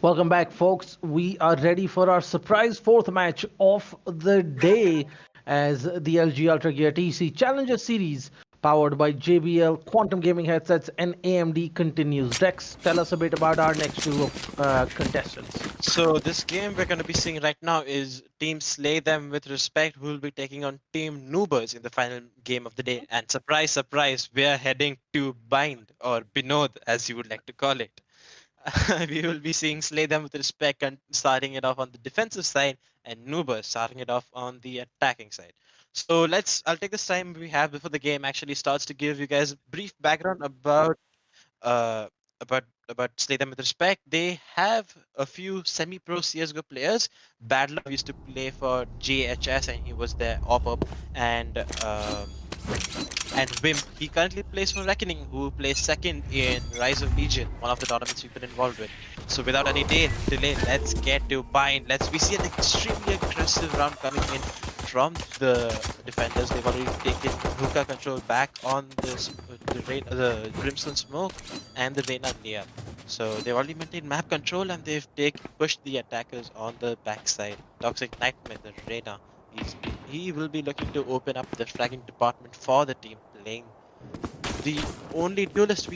Welcome back, folks. We are ready for our surprise 4th match of the day as the LG Ultragear TEC Challenger Series powered by JBL Quantum Gaming headsets and AMD continues. Dex, tell us a bit about our next two contestants. So this game we're going to be seeing right now is Team SlayThemWithRespect, who will be taking on Team NOOBERS in the final game of the day. And surprise, surprise, we are heading to Bind, or Binod as you would like to call it. We will be seeing SlayThemWithRespect and starting it off on the defensive side, and NOOBERS starting it off on the attacking side. So I'll take this time we have before the game actually starts to give you guys a brief background about SlayThemWithRespect. They have a few semi-pro CSGO players. Badlove used to play for JHS and he was their op-up, and Wim, he currently plays for Reckoning, who plays 2nd in Rise of Legion, one of the tournaments we've been involved with. So without any delay, let's get to Bind. We see an extremely aggressive round coming in from the defenders. They've already taken hookah control back on the Crimson Smoke and the Reyna Nia. So they've already maintained map control and they've pushed the attackers on the backside. Toxic Nightmare, the Reyna. He will be looking to open up the fragging department for the team playing. The only duelist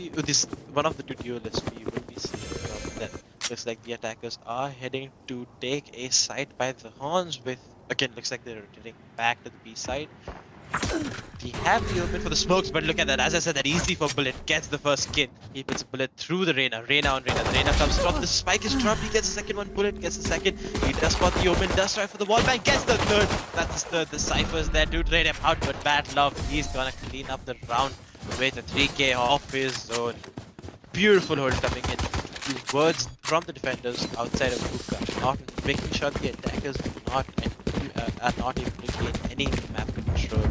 one of the 2 duelists we will be seeing from them. Looks like the attackers are heading to take a side by the horns with, again, looks like they're rotating back to the B side. They have the open for the smokes, but look at that. As I said, that easy for Bullet gets the first kill. He puts a bullet through the Reyna. Reyna on Reyna. The Reyna comes from the spike is dropped. He gets the second one. Bullet gets the second. He does spot the open. Does try for the wall bang. Gets the third. That's his third. The Cypher's there to drain him out, but Badlove, he's gonna clean up the round with a 3k off his zone. Beautiful hold coming in. These words from the defenders outside of hookah, not making sure the attackers are not able to gain any map control.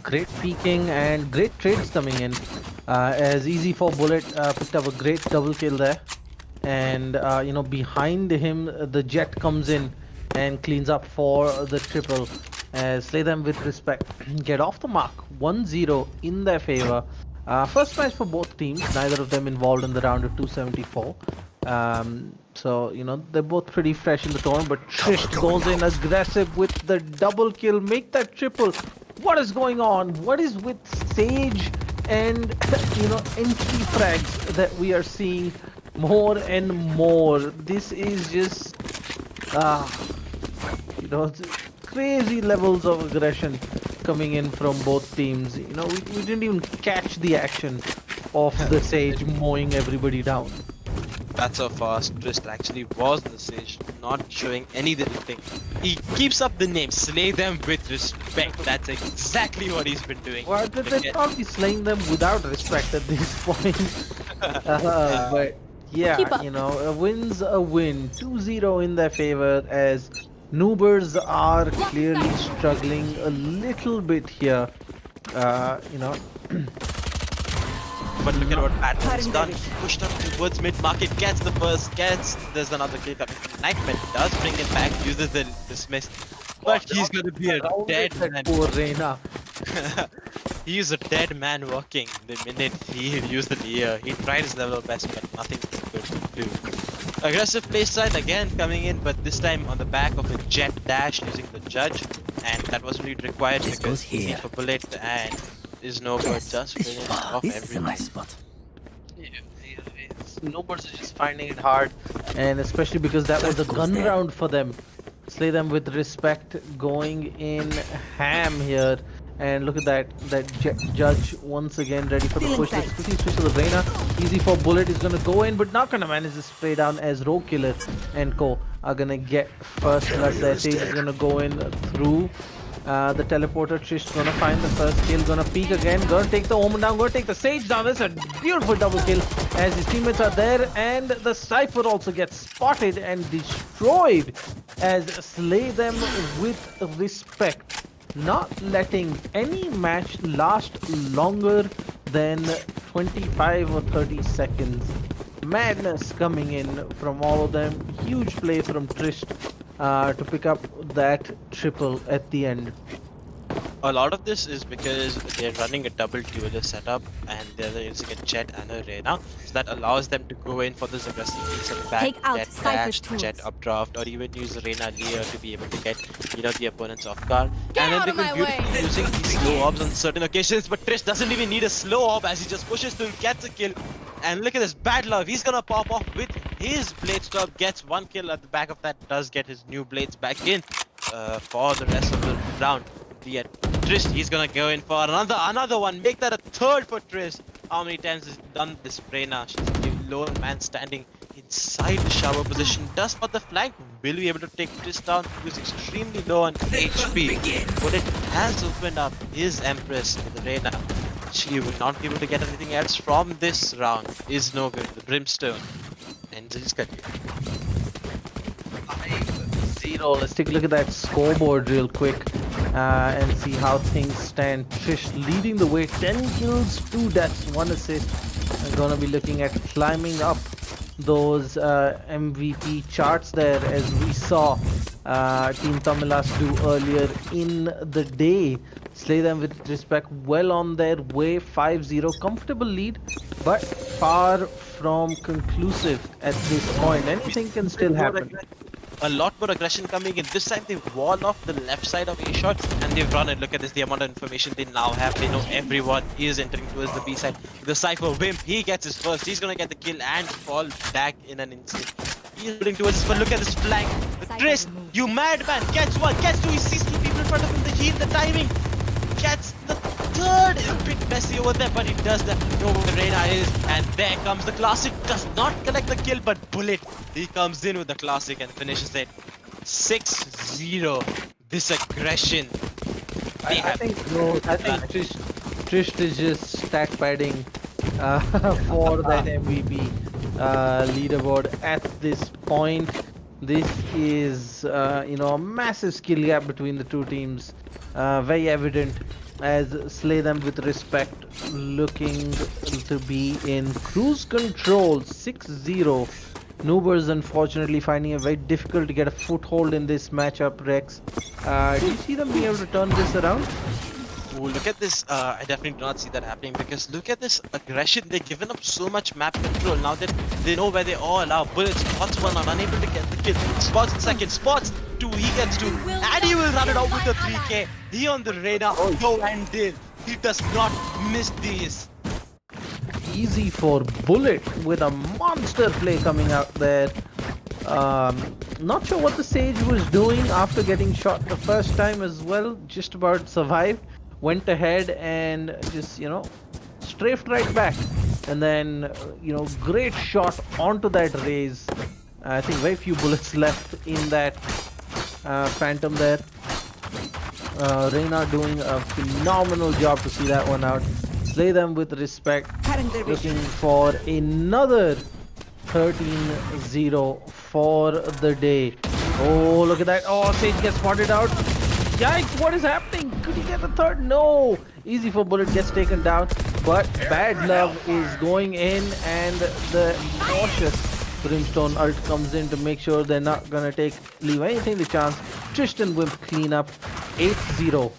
Great peeking and great trades coming in. As Easy for Bullet picked up a great double kill there, and behind him the Jet comes in and cleans up for the triple. As SlayThemWithRespect get off the mark, 1-0 in their favor. First match for both teams, neither of them involved in the round of 274. So, they're both pretty fresh in the tournament, but Trish goes in aggressive with the double kill, make that triple. What is going on? What is with Sage and, entry frags that we are seeing more and more? This is just, crazy levels of aggression coming in from both teams. We didn't even catch the action of the Sage mowing everybody down. That's how fast Trist actually was in the Sage, not showing any little thing. He keeps up the name, slay them with respect. That's exactly what he's been doing. Well, they're probably slaying them without respect at this point. But yeah, a win's a win. 2-0 in their favor as Noobers are clearly struggling a little bit here. But look at what Patton's done. He pushed up towards mid-market, gets the first, there's another kill coming from Nightmare. Does bring it back, uses the dismiss. But he's gonna be a dead man. Poor Reina. He's a dead man walking the minute he used the Leer. He tried his level best, but nothing could do. Aggressive playstyle again coming in, but this time on the back of a jet dash using the Judge. And that wasn't really required because he's for bullet and is no good, just finished off everything. Nice spot. Noobers are just finding it hard, and especially because that was a gun round for them. Slay them with respect, going in ham here. And look at that Judge once again ready for the push. Let's quickly switch to the Reina. Easy for Bullet is gonna go in, but not gonna manage to spray down as Rogue Killer and Co are gonna get first blood there. Sage is gonna go in through the teleporter. Trish gonna find the first kill, gonna peek again, gonna take the Omen down, gonna take the Sage down. That's a beautiful double kill as his teammates are there, and the Cypher also gets spotted and destroyed as Slay them with respect. Not letting any match last longer than 25 or 30 seconds. Madness coming in from all of them. Huge play from Trish to pick up that triple at the end. A lot of this is because they're running a double duelist setup and they're using a Jet and a Reina, so that allows them to go in for this aggressive piece of back, Jet dash, Jet updraft, or even use the Reina Leer to be able to get the opponents off guard. And then they can beautifully using these slow orbs on certain occasions, but Trish doesn't even need a slow orb as he just pushes through, gets a kill. And look at this bad luck, he's gonna pop off with his blade stop, gets one kill at the back of that, does get his new blades back in for the rest of the round. Yet Trish, he's gonna go in for another one, make that a third for Trish. How many times has he done this Reina? She's the lone man standing inside the shower position, does spot the flank, will be able to take Trish down. He's extremely low on HP, but it has opened up his Empress with the Reina. She will not be able to get anything else from this round. Is no good. The Brimstone ends his career. 5-0. Let's take a look at that scoreboard real quick and see how things stand. Trish leading the way, 10 kills, 2 deaths, 1 assist. I'm gonna be looking at climbing up those MVP charts there, as we saw Team Tamilas do earlier in the day. Slay them with respect, well on their way. 5-0, comfortable lead, but far from conclusive at this point. Anything can still happen. A lot more aggression coming in. This time they wall off the left side of A shot and they've run it. Look at this, the amount of information they now have. They know everyone is entering towards the B side. The Cypher Wimp, he gets his first. He's gonna get the kill and fall back in an instant. He's building towards this, but look at this flank. Trish, you madman, gets one, gets two. He sees 2 people in front of him. The heal, the timing. Gets the third. It's a bit messy over there, but he does that. Know where the Reina is, and there comes the classic. Does not collect the kill, but Bullet, he comes in with the classic and finishes it. 6-0. This aggression. I think Trish is just stack padding for that MVP leaderboard at this point. This is a massive skill gap between the two teams. Very evident as Slay them with respect looking to be in cruise control. 6-0. Noobers unfortunately finding it very difficult to get a foothold in this matchup. Rex, do you see them being able to turn this around? Oh, look at this. I definitely do not see that happening because look at this aggression. They've given up so much map control now that they know where they all are. Bullets, Spots one are unable to get the kill. Spots in second, Spots two, he gets two. And he will run it out with the 3k. He on the radar, go and deal. He does not miss these. Easy for Bullet with a monster play coming out there. Not sure what the Sage was doing after getting shot the first time as well. Just about survived. Went ahead and just, strafed right back. And then, great shot onto that raise. I think very few bullets left in that Phantom there. Reyna doing a phenomenal job to see that one out. Slay them with respect. Looking for another 13-0 for the day. Oh, look at that. Oh, Sage gets spotted out. Yikes, what is happening? Could he get the third? No. Easy for Bullet gets taken down. But Bad Love is going in and the cautious Brimstone ult comes in to make sure they're not going to leave anything to chance. Tristan will clean up 8-0.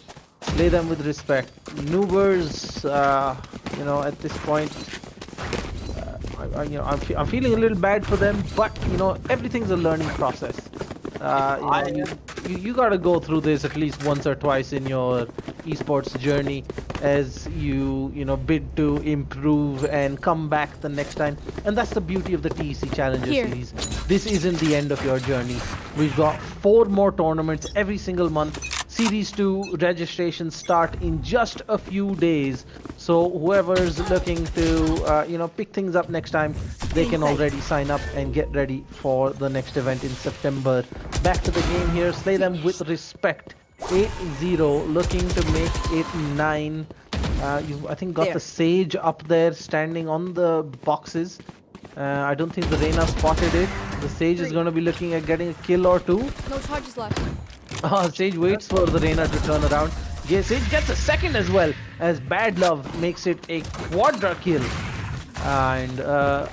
Slay them with respect. Noobers, at this point, I'm feeling a little bad for them, but everything's a learning process. You gotta go through this at least once or twice in your esports journey as you bid to improve and come back the next time. And that's the beauty of the TEC Challenger series. This isn't the end of your journey. We've got 4 more tournaments every single month. Series 2 registrations start in just a few days. So whoever's looking to pick things up next time, they can already sign up and get ready for the next event in September. Back to the game here. Slay them with respect. 8-0, looking to make it 9. I think got the Sage up there standing on the boxes. I don't think the Reyna spotted it. The Sage is going to be looking at getting a kill or 2. No charges left. Sage waits for the Reyna to turn around. Yeah, Sage gets a second as well as Bad Love makes it a quadra kill. And that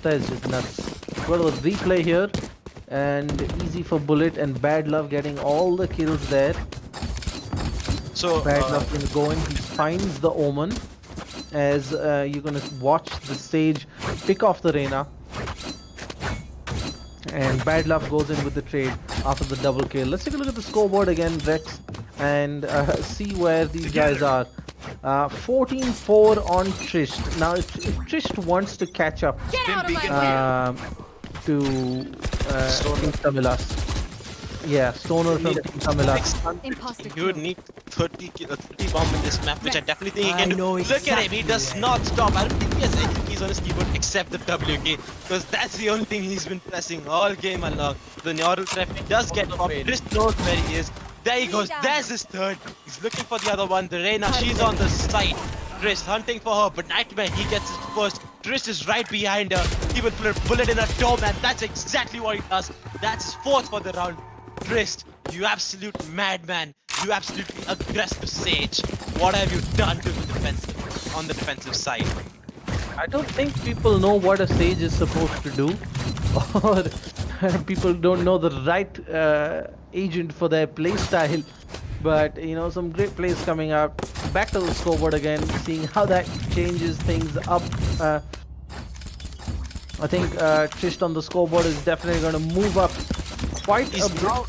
is just nuts. Go to the replay here. And easy for Bullet and Bad Love getting all the kills there. So Bad Love can go in. He finds the Omen as you're gonna watch the Sage pick off the Reyna. And Bad Love goes in with the trade after the double kill. Let's take a look at the scoreboard again, Rex, and see where these guys are. 14-4 on Trist. Now, if Trist wants to catch up to Team Tamilas. Yeah, Stoner from Team Tamilas. He would need 30 bomb in this map, which I definitely think he can do. Look at him, he does not stop. I don't think he has any keys on his keyboard except the WK, because that's the only thing he's been pressing all game along. The neural traffic does get popped. Chris knows where he is. There he goes. There's his third. He's looking for the other one. The Reyna, she's on the side. Chris hunting for her, but Nightmare, he gets it first. Chris is right behind her. He will put a bullet in her dome, and that's exactly what he does. That's his 4th for the round. Chris, you absolute madman. You absolutely aggressive Sage. What have you done to the defensive, on the defensive side? I don't think people know what a Sage is supposed to do. Or people don't know the right agent for their playstyle. But, some great plays coming out. Back to the scoreboard again, seeing how that changes things up. I think Trist on the scoreboard is definitely going to move up quite a bit.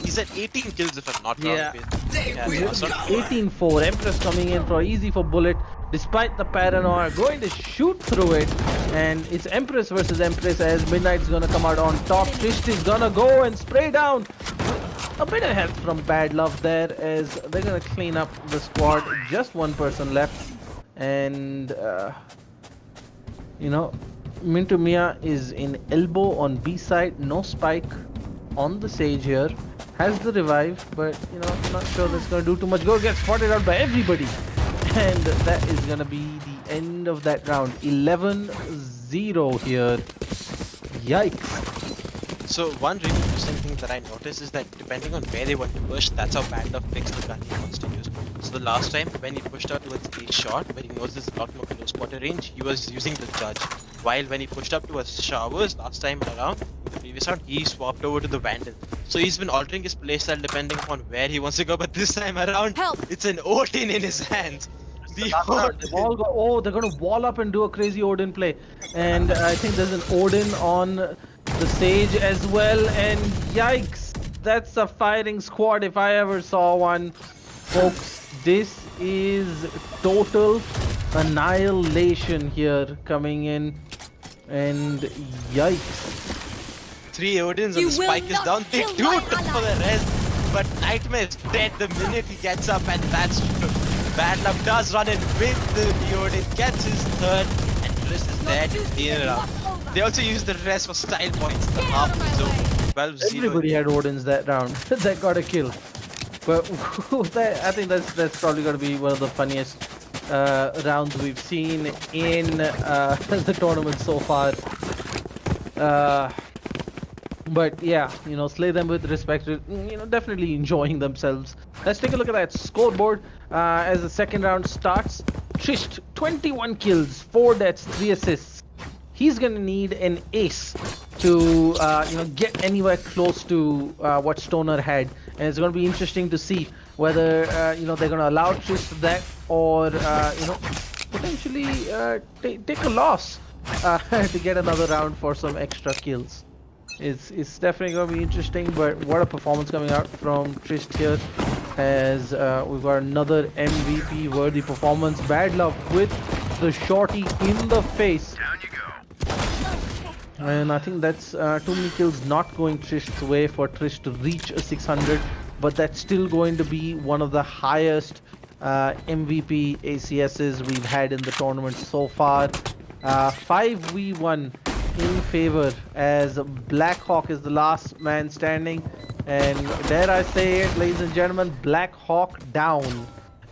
He's at 18 kills if I'm not wrong. Yeah. 18-4. Empress coming in for easy for Bullet. Despite the paranoia, going to shoot through it. And it's Empress versus Empress as Midnight's going to come out on top. Trist is going to go and spray down. A bit of help from Bad Love there as they're going to clean up the squad. Just one person left. And, Mintu Mia is in elbow on B side. No spike on the Sage here. Has the revive, but, not sure that's going to do too much. Go get spotted out by everybody. And that is going to be the end of that round. 11-0 here. Yikes. So one really interesting thing that I noticed is that depending on where they want to push, that's how Bad Love picks the gun he wants to use. So the last time when he pushed out towards a shot, where he knows there's a lot more close quarter range, he was using the Judge. While when he pushed up towards showers last time around, in the previous round, he swapped over to the Vandal. So he's been altering his playstyle depending upon where he wants to go, but this time around, it's an Odin in his hands. The They've all got, oh, they're going to wall up and do a crazy Odin play. And I think there's an Odin on the Sage as well. And yikes, that's a firing squad if I ever saw one. Folks, this is total annihilation here coming in. And yikes. 3 Odins and the spike is down. They do it for the rest. But Nightmare is dead the minute he gets up, and that's true. Bad Luck does run in with the Odin, gets his third, and Chris is dead in a round. They also use the rest for style points. The half so 12-0. Everybody had Odins that round that got a kill. But I think that's probably going to be one of the funniest rounds we've seen in the tournament so far. But yeah, you know, slay them with respect, you know, definitely enjoying themselves. Let's take a look at that scoreboard as the second round starts. Trisht, 21 kills, 4 deaths, 3 assists. He's going to need an ace to, you know, get anywhere close to what Stoner had. And it's going to be interesting to see whether, you know, they're going to allow Trisht that or, you know, potentially take a loss to get another round for some extra kills. It's definitely going to be interesting, but what a performance coming out from Trisht here, as we've got another MVP worthy performance. Bad Luck with the shorty in the face. Down you go. And I think that's too many kills not going Trisht's way for Trisht to reach a 600, but that's still going to be one of the highest MVP ACSs we've had in the tournament so far. 5v1 in favor, as Blackhawk is the last man standing, and dare I say it, ladies and gentlemen, Blackhawk down,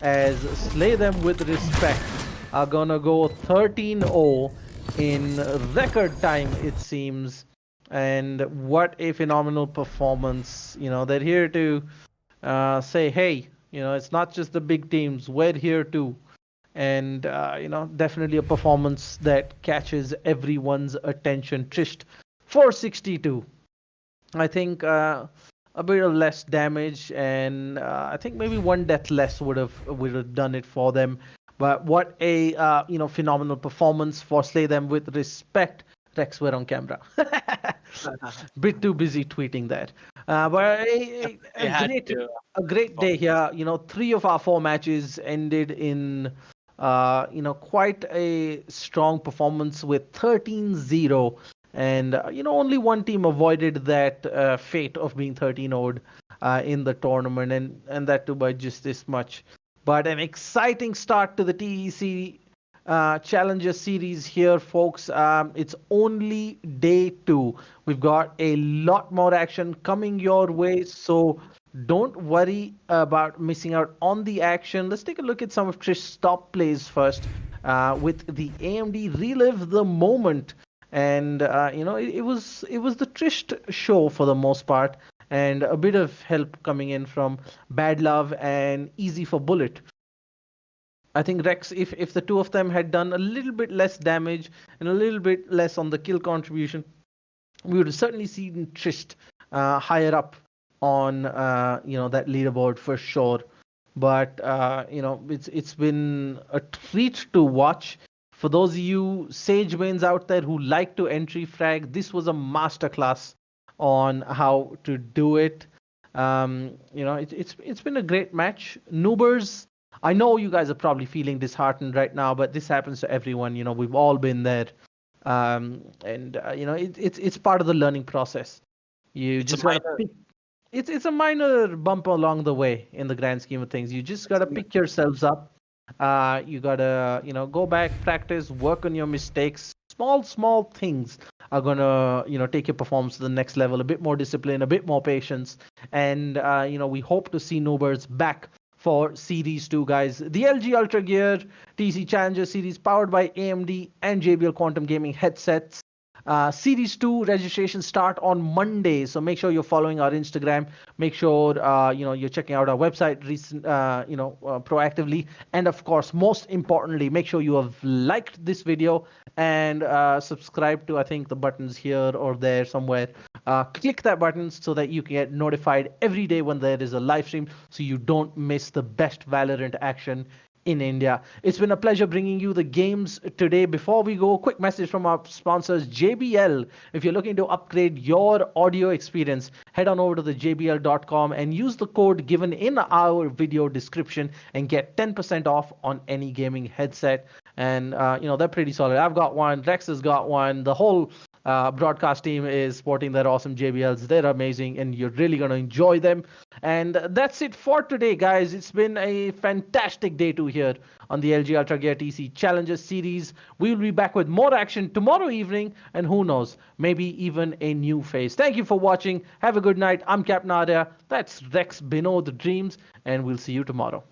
as Slay Them With Respect are gonna go 13-0 in record time, it seems. And what a phenomenal performance. You know, they're here to say, hey, you know, it's not just the big teams, we're here too. And, you know, definitely a performance that catches everyone's attention. Trisht, 462. I think a bit of less damage, and I think maybe 1 death less would have done it for them. But what a, you know, phenomenal performance for Slay Them With Respect. Rex, we're on camera. Bit too busy tweeting that. But a great day here. You know, 3 of our 4 matches ended in you know, quite a strong performance with 13-0, and you know, only one team avoided that fate of being 13-0'd in the tournament, and that too by just this much. But an exciting start to the TEC Challenger Series here, folks. It's only day 2. We've got a lot more action coming your way, so don't worry about missing out on the action. Let's take a look at some of Trisht's top plays first, with the AMD Relive the Moment. And you know, it was the Trisht show for the most part, and a bit of help coming in from Bad Love and Easy for Bullet. I think Rex, if the two of them had done a little bit less damage and a little bit less on the kill contribution, we would have certainly seen Trisht higher up on you know, that leaderboard for sure. But you know, it's been a treat to watch. For those of you Sage mains out there who like to entry frag, this was a masterclass on how to do it. You know, it's been a great match. Noobers, I know you guys are probably feeling disheartened right now, but this happens to everyone. You know, we've all been there, and you know, it's part of the learning process. It's a minor bump along the way in the grand scheme of things. You just gotta pick yourselves up. You gotta, you know, go back, practice, work on your mistakes. Small things are gonna, you know, take your performance to the next level. A bit more discipline, a bit more patience, and you know, we hope to see Noobers back for Series 2, guys. The LG Ultragear TEC Challenger Series, powered by AMD and JBL Quantum Gaming headsets. Series 2 registration start on Monday, so make sure you're following our Instagram. Make sure you know, you're checking out our website you know, proactively, and of course, most importantly, make sure you have liked this video and subscribe to, I think, the buttons here or there somewhere click that button so that you can get notified every day when there is a live stream, so you don't miss the best Valorant action in India. It's been a pleasure bringing you the games today. Before we go, quick message from our sponsors, JBL. If you're looking to upgrade your audio experience, head on over to the jbl.com and use the code given in our video description and get 10% off on any gaming headset. And they're pretty solid. I've got one, Rex has got one, the whole broadcast team is sporting their awesome JBLs. They're amazing and you're really going to enjoy them. And that's it for today, guys. It's been a fantastic day to here on the LG Ultragear TEC Challenges series. We will be back with more action tomorrow evening, and who knows, maybe even a new phase. Thank you for watching. Have a good night. I'm Cap Nadia. That's Rex Binod Dreams, and we'll see you tomorrow.